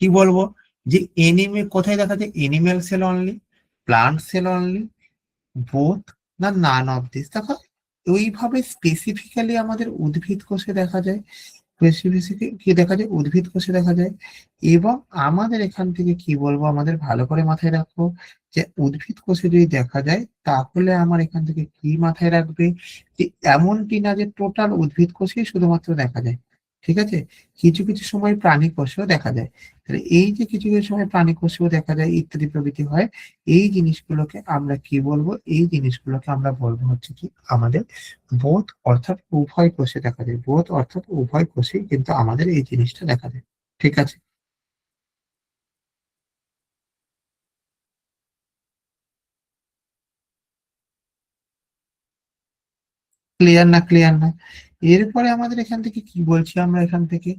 কি বলবো, যে এনিমে কোথায় দেখা যায়, animal sell only, plant sell only, both, না নান অফ দিস। দেখো ওইভাবে স্পেসিফিক্যালি আমাদের উদ্ভিদ কোষে দেখা যায়, স্পেসিফিক কি দেখা যায়, উদ্ভিদ কোষে দেখা যায়। এবং আমাদের এখান থেকে কি বলবো, আমাদের ভালো করে মাথায় রাখবো, যে উদ্ভিদ কোষে যদি দেখা যায়, তাহলে আমার এখান থেকে কি মাথায় রাখবে, যে এমনটি না যে টোটাল উদ্ভিদ কোষেই শুধুমাত্র দেখা যায়, ঠিক আছে, কিছু কিছু সময় প্রাণী কোষেও দেখা যায়। তাহলে এই যে কিছু কিছু সময় প্রাণী কোষেও দেখা যায় ইত্যাদি প্রভৃতি হয়, এই জিনিসগুলোকে আমরা কি বলবো, এই জিনিসগুলোকে আমরা বলবো হচ্ছে কি আমাদের বোথ, অর্থাৎ উভয় কোষে দেখা যায়, বোথ অর্থাৎ উভয় কোষেই কিন্তু আমাদের এই জিনিসটা দেখা যায়। ঠিক আছে, ক্লিয়ার না, ক্লিয়ার না। এরপরে আমাদের এখান থেকে কি বলছি আমরা এখান থেকে,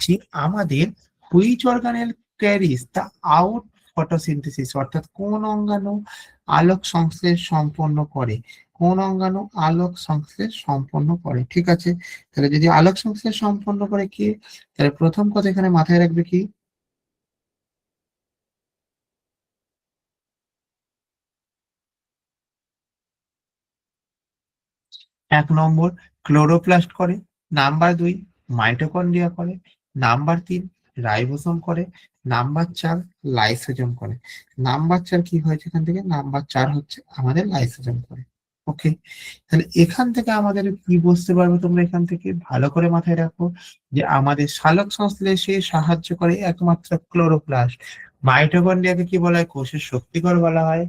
যে আমাদের which organelle carries the out photosynthesis, অর্থাৎ কোন অঙ্গাণু আলোক সংশ্লেষ সম্পন্ন করে, কোন অঙ্গাণু আলোক সংশ্লেষ সম্পন্ন করে। ঠিক আছে, তাহলে যদি আলোক সংশ্লেষ সম্পন্ন করে কি, তাহলে প্রথম কথা এখানে মাথায় রাখবে কি, 1 নম্বর ক্লোরোপ্লাস্ট করে, নাম্বার 2 মাইটোকন্ড্রিয়া করে, নাম্বার 3 রাইবোসোম করে, নাম্বার 4 লাইসোজোম করে। নাম্বার 4 কি হয়েছে এখান থেকে, নাম্বার 4 হচ্ছে আমাদের লাইসোজোম করে। ওকে, তাহলে এখান থেকে আমাদের কি বুঝতে পারবে তোমরা, এখান থেকে ভালো করে মাথায় রাখো, যে আমাদের সালোক সংশ্লেষে সাহায্য করে একমাত্র ক্লোরোপ্লাস্ট, মাইটোকন্ড্রিয়াকে কি বলা হয়, কোষের শক্তিকর বলা হয়,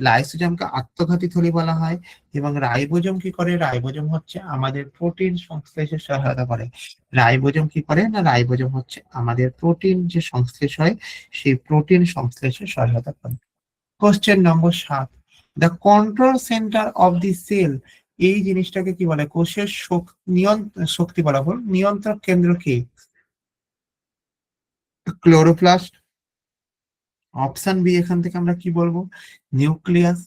লাইসোজোমকে আত্মঘাতী থলি বলা হয়, এবং রাইবোজোম কি করে, রাইবোজোম হচ্ছে আমাদের প্রোটিন সংশ্লেষে সহায়তা করে। রাইবোজোম কি করে না, রাইবোজোম হচ্ছে আমাদের প্রোটিন যে সংশ্লেষ হয়, সেই প্রোটিন সংশ্লেষে সহায়তা করে। Question number 7, the control centre of the cell, এই জিনিসটাকে কি বলে, কোষের শক্তি বলা হয়, নিয়ন্ত্রক কেন্দ্র কি, ক্লোরোপ্লাস্ট। অপশন বি এখান থেকে আমরা কি বলবো, নিউক্লিয়াস।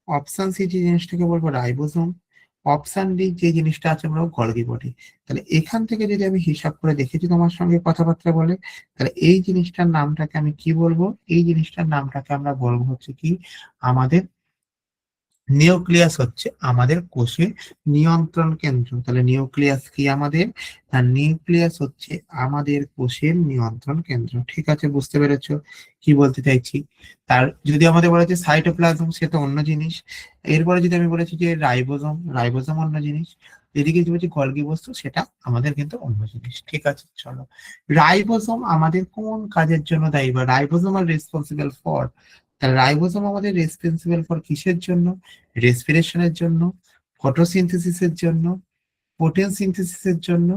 অপশন সি যে জিনিসটাকে বলবো রাইবোসোম। অপশন ডি যে জিনিসটা আছে আমরা গলগি বডি। তাহলে এখান থেকে যদি আমি হিসাব করে দেখেছি তোমার সঙ্গে কথাবার্তা বলে, তাহলে এই জিনিসটার নামটাকে আমি কি বলবো, এই জিনিসটার নামটাকে আমরা বলবো হচ্ছে কি আমাদের নিউক্লিয়াস, হচ্ছে আমাদের কোষের নিয়ন্ত্রণ কেন্দ্র। তাহলে নিউক্লিয়াস কি আমাদের, আর নিউক্লিয়াস হচ্ছে আমাদের কোষের নিয়ন্ত্রণ কেন্দ্র। ঠিক আছে, বুঝতে পেরেছো কি বলতে চাইছি। তার যদি আমাদের বলা হচ্ছে সাইটোপ্লাজম, সে তো অন্য জিনিস। এরপরে যদি আমি বলেছি যে রাইবোজোম, রাইবোজোম অন্য জিনিস। এদিকে যদি বলছি গলগি বস্তু, সেটা আমাদের কিন্তু অন্য জিনিস। ঠিক আছে, চলো, রাইবোজোম আমাদের কোন কাজের জন্য দায়ী, বা রাইবোজোম আর রেসপন্সিবল ফর, তাহলে রাইবোজোম আমাদের রেসপন্সিবল ফর কিসের জন্য, রেসপিরেশনের জন্য, ফটোসিনথেসিসের জন্য, প্রোটিন সিনথেসিসের জন্য,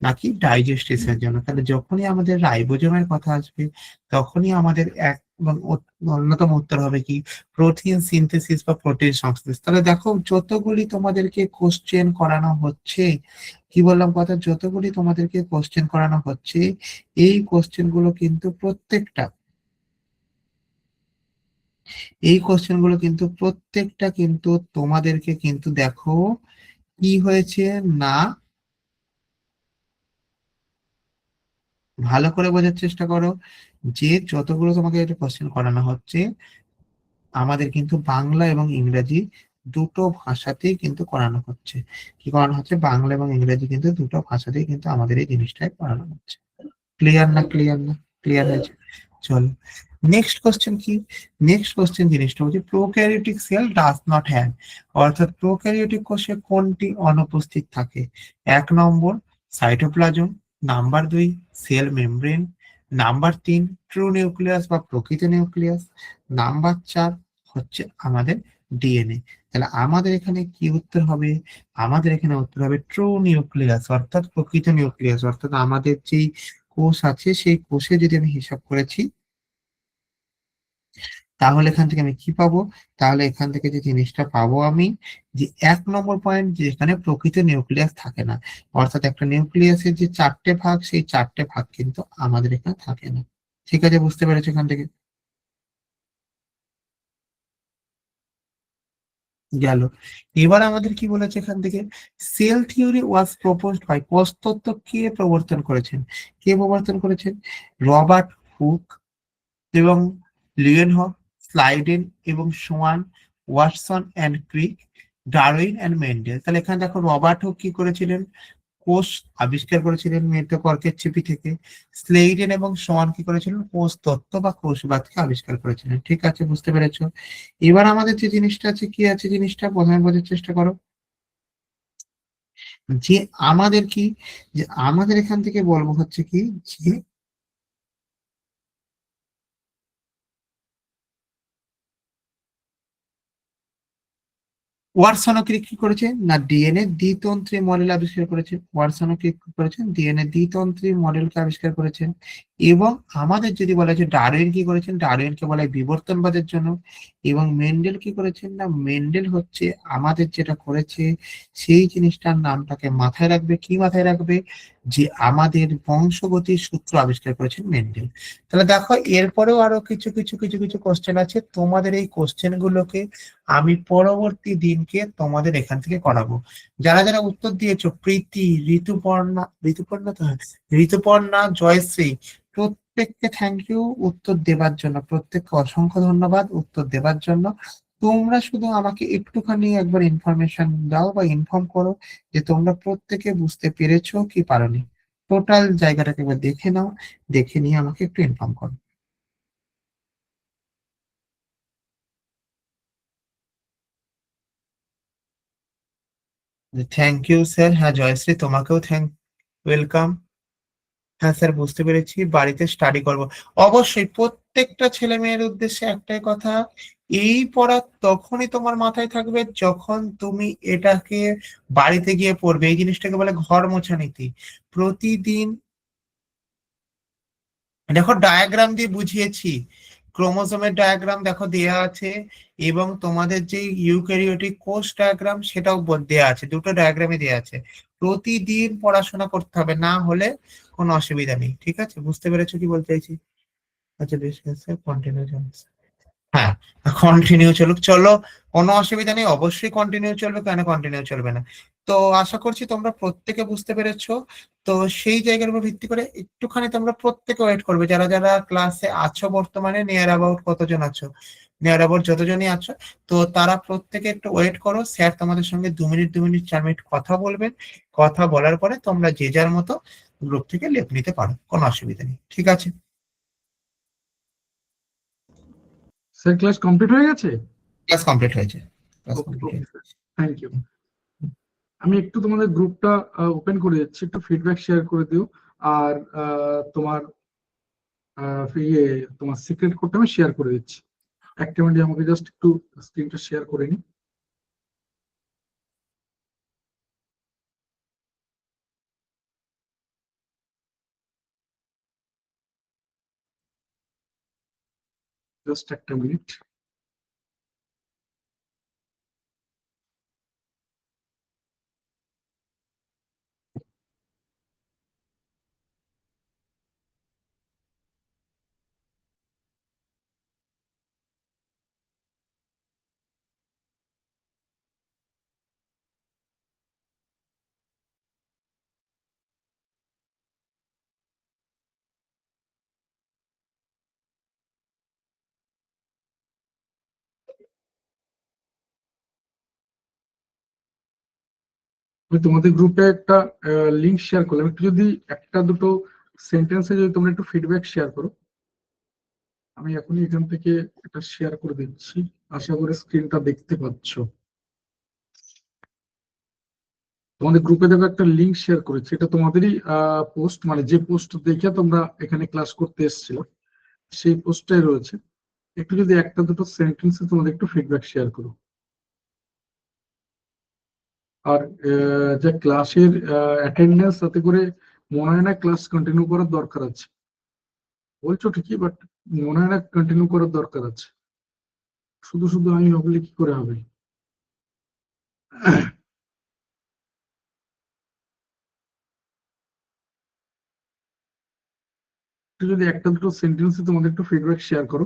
নাকি ডাইজেস্টিসের জন্য। তাহলে যখনই আমাদের রাইবোজোমের কথা আসবে, তখনই আমাদের এক এবং অন্যতম উত্তর হবে কি, প্রোটিন সিনথেসিস বা প্রোটিন সংশ্লেষ। তাহলে দেখো যতগুলি তোমাদেরকে কোশ্চেন করানো হচ্ছে, কি বললাম কথা, যতগুলি তোমাদেরকে কোশ্চেন করানো হচ্ছে, এই কোশ্চেন গুলো কিন্তু প্রত্যেকটা, এই কোশ্চেন গুলো কিন্তু প্রত্যেকটা কিন্তু তোমাদেরকে কিন্তু দেখো কি হয়েছে না, ভালো করে বোঝার চেষ্টা করো, যে যতগুলো তোমাকে এটা কোশ্চেন করানো হচ্ছে, আমাদের কিন্তু বাংলা এবং ইংরেজি দুটো ভাষাতেই কিন্তু করানো হচ্ছে। কি করানো হচ্ছে, বাংলা এবং ইংরেজি কিন্তু দুটো ভাষাতেই কিন্তু আমাদের এই জিনিসটাই করানো হচ্ছে। ক্লিয়ার না, ক্লিয়ার না, ক্লিয়ার হয়েছে। চলো, নেক্সট কোশ্চেন কি, নেক্সট কোশ্চেন জিনিসটা হচ্ছে prokaryotic cell does not have, অর্থাৎ প্রোক্যারিওটিক কোষে কোনটি অনুপস্থিত থাকে। 1 নম্বর cytoplasm, number 2 cell membrane, number 3 true nucleus বা প্রকৃত নিউক্লিয়াস, নাম্বার 4 হচ্ছে আমাদের ডিএনএ। তাহলে আমাদের এখানে কি উত্তর হবে, আমাদের এখানে উত্তর হবে ট্রু নিউক্লিয়াস, অর্থাৎ প্রকৃত নিউক্লিয়াস। অর্থাৎ আমাদের যেই কোষ আছে, সেই কোষে যদি আমি হিসাব করেছি, তাহলে এখান থেকে আমি কি পাবো? তাহলে এখান থেকে যে জিনিসটা পাবো আমি, যে 1 নম্বর পয়েন্ট, যেখানে প্রকৃত নিউক্লিয়াস থাকে না, অর্থাৎ একটা নিউক্লিয়াসের যে 4টে ভাগ, সেই 4টে ভাগ কিন্তু আমাদের এখানে থাকে না। ঠিক আছে, বুঝতে পেরেছো এখান থেকে? গেল। এবার আমাদের কি বলেছে এখান থেকে, cell theory was proposed by, কোষ তত্ত্ব কে প্রবর্তন করেছেন? কে প্রবর্তন করেছেন? রবার্ট হুক এবং লিয়েনহফ, স্লাইডেন এবং Schwann, Watson and Crick, Darwin and Mendel. তাহলে এখানে দেখো, রবার্ট হুক কি করেছিলেন? কোষ আবিষ্কার করেছিলেন মেটকর্কের চিপি থেকে। স্লেইডেন এবং সোয়ান কি করেছিলেন? কোষ তত্ত্ব বা কোষবাদকে আবিষ্কার করেছিলেন। ঠিক আছে, বুঝতে পেরেছো? এবার আমাদের যে জিনিসটা আছে, কি আছে জিনিসটা, প্রথমে বোঝার চেষ্টা করো। যে আমাদের কি, যে আমাদের এখান থেকে বলবো হচ্ছে কি, যে ওয়াটসন ক্রিক কি করেছেন না, ডিএনএ দ্বিতন্ত্রী মডেল আবিষ্কার করেছেন। ওয়াটসন ক্রিক কি করেছেন? ডিএনএ দ্বিতন্ত্রী মডেলকে আবিষ্কার করেছেন। এবং আমাদের যদি বলা হয় ডারউইন কি করেছেন, ডারউইনকে বলা হয় বিবর্তনবাদের জন্য। এবং মেন্ডেল কি করেছেন না, মেন্ডেল হচ্ছে আমাদের যেটা করেছে, সেই জিনিসটার নামটাকে মাথায় রাখবে। কি মাথায় রাখবে? যে আমাদের বংশগতির সূত্র আবিষ্কার করেছেন মেন্ডেল। তাহলে দেখো, এরপরেও আরো কিছু কিছু কিছু কিছু কোশ্চেন আছে। তোমাদের এই কোশ্চেন গুলোকে আমি পরবর্তী দিনকে তোমাদের এখান থেকে করাবো। যারা যারা উত্তর দিয়েছো, প্রীতি, ঋতুপর্ণা, ঋতুপর্ণা তো হ্যাঁ, ঋতুপর্ণা, জয়শ্রী, প্রত্যেককে থ্যাংক ইউ উত্তর দেবার জন্য, প্রত্যেককে অসংখ্য ধন্যবাদ উত্তর দেবার জন্য। তোমরা শুধু আমাকে একটুখানি একবার ইনফরমেশন দাও বা ইনফর্ম করো, যে তোমরা প্রত্যেকে বুঝতে পেরেছো কি পারোনি। টোটাল জায়গাটাকে একবার দেখে নাও, দেখে নিয়ে আমাকে একটু ইনফর্ম করো। Thank you sir. হ্যাঁ জয়শ্রী, তোমাকেও ওয়েলকাম। হ্যাঁ স্যার, বুঝতে পেরেছি, বাড়িতে স্টাডি করব। অবশ্যই প্রত্যেকটা ছেলে মেয়ের উদ্দেশ্যে একটাই কথা, এই পড়া তখনই তোমার মাথায় থাকবে যখন তুমি এটাকে বাড়িতে গিয়ে পড়বে। এই জিনিসটাকে বলে ঘর মোছা নীতি। প্রতিদিন দেখো, ডায়াগ্রাম দিয়ে বুঝিয়েছি, ক্রোমোজোমের ডায়াগ্রাম দেখো দেয়া আছে, এবং তোমাদের যে ইউক্যারিওটিক কোষ ডায়াগ্রাম সেটাও দেয়া আছে, দুটো ডায়াগ্রামে দেয়া আছে। প্রতিদিন পড়াশোনা করতে হবে, না হলে কোনো অসুবিধা নেই। ঠিক আছে, বুঝতে পেরেছো কি বলতে চাইছি? আচ্ছা বেশ, কন্টিনিউ। হ্যাঁ, কন্টিনিউ চলুক, চলো, কোনো অসুবিধা নেই, অবশ্যই কন্টিনিউ চলবে, কেন কন্টিনিউ চলবে না? তো আশা করছি তোমরা প্রত্যেকে বুঝতে পেরেছো। তো সেই জায়গার উপর ভিত্তি করে একটুখানি তোমরা প্রত্যেকে ওয়েট করবে, যারা যারা ক্লাসে আছো বর্তমানে, নিয়ার অ্যাবাউট কতজন আছো, নিয়ার অ্যাবাউট যতজনই আছো, তো তারা প্রত্যেকে একটু ওয়েট করো। স্যার তোমাদের সঙ্গে 2 মিনিট 2 মিনিট 4 মিনিট কথা বলবেন। কথা বলার পরে তোমরা যে যার মতো গ্রুপ থেকে লেপ নিতে পারো, কোনো অসুবিধা নেই। ঠিক আছে? স্যার ক্লাস কমপ্লিট হয়ে গেছে? ক্লাস কমপ্লিট হয়েছে। ক্লাস ওকে কমপ্লিট ওকে হয়েছে। Sir, thank you. আমি একটু তোমাদের গ্রুপটা ওপেন করে দিচ্ছি, একটু ফিডব্যাক শেয়ার করে দিও। আর তোমার ইয়ে, তোমার সিক্রেট কোডটা আমি শেয়ার করে দিচ্ছি। একটা মিনিট আমাকে জাস্ট একটু স্ক্রিনটা শেয়ার করে নিই। জাস্ট একটা মিনিট। আমি তোমাদের গ্রুপে একটা লিংক শেয়ার করলাম, একটু যদি একটা দুটো সেন্টেন্সে যদি তোমরা একটু ফিডব্যাক শেয়ার করো। আমি এখনই এখান থেকে এটা শেয়ার করে দিচ্ছি, আশা করি স্ক্রিনটা দেখতে পাচ্ছ। তোমাদের গ্রুপে দেখো একটা লিংক শেয়ার করেছি, এটা তোমাদেরই পোস্ট, মানে যে পোস্ট দেখে তোমরা এখানে ক্লাস করতে এসেছিল সেই পোস্টটাই রয়েছে। একটু যদি একটা দুটো সেন্টেন্সে তোমাদের একটু ফিডব্যাক শেয়ার করো। আর যে ক্লাসের অ্যাটেন্ডেন্স, তাতে করে মনে হয় না ক্লাস কন্টিনিউ করার দরকার আছে। বলছো ঠিকই, বাট মনে হয় না কন্টিনিউ করার দরকার আছে। শুধু শুধু আমি ভাবলে কি করে হবে? একটু যদি একটা দুটো সেন্টেন্সে তোমাদের একটু ফিডব্যাক শেয়ার করো।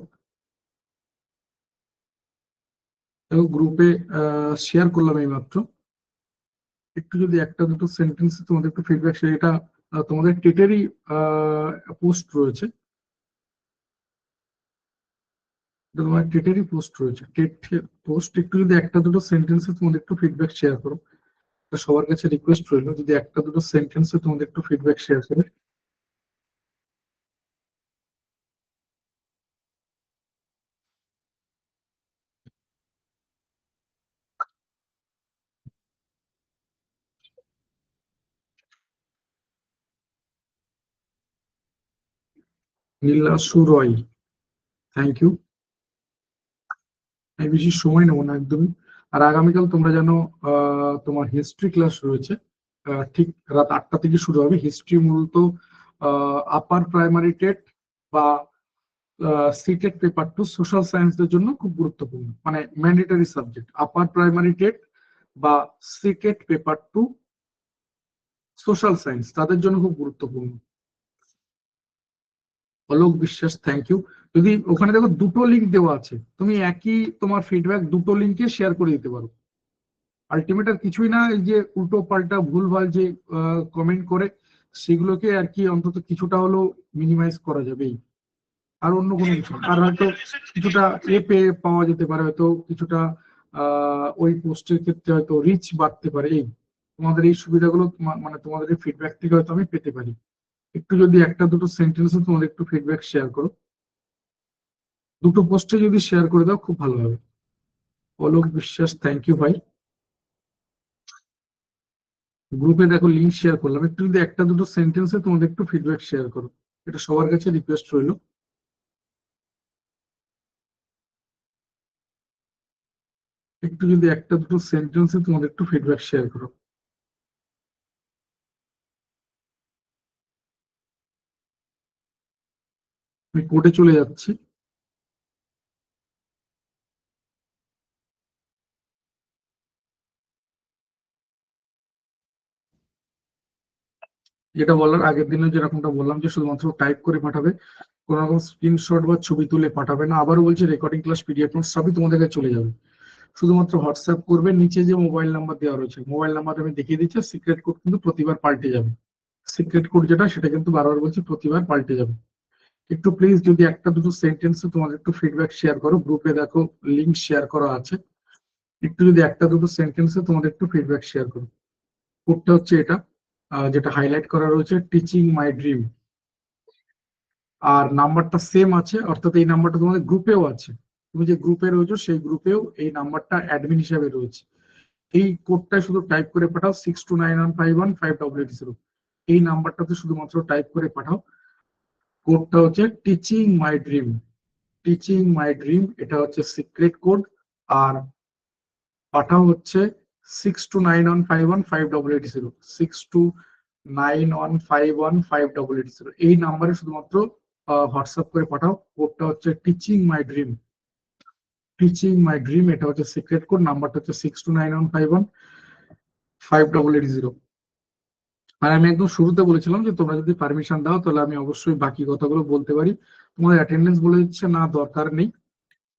গ্রুপে শেয়ার করলাম এই মাত্র। একটু যদি একটা দুটো সেন্টেন্সে তোমাদের একটু ফিডব্যাক শেয়ার, এটা তোমাদের টেটেরই পোস্ট রয়েছে, এটা তোমার টেটেরই পোস্ট রয়েছে, টেট পোস্ট। একটু যদি একটা দুটো সেন্টেন্সে তোমাদের একটু ফিডব্যাক শেয়ার করো, এটা সবার কাছে রিকোয়েস্ট রইলো, যদি একটা দুটো সেন্টেন্সে তোমাদের একটু ফিডব্যাক শেয়ার করে। নীলাশু রয়, থ্যাংক ইউ। আমি বেশি সময় নেবো না একদমই। আর আগামীকাল তোমরা জানো তোমার হিস্ট্রি ক্লাস রয়েছে, ঠিক রাত 8টা থেকে শুরু হবে। হিস্ট্রি মূলত আপার প্রাইমারি টেট বা সিটেট পেপার টু সোশ্যাল সায়েন্সদের জন্য খুব গুরুত্বপূর্ণ, মানে mandatory subject. Upper primary TET বা CTET paper two social science তাদের জন্য খুব গুরুত্বপূর্ণ। অলোক বিশ্বাস, থ্যাংক ইউ। যদি ওখানে দেখো দুটো লিঙ্ক দেওয়া আছে, তুমি একই তোমার ফিডব্যাক দুটো লিঙ্কে শেয়ার করে দিতে পারো। আলটিমেট আর কিছুই না, এই যে উল্টো পাল্টা ভুলভাল যে কমেন্ট করে সেগুলোকে আর কি অন্তত কিছুটা হলেও মিনিমাইজ করা যাবে, এই। আর অন্য কোনো কিছু না। আর হয়তো কিছুটা পেয়ে পাওয়া যেতে পারে, হয়তো কিছুটা ওই পোস্টের ক্ষেত্রে হয়তো রিচ বাড়তে পারে, এই। তোমাদের এই সুবিধাগুলো মানে তোমাদের এই ফিডব্যাক থেকে হয়তো আমি পেতে পারি। একটু যদি একটা দুটো সেন্টেন্সে তোমাদের একটু ফিডব্যাক শেয়ার করো, দুটো পোস্টে যদি শেয়ার করে দাও খুব ভালো হবে। অলোক বিশ্বাস, থ্যাংক ইউ ভাই। গ্রুপে দেখো লিঙ্ক শেয়ার করলাম, একটু যদি একটা দুটো সেন্টেন্সে তোমাদের একটু ফিডব্যাক শেয়ার করো, এটা সবার কাছে রিকোয়েস্ট রইলো। একটু যদি একটা দুটো সেন্টেন্সে তোমাদের একটু ফিডব্যাক শেয়ার করো। আমি কোর্টে চলে যাচ্ছি। যেটা বলার আগের দিনে যেরকমটা বললাম যে শুধুমাত্র টাইপ করে পাঠাবে, কোনো রকম স্ক্রিনশট বা ছবি তুলে পাঠাবে না। আবারও বলছি, রেকর্ডিং ক্লাস, পিডিএফ নোট সবই তোমাদের কাছে চলে যাবে। শুধুমাত্র হোয়াটসঅ্যাপ করবে, নিচে যে মোবাইল নাম্বার দেওয়া রয়েছে, মোবাইল নাম্বার আমি দেখিয়ে দিচ্ছি। সিক্রেট কোড কিন্তু প্রতিবার পাল্টে যাবে, সিক্রেট কোড যেটা সেটা কিন্তু বারবার বলছি প্রতিবার পাল্টে যাবে। একটু প্লিজ যদি একটা দুটো সেন্টেন্সে তোমাদের একটু ফিডব্যাক শেয়ার করো, গ্রুপে দেখো লিঙ্ক শেয়ার করা আছে। একটু যদি একটা দুটো সেন্টেন্সে তোমাদের একটু ফিডব্যাক শেয়ার করো। কোডটা হচ্ছে এটা, যেটা হাইলাইট করা রয়েছে, টিচিং মাই ড্রিম। আর নাম্বারটা সেম আছে, অর্থাৎ এই নাম্বারটা তোমাদের গ্রুপেও আছে। তুমি যে গ্রুপে রয়েছো সেই গ্রুপেও এই নাম্বারটা অ্যাডমিন হিসাবে রয়েছে। এই কোডটা শুধু টাইপ করে পাঠাও, 6291515800। এই নাম্বারটাতে শুধুমাত্র টাইপ করে পাঠাও। কোডটা হচ্ছে teaching my dream, teaching my dream, এটা হচ্ছে সিক্রেট কোড। আর পাঠাও হচ্ছে 6291515880, 6291515880। এই নাম্বারে শুধুমাত্র হোয়াটসঅ্যাপ করে পাঠাও। কোডটা হচ্ছে teaching my dream, teaching my dream, এটা হচ্ছে সিক্রেট কোড। নাম্বারটা হচ্ছে 6291515880। আর আমি একদম শুরুতে বলেছিলাম যে তোমরা যদি পারমিশন দাও তাহলে আমি অবশ্যই বাকি কথাগুলো বলতে পারি। তোমাদের অ্যাটেন্ডেন্স বলে দিচ্ছে না, দরকার নেই।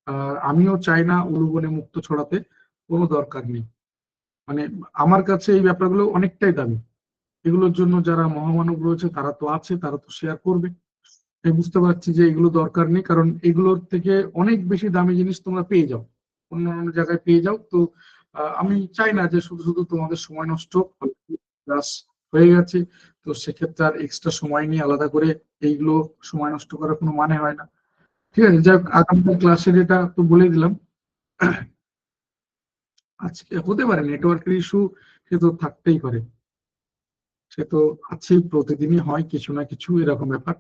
আর আমিও চাই না উলুবনে মুক্ত ছড়াতে, কোনো দরকার নেই। মানে আমার কাছে এই ব্যাপারগুলো অনেকটাই দামি। এগুলোর জন্য যারা মহামানব রয়েছে তারা তো আছে, তারা তো শেয়ার করবে। আমি বুঝতে পারছি যে এগুলো দরকার নেই, কারণ এগুলোর থেকে অনেক বেশি দামি জিনিস তোমরা পেয়ে যাও, অন্য অন্য জায়গায় পেয়ে যাও। তো আমি চাই না যে শুধু শুধু তোমাদের সময় নষ্ট। ক্লাস হয়ে গেছে, তো সেক্ষেত্রে আর এক্সট্রা সময় নিয়ে আলাদা করে এইগুলো সময় নষ্ট করার কোনো মানে হয় না। ঠিক আছে, যাক, আগামীকাল ক্লাসের এটা তো বলে দিলাম। আজকে হতে পারে নেটওয়ার্কের ইস্যু, সে তো থাকতেই পারে, সে তো আছেই, প্রতিদিনই হয় কিছু না কিছু এরকম ব্যাপার।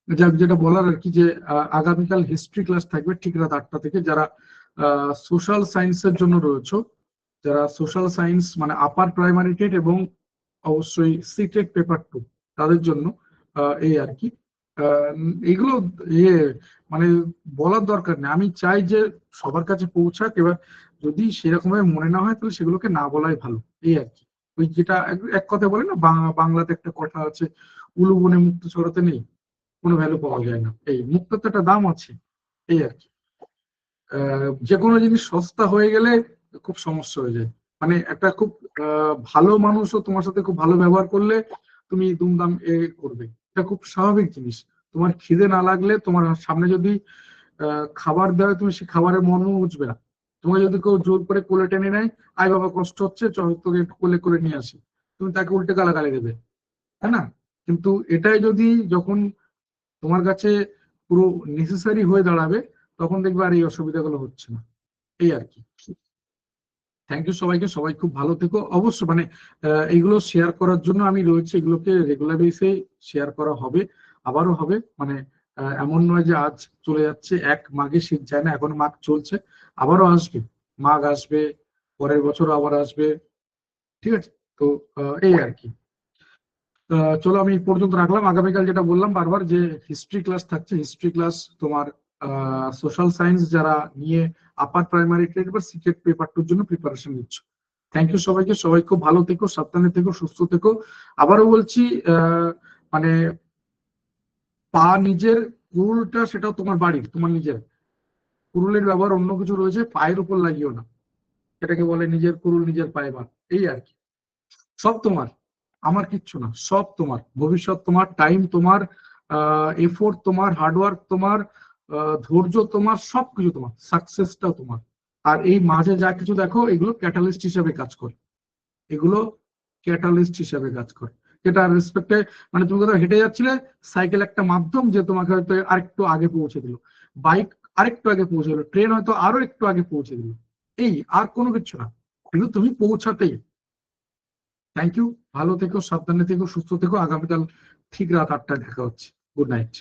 যাক, যেটা বলার আর কি, যে আগামীকাল হিস্ট্রি ক্লাস থাকবে ঠিক রাত 8টা থেকে। যারা সোশ্যাল সায়েন্সের জন্য রয়েছে, যারা সোশ্যাল সায়েন্স মানে আপার প্রাইমারি টেট এবং অবশ্যই সিটেট পেপার টু, তাদের জন্য এই আর কি। এগুলো ইয়ে মানে বলার দরকার নেই। আমি চাই যে সবার কাছে পৌঁছাক, এবার যদি সেরকম ভাবে মনে না হয় তাহলে সেগুলোকে না বলাই ভালো, এই আর কি। ওই যেটা এক কথা বলে না, বাংলাতে একটা কথা আছে, উলু বনে মুক্তো ছড়াতে নেই, কোনো ভ্যালু পাওয়া যায় না। এই মুক্তোর তো একটা দাম আছে, এই আর কি। যে কোনো জিনিস সস্তা হয়ে গেলে খুব সমস্যা হয়ে যায়। মানে একটা খুব ভালো মানুষও তোমার সাথে খুব ভালো ব্যবহার করলে তুমি দুমদাম করবে, এটা খুব স্বাভাবিক জিনিস। তোমার খিদে না লাগলে তোমার সামনে যদি খাবার দেয়, তুমি সেই খাবারের মর্ম বুঝবে না। তোমাকে যদি কেউ জোর করে কোলে টেনে নেয়, আয় বাবা কষ্ট হচ্ছে, চল তোকে একটু কোলে করে নিয়ে আসি, তুমি তাকে উল্টে গালাগালি দেবে, তাই না? কিন্তু এটাই যদি যখন তোমার কাছে পুরো নেসেসারি হয়ে দাঁড়াবে, তখন দেখবে আর এই অসুবিধাগুলো হচ্ছে না, এই আর কি। থ্যাংক ইউ সবাইকে, সবাই খুব ভালো থেকো। অবশ্য মানে এইগুলো শেয়ার করার জন্য আমি রয়েছে, এগুলোকে রেগুলার বেসে শেয়ার করা হবে, আবারও হবে। মানে এমন নয় যে আজ চলে যাচ্ছে, এক মাঘে শীত যায় না, এখন মাঘ চলছে, আবারও আসবে, মাঘ আসবে, পরের বছর আবার আসবে, ঠিক আছে? তো এই আর কি। চলো আমি এই পর্যন্ত রাখলাম। আগামীকাল যেটা বললাম বারবার, যে হিস্ট্রি ক্লাস থাকছে, হিস্ট্রি ক্লাস তোমার সোশ্যাল সায়েন্স যারা নিয়ে আপার প্রাইমারি গ্রেড বা সিক্রেট পেপার টুর জন্য প্রিপারেশন নিচ্ছ। থ্যাংক ইউ সবাইকে, সবাই খুব ভালো থেকো, সাবধানে থেকো, সুস্থ থেকো। আবারও বলছি, মানে নিজের কুরুলটা সেটাও তোমার বাড়ির, তোমার নিজের কুরুলের ব্যবহার অন্য কিছু রয়েছে, পায়ের উপর লাগিও না, এটাকে বলে নিজের কুরুল নিজের পায়ে বাঁধ, এই আর কি। সব তোমার, আমার কিচ্ছু না, সব তোমার, ভবিষ্যৎ তোমার, টাইম তোমার, এফোর্ট তোমার, হার্ডওয়ার্ক তোমার, ধৈর্য তোমার, সবকিছু তোমার, সাকসেসটাও তোমার। আর এই মাঝে যা কিছু দেখো, এগুলো ক্যাটালিস্ট হিসেবে কাজ করে, এগুলো ক্যাটালিস্ট হিসেবে কাজ করে। যেটা রেসপেক্টে, মানে তুমি কোথাও হেঁটে যাচ্ছিলে, সাইকেল একটা মাধ্যম যে তোমাকে হয়তো আরেকটু আগে পৌঁছে দিল, বাইক আরেকটু আগে পৌঁছে দিল, ট্রেন হয়তো আরো একটু আগে পৌঁছে দিল, এই আর কোনো কিছু না, কিন্তু তুমি পৌঁছাতেই। থ্যাংক ইউ, ভালো থেকো, সাবধানে থেকো, সুস্থ থেকো। আগামীকাল ঠিক রাত 8টায় দেখা হচ্ছে। Good night.